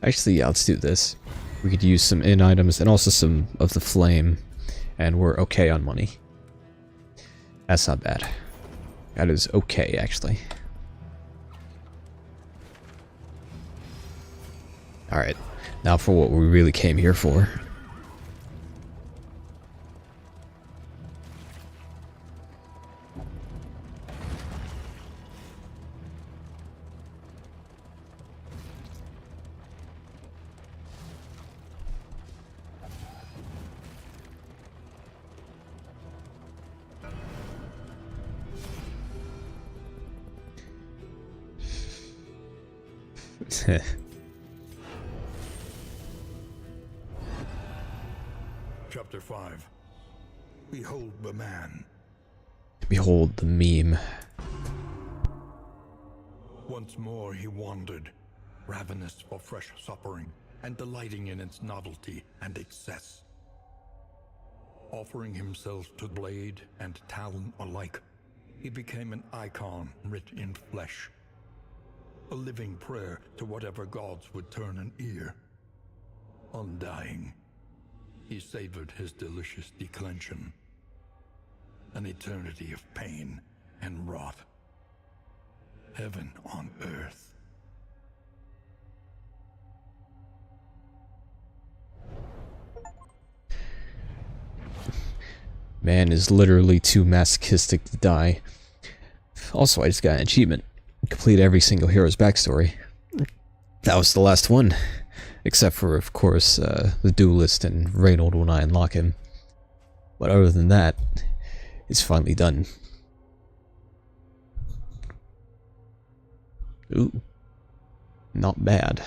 Actually, yeah, let's do this. We could use some in items and also some of the flame, and we're okay on money. That's not bad. That is okay, actually. Alright, now for what we really came here for. Chapter 5. Behold the man. Behold the meme. Once more he wandered, ravenous for fresh suppering, and delighting in its novelty and excess. Offering himself to blade and talon alike, he became an icon writ in flesh. A living prayer to whatever gods would turn an ear. Undying, he savored his delicious declension. An eternity of pain and wrath. Heaven on earth. Man is literally too masochistic to die. Also, I just got an achievement. Complete every single hero's backstory. That was the last one. Except for, of course, the duelist and Reynauld when I unlock him. But other than that, it's finally done. Ooh. Not bad.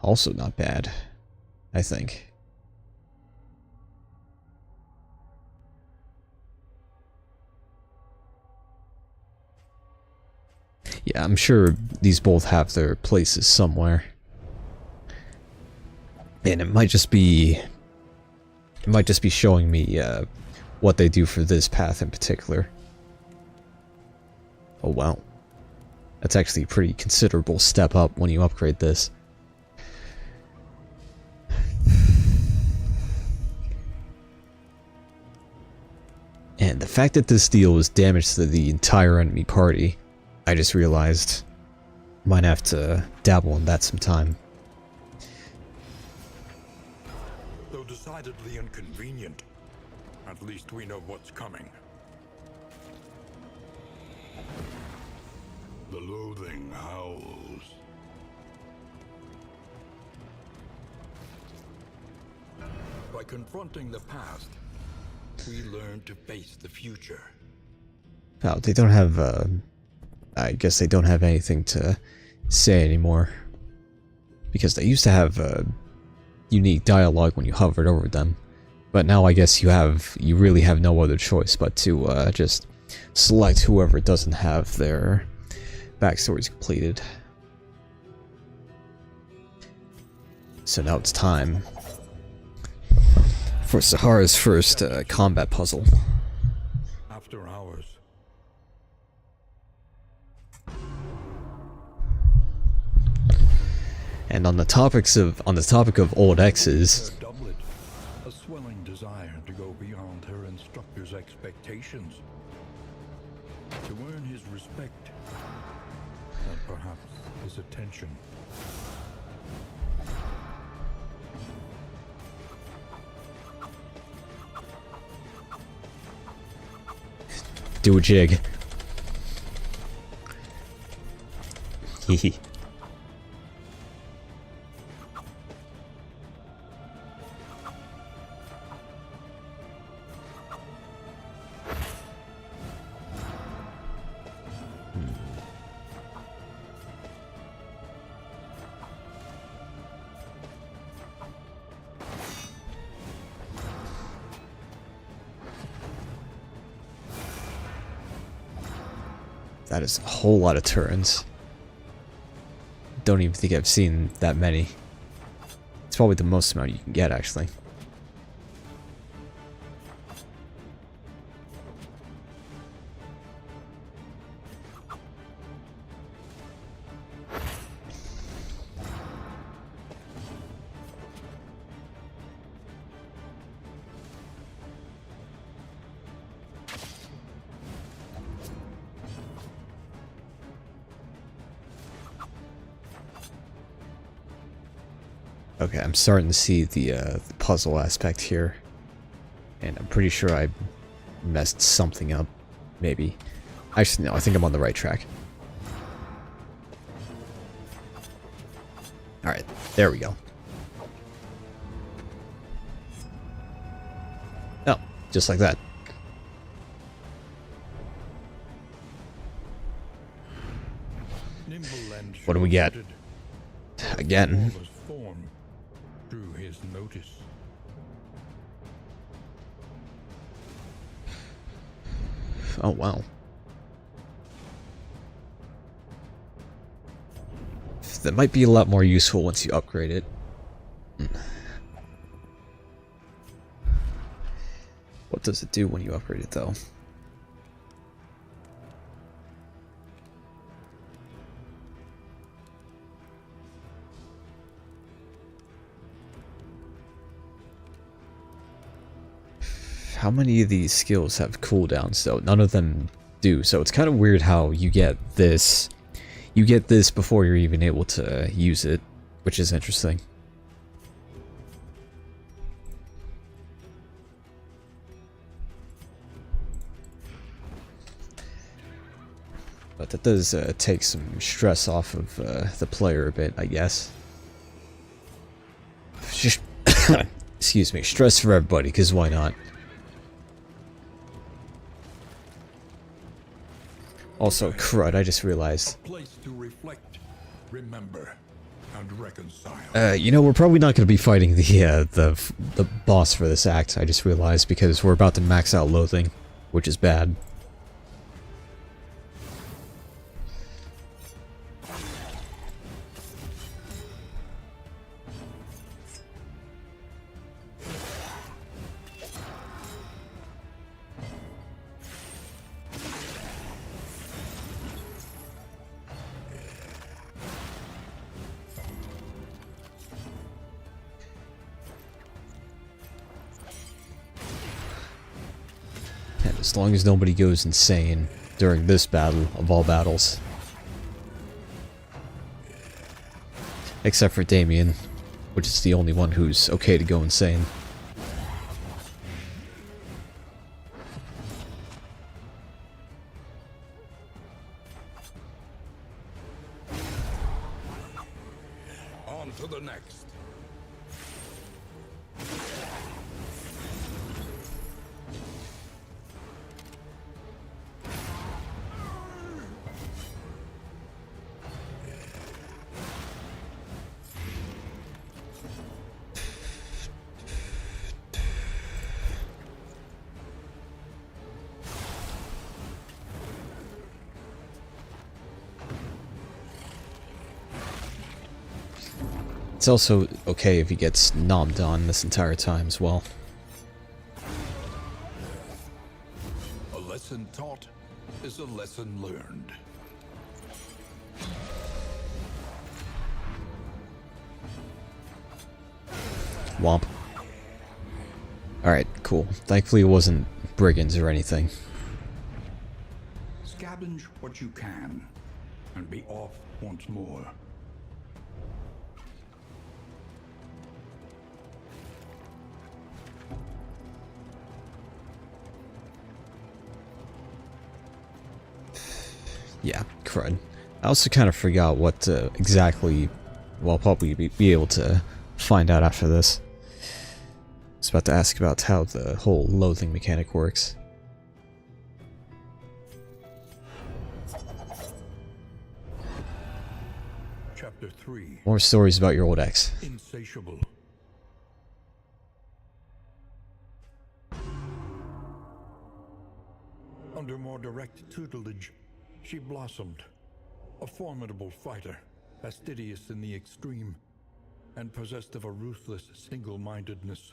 Also not bad, I think. Yeah, I'm sure these both have their places somewhere. And it might just be showing me what they do for this path in particular. Oh wow. That's actually a pretty considerable step up when you upgrade this. And the fact that this deals damage to the entire enemy party, I just realized might have to dabble in that sometime. Though decidedly inconvenient, At least we know what's coming. The loathing howls. By confronting the past, we learn to face the future. Oh, they don't have, I guess they don't have anything to say anymore. Because they used to have, unique dialogue when you hovered over them. But now I guess you really have no other choice but to, just select whoever doesn't have their backstories completed. So now it's time for Sahara's first, combat puzzle. After hours. And on the topic of old exes, Her doublet, a swelling desire to go beyond her instructor's expectations. To earn his respect, and perhaps his attention. do a jig. Hehe. That is a whole lot of turns. Don't even think I've seen that many. It's probably the most amount you can get, actually. Okay, I'm starting to see the puzzle aspect here. And I'm pretty sure I messed something up. Maybe. Actually, no, I think I'm on the right track. Alright, there we go. Oh, just like that. What do we get? Again. Drew his notice. Oh wow. That might be a lot more useful once you upgrade it. What does it do when you upgrade it though? How many of these skills have cooldowns though? None of them do, so it's kind of weird how you get this. You get this before you're even able to use it, which is interesting. But that does take some stress off of the player a bit, I guess. Just excuse me, stress for everybody, because why not? Also, crud, I just realized. A place to reflect, remember, and reconcile. You know, we're probably not going to be fighting the boss for this act, I just realized, because we're about to max out loathing, which is bad. As long as nobody goes insane during this battle of all battles. Except for Damien, which is the only one who's okay to go insane. It's also okay if he gets nommed on this entire time as well. A lesson taught is a lesson learned. Womp. Alright, cool. Thankfully it wasn't brigands or anything. Scavenge what you can, and be off once more. Yeah, crud. I also kind of forgot what exactly, well, I'll probably be able to find out after this. I was about to ask about how the whole loathing mechanic works. Chapter 3. More stories about your old ex. Insatiable. Under more direct tutelage, she blossomed. A formidable fighter, fastidious in the extreme, and possessed of a ruthless single-mindedness.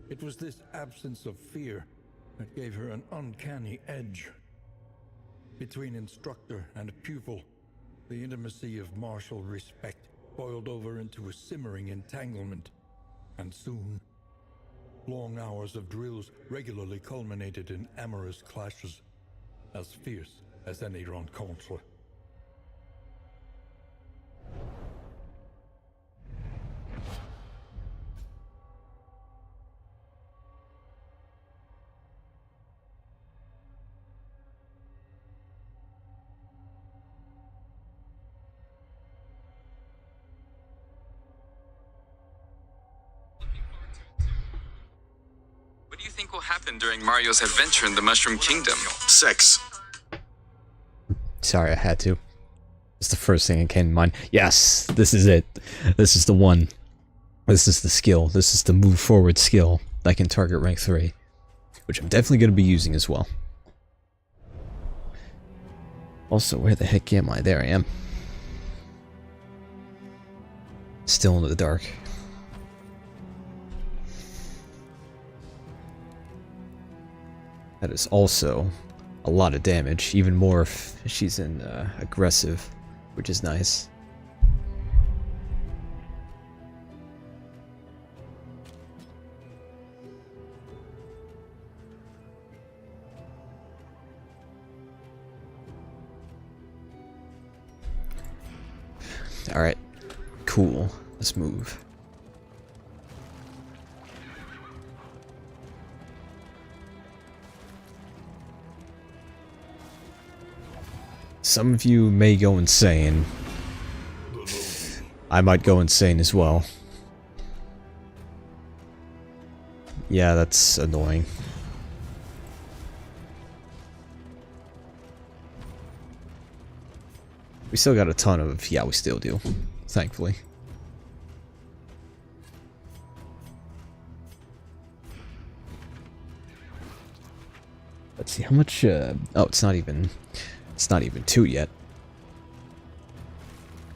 It was this absence of fear that gave her an uncanny edge. Between instructor and pupil, the intimacy of martial respect boiled over into a simmering entanglement, and soon, long hours of drills regularly culminated in amorous clashes, as fierce as any rencontre. What do you think will happen during Mario's adventure in the Mushroom Kingdom? Sex. Sorry, I had to. It's the first thing that came to mind. Yes, this is it. This is the one. This is the skill. This is the move forward skill that can target rank 3. Which I'm definitely going to be using as well. Also, where the heck am I? There I am. Still in the dark. That is also a lot of damage, even more if she's in aggressive, which is nice. Alright, cool. Let's move. Some of you may go insane. I might go insane as well. Yeah, that's annoying. We still got a ton of... Yeah, we still do. Thankfully. Let's see, how much... Oh, it's not even 2 yet.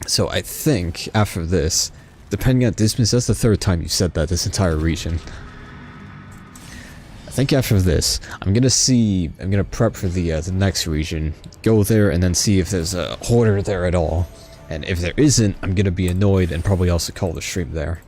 So I think after this, depending on distance, that's the 3rd time you've said that this entire region. I think after this, I'm gonna prep for the next region, go there and then see if there's a hoarder there at all. And if there isn't, I'm gonna be annoyed and probably also call the stream there.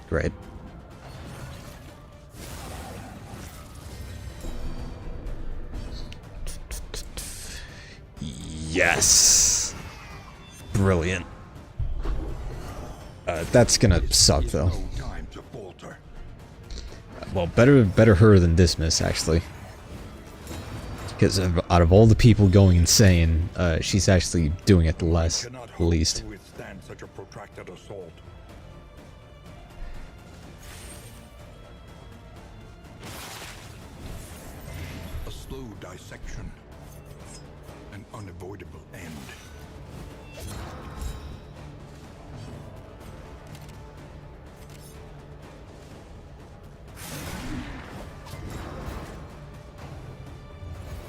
Great. Yes. Brilliant. That's gonna suck though. Well, better her than Dismas actually. Because out of all the people going insane, she's actually doing it the least. Withstand such a protracted assault. A slow dissection. An unavoidable end.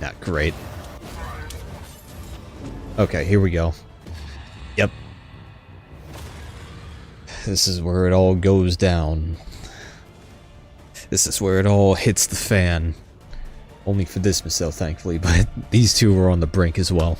Not great. Okay, here we go. Yep. This is where it all goes down. This is where it all hits the fan. Only for this missile, thankfully, but these two were on the brink as well.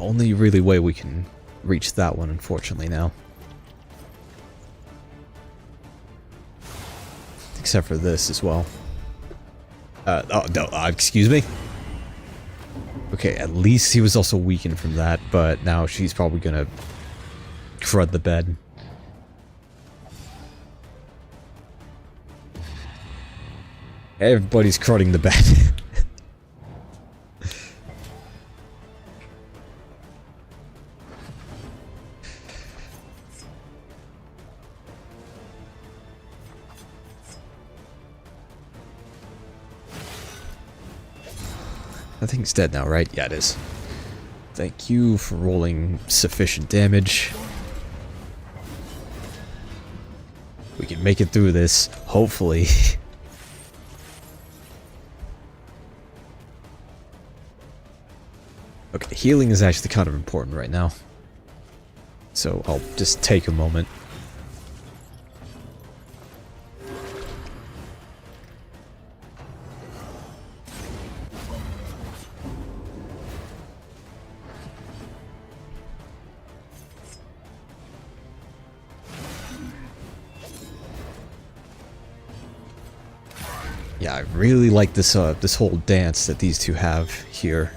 Only really way we can reach that one, unfortunately, now. Except for this as well. Oh, no, excuse me? Okay, at least he was also weakened from that, but now she's probably gonna crud the bed. Everybody's crudding the bed. I think it's dead now, right? Yeah, it is. Thank you for rolling sufficient damage. We can make it through this, hopefully. Okay, healing is actually kind of important right now. So I'll just take a moment. Yeah, I really like this this whole dance that these two have here.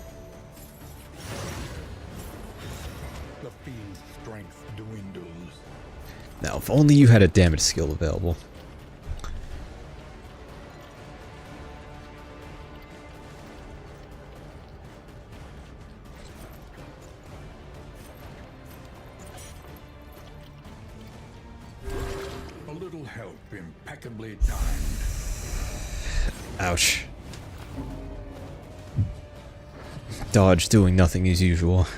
The fiend's strength dwindles. Now, if only you had a damage skill available. A little help impeccably timed. Ouch. Dodge doing nothing as usual.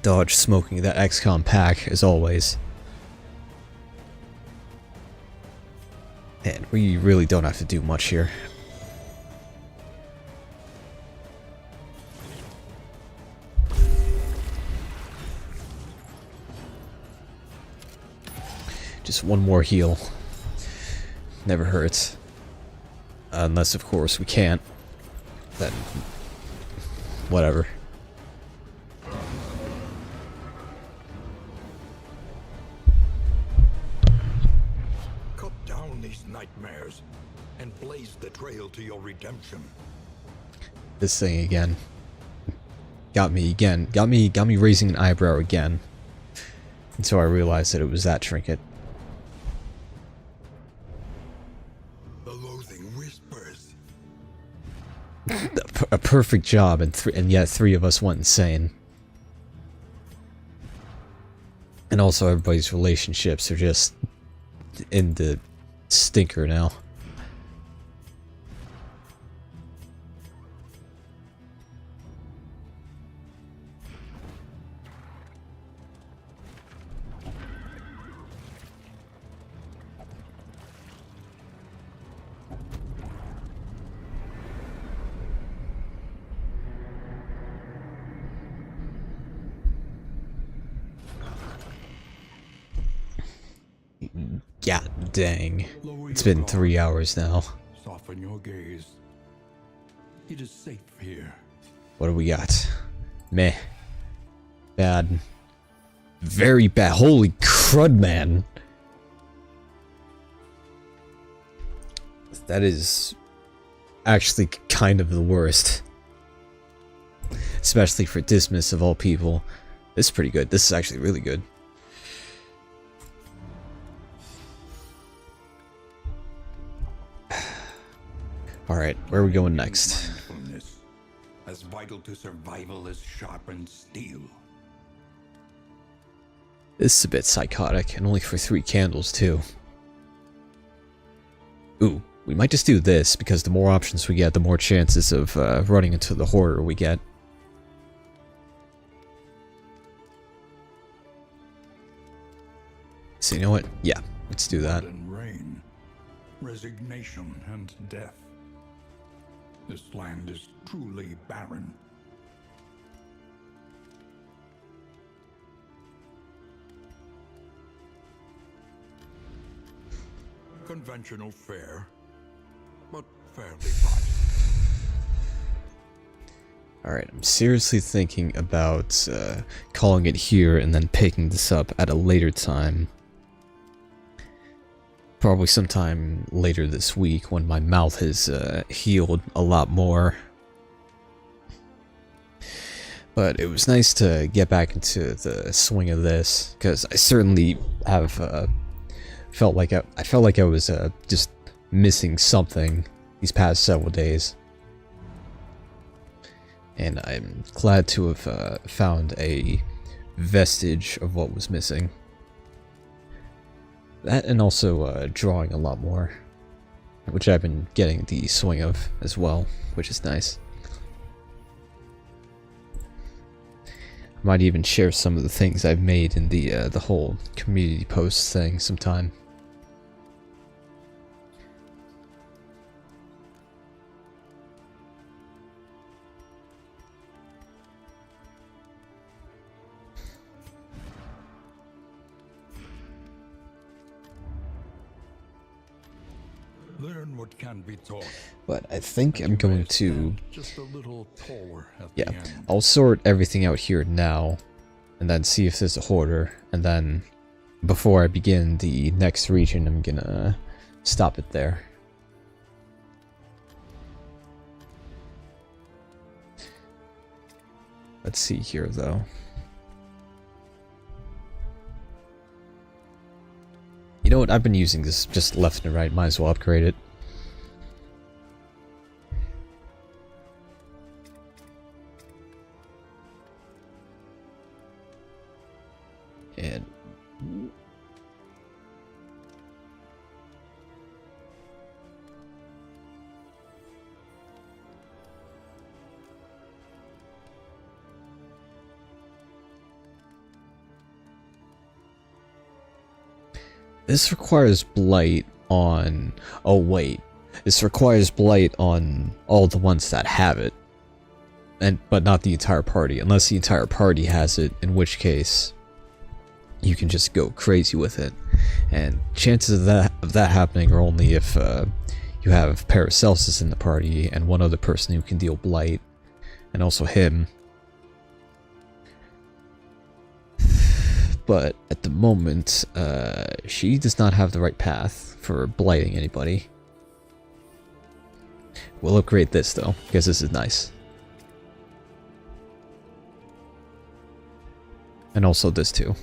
Dodge smoking that XCOM pack as always. And we really don't have to do much here. Just one more heal. Never hurts. Unless, of course, we can't. Then, whatever. Cut down these nightmares and blaze the trail to your redemption. This thing again. Got me again. Got me raising an eyebrow again. And so I realized that it was that trinket. A perfect job, and yet three of us went insane. And also everybody's relationships are just in the stinker now. Yeah, dang. It's been 3 hours now. Soften your gaze. It is safe here. What do we got? Meh. Bad. Very bad. Holy crud, man. That is actually kind of the worst. Especially for Dismas of all people. This is pretty good. This is actually really good. Alright, where are we going next? Mindfulness, as vital to survival as sharpened steel. This is a bit psychotic, and only for 3 candles too. Ooh, we might just do this, because the more options we get, the more chances of running into the horror we get. So you know what? Yeah, let's do that. Blood and rain, resignation and death. This land is truly barren. Conventional fare, but fairly priced. Alright, I'm seriously thinking about calling it here and then picking this up at a later time. Probably sometime later this week when my mouth has healed a lot more. But it was nice to get back into the swing of this, because I certainly have felt like I was just missing something these past several days. And I'm glad to have found a vestige of what was missing. That and also drawing a lot more, which I've been getting the swing of as well, which is nice. I might even share some of the things I've made in the whole community post thing sometime. Learn what can be taught. But I think I'm going to, Just a little taller at yeah, the end. I'll sort everything out here now, and then see if there's a hoarder, and then before I begin the next region, I'm gonna stop it there. Let's see here, though. You know what? I've been using this just left and right. Might as well upgrade it. And this requires blight on... Oh wait, this requires blight on all the ones that have it, but not the entire party, unless the entire party has it, in which case you can just go crazy with it. And chances of that happening are only if you have Paracelsus in the party and one other person who can deal blight, and also him. But at the moment, she does not have the right path for blighting anybody. We'll upgrade this though, because this is nice. And also this too.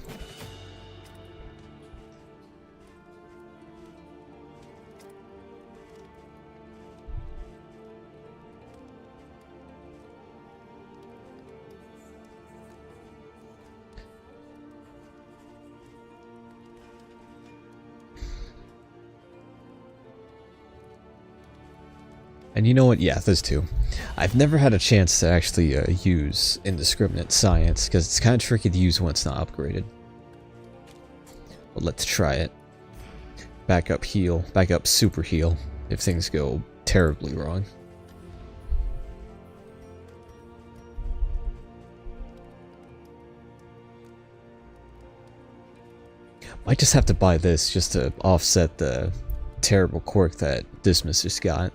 And you know what? Yeah, those two. I've never had a chance to actually use indiscriminate science, because it's kind of tricky to use when it's not upgraded. But let's try it. Back up heal, back up super heal, if things go terribly wrong. Might just have to buy this just to offset the terrible quirk that Dismas just got.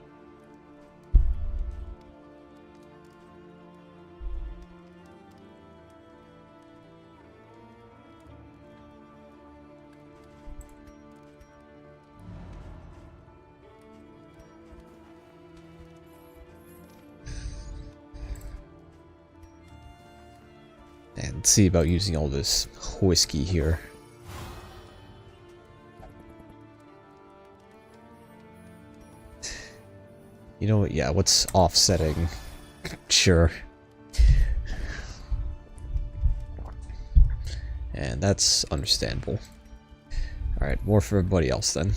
And see about using all this whiskey here. You know what? Yeah, what's offsetting? Sure. And that's understandable. Alright, more for everybody else then.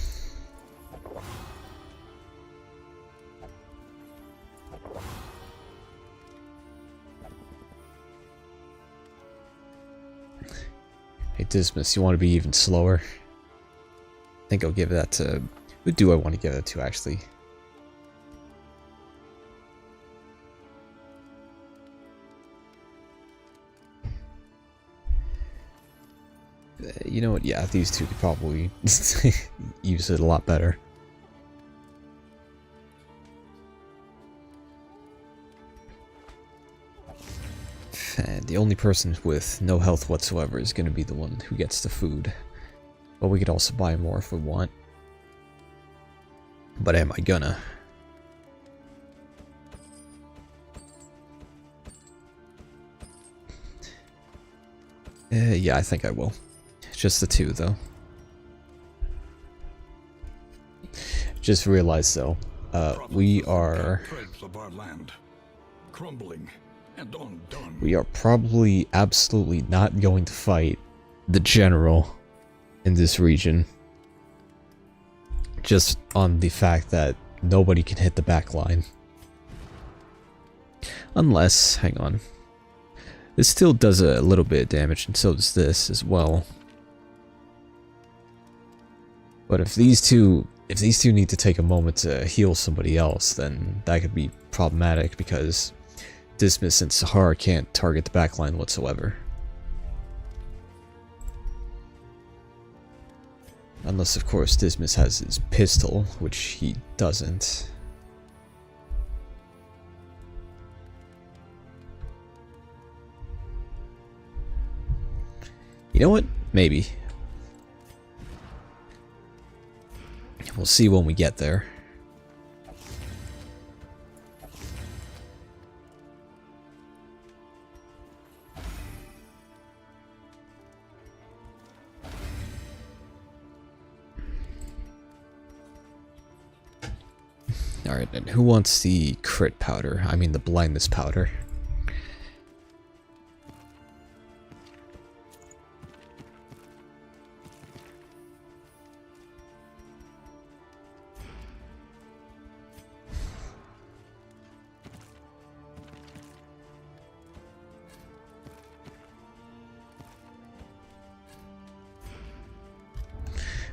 Hey Dismas, you want to be even slower? I think I'll give that to... Who do I want to give that to, actually? You know what? Yeah, these two could probably use it a lot better. And the only person with no health whatsoever is going to be the one who gets the food. But we could also buy more if we want. But am I gonna? Yeah, I think I will. Just the two, though. Just realized, though, we are probably absolutely not going to fight the general in this region. Just on the fact that nobody can hit the back line. Unless, hang on. This still does a little bit of damage, and so does this as well. But if these two need to take a moment to heal somebody else, then that could be problematic because Dismas and Sahara can't target the backline whatsoever. Unless, of course, Dismas has his pistol, which he doesn't. You know what? Maybe. We'll see when we get there. Alright, and who wants the crit powder? I mean the blindness powder.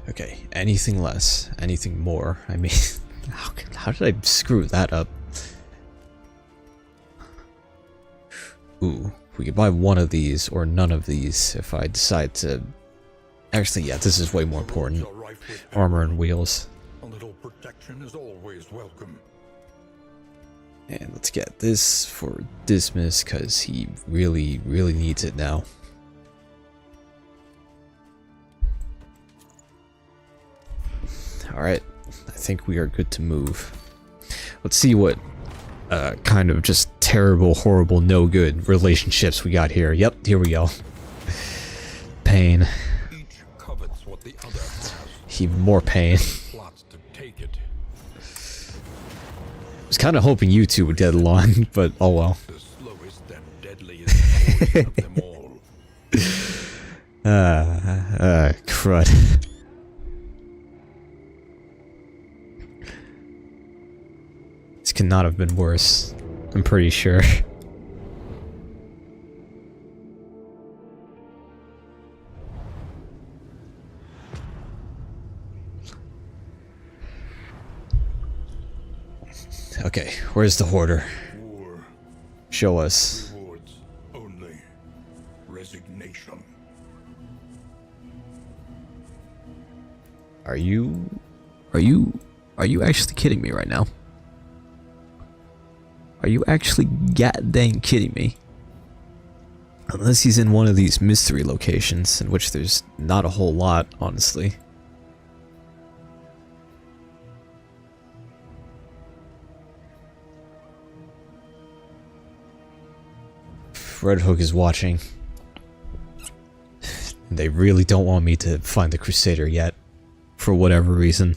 Okay, anything less, anything more, I mean, how did I screw that up? Ooh, we could buy one of these or none of these if I decide to... Actually, yeah, this is way more important. Armor and wheels. A little protection is always welcome. And let's get this for Dismas, because he really, really needs it now. Alright, I think we are good to move. Let's see what kind of just terrible, horrible, no good relationships we got here. Yep, here we go. Pain. Each covets what the other has. Even more pain. Plots to take it. I was kind of hoping you two would get along, but oh well. The slowest and deadliest of them all. Crud. This could not have been worse, I'm pretty sure. Okay, where's the hoarder? War Show us. rewards only resignation. Are you actually kidding me right now? Are you actually goddamn kidding me? Unless he's in one of these mystery locations, in which there's not a whole lot, honestly. Red Hook is watching. They really don't want me to find the Crusader yet, for whatever reason.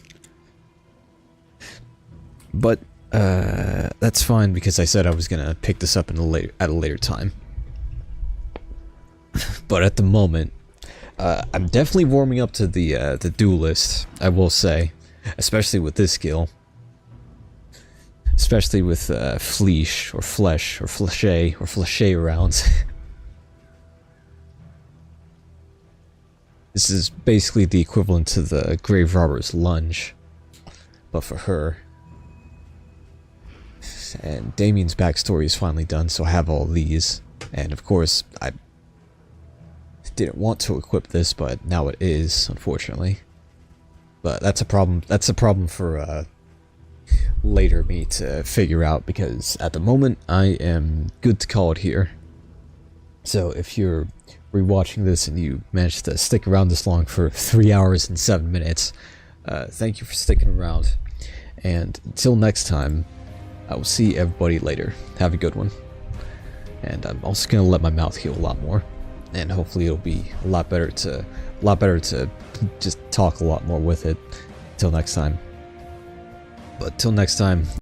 But that's fine because I said I was gonna pick this up at a later time. But at the moment, I'm definitely warming up to the duelist, I will say, especially with this skill. Especially with fleesh or flesh or fleshe rounds. This is basically the equivalent to the Grave Robber's Lunge, but for her. And Damien's backstory is finally done, so I have all these. And of course, I didn't want to equip this, but now it is, unfortunately. But that's a problem. That's a problem for later me to figure out, because at the moment I am good to call it here. So if you're rewatching this and you managed to stick around this long for 3 hours and 7 minutes, thank you for sticking around. And until next time, I will see everybody later. Have a good one. And I'm also gonna let my mouth heal a lot more, and hopefully it'll be a lot better to just talk a lot more with it. Till next time. But till next time.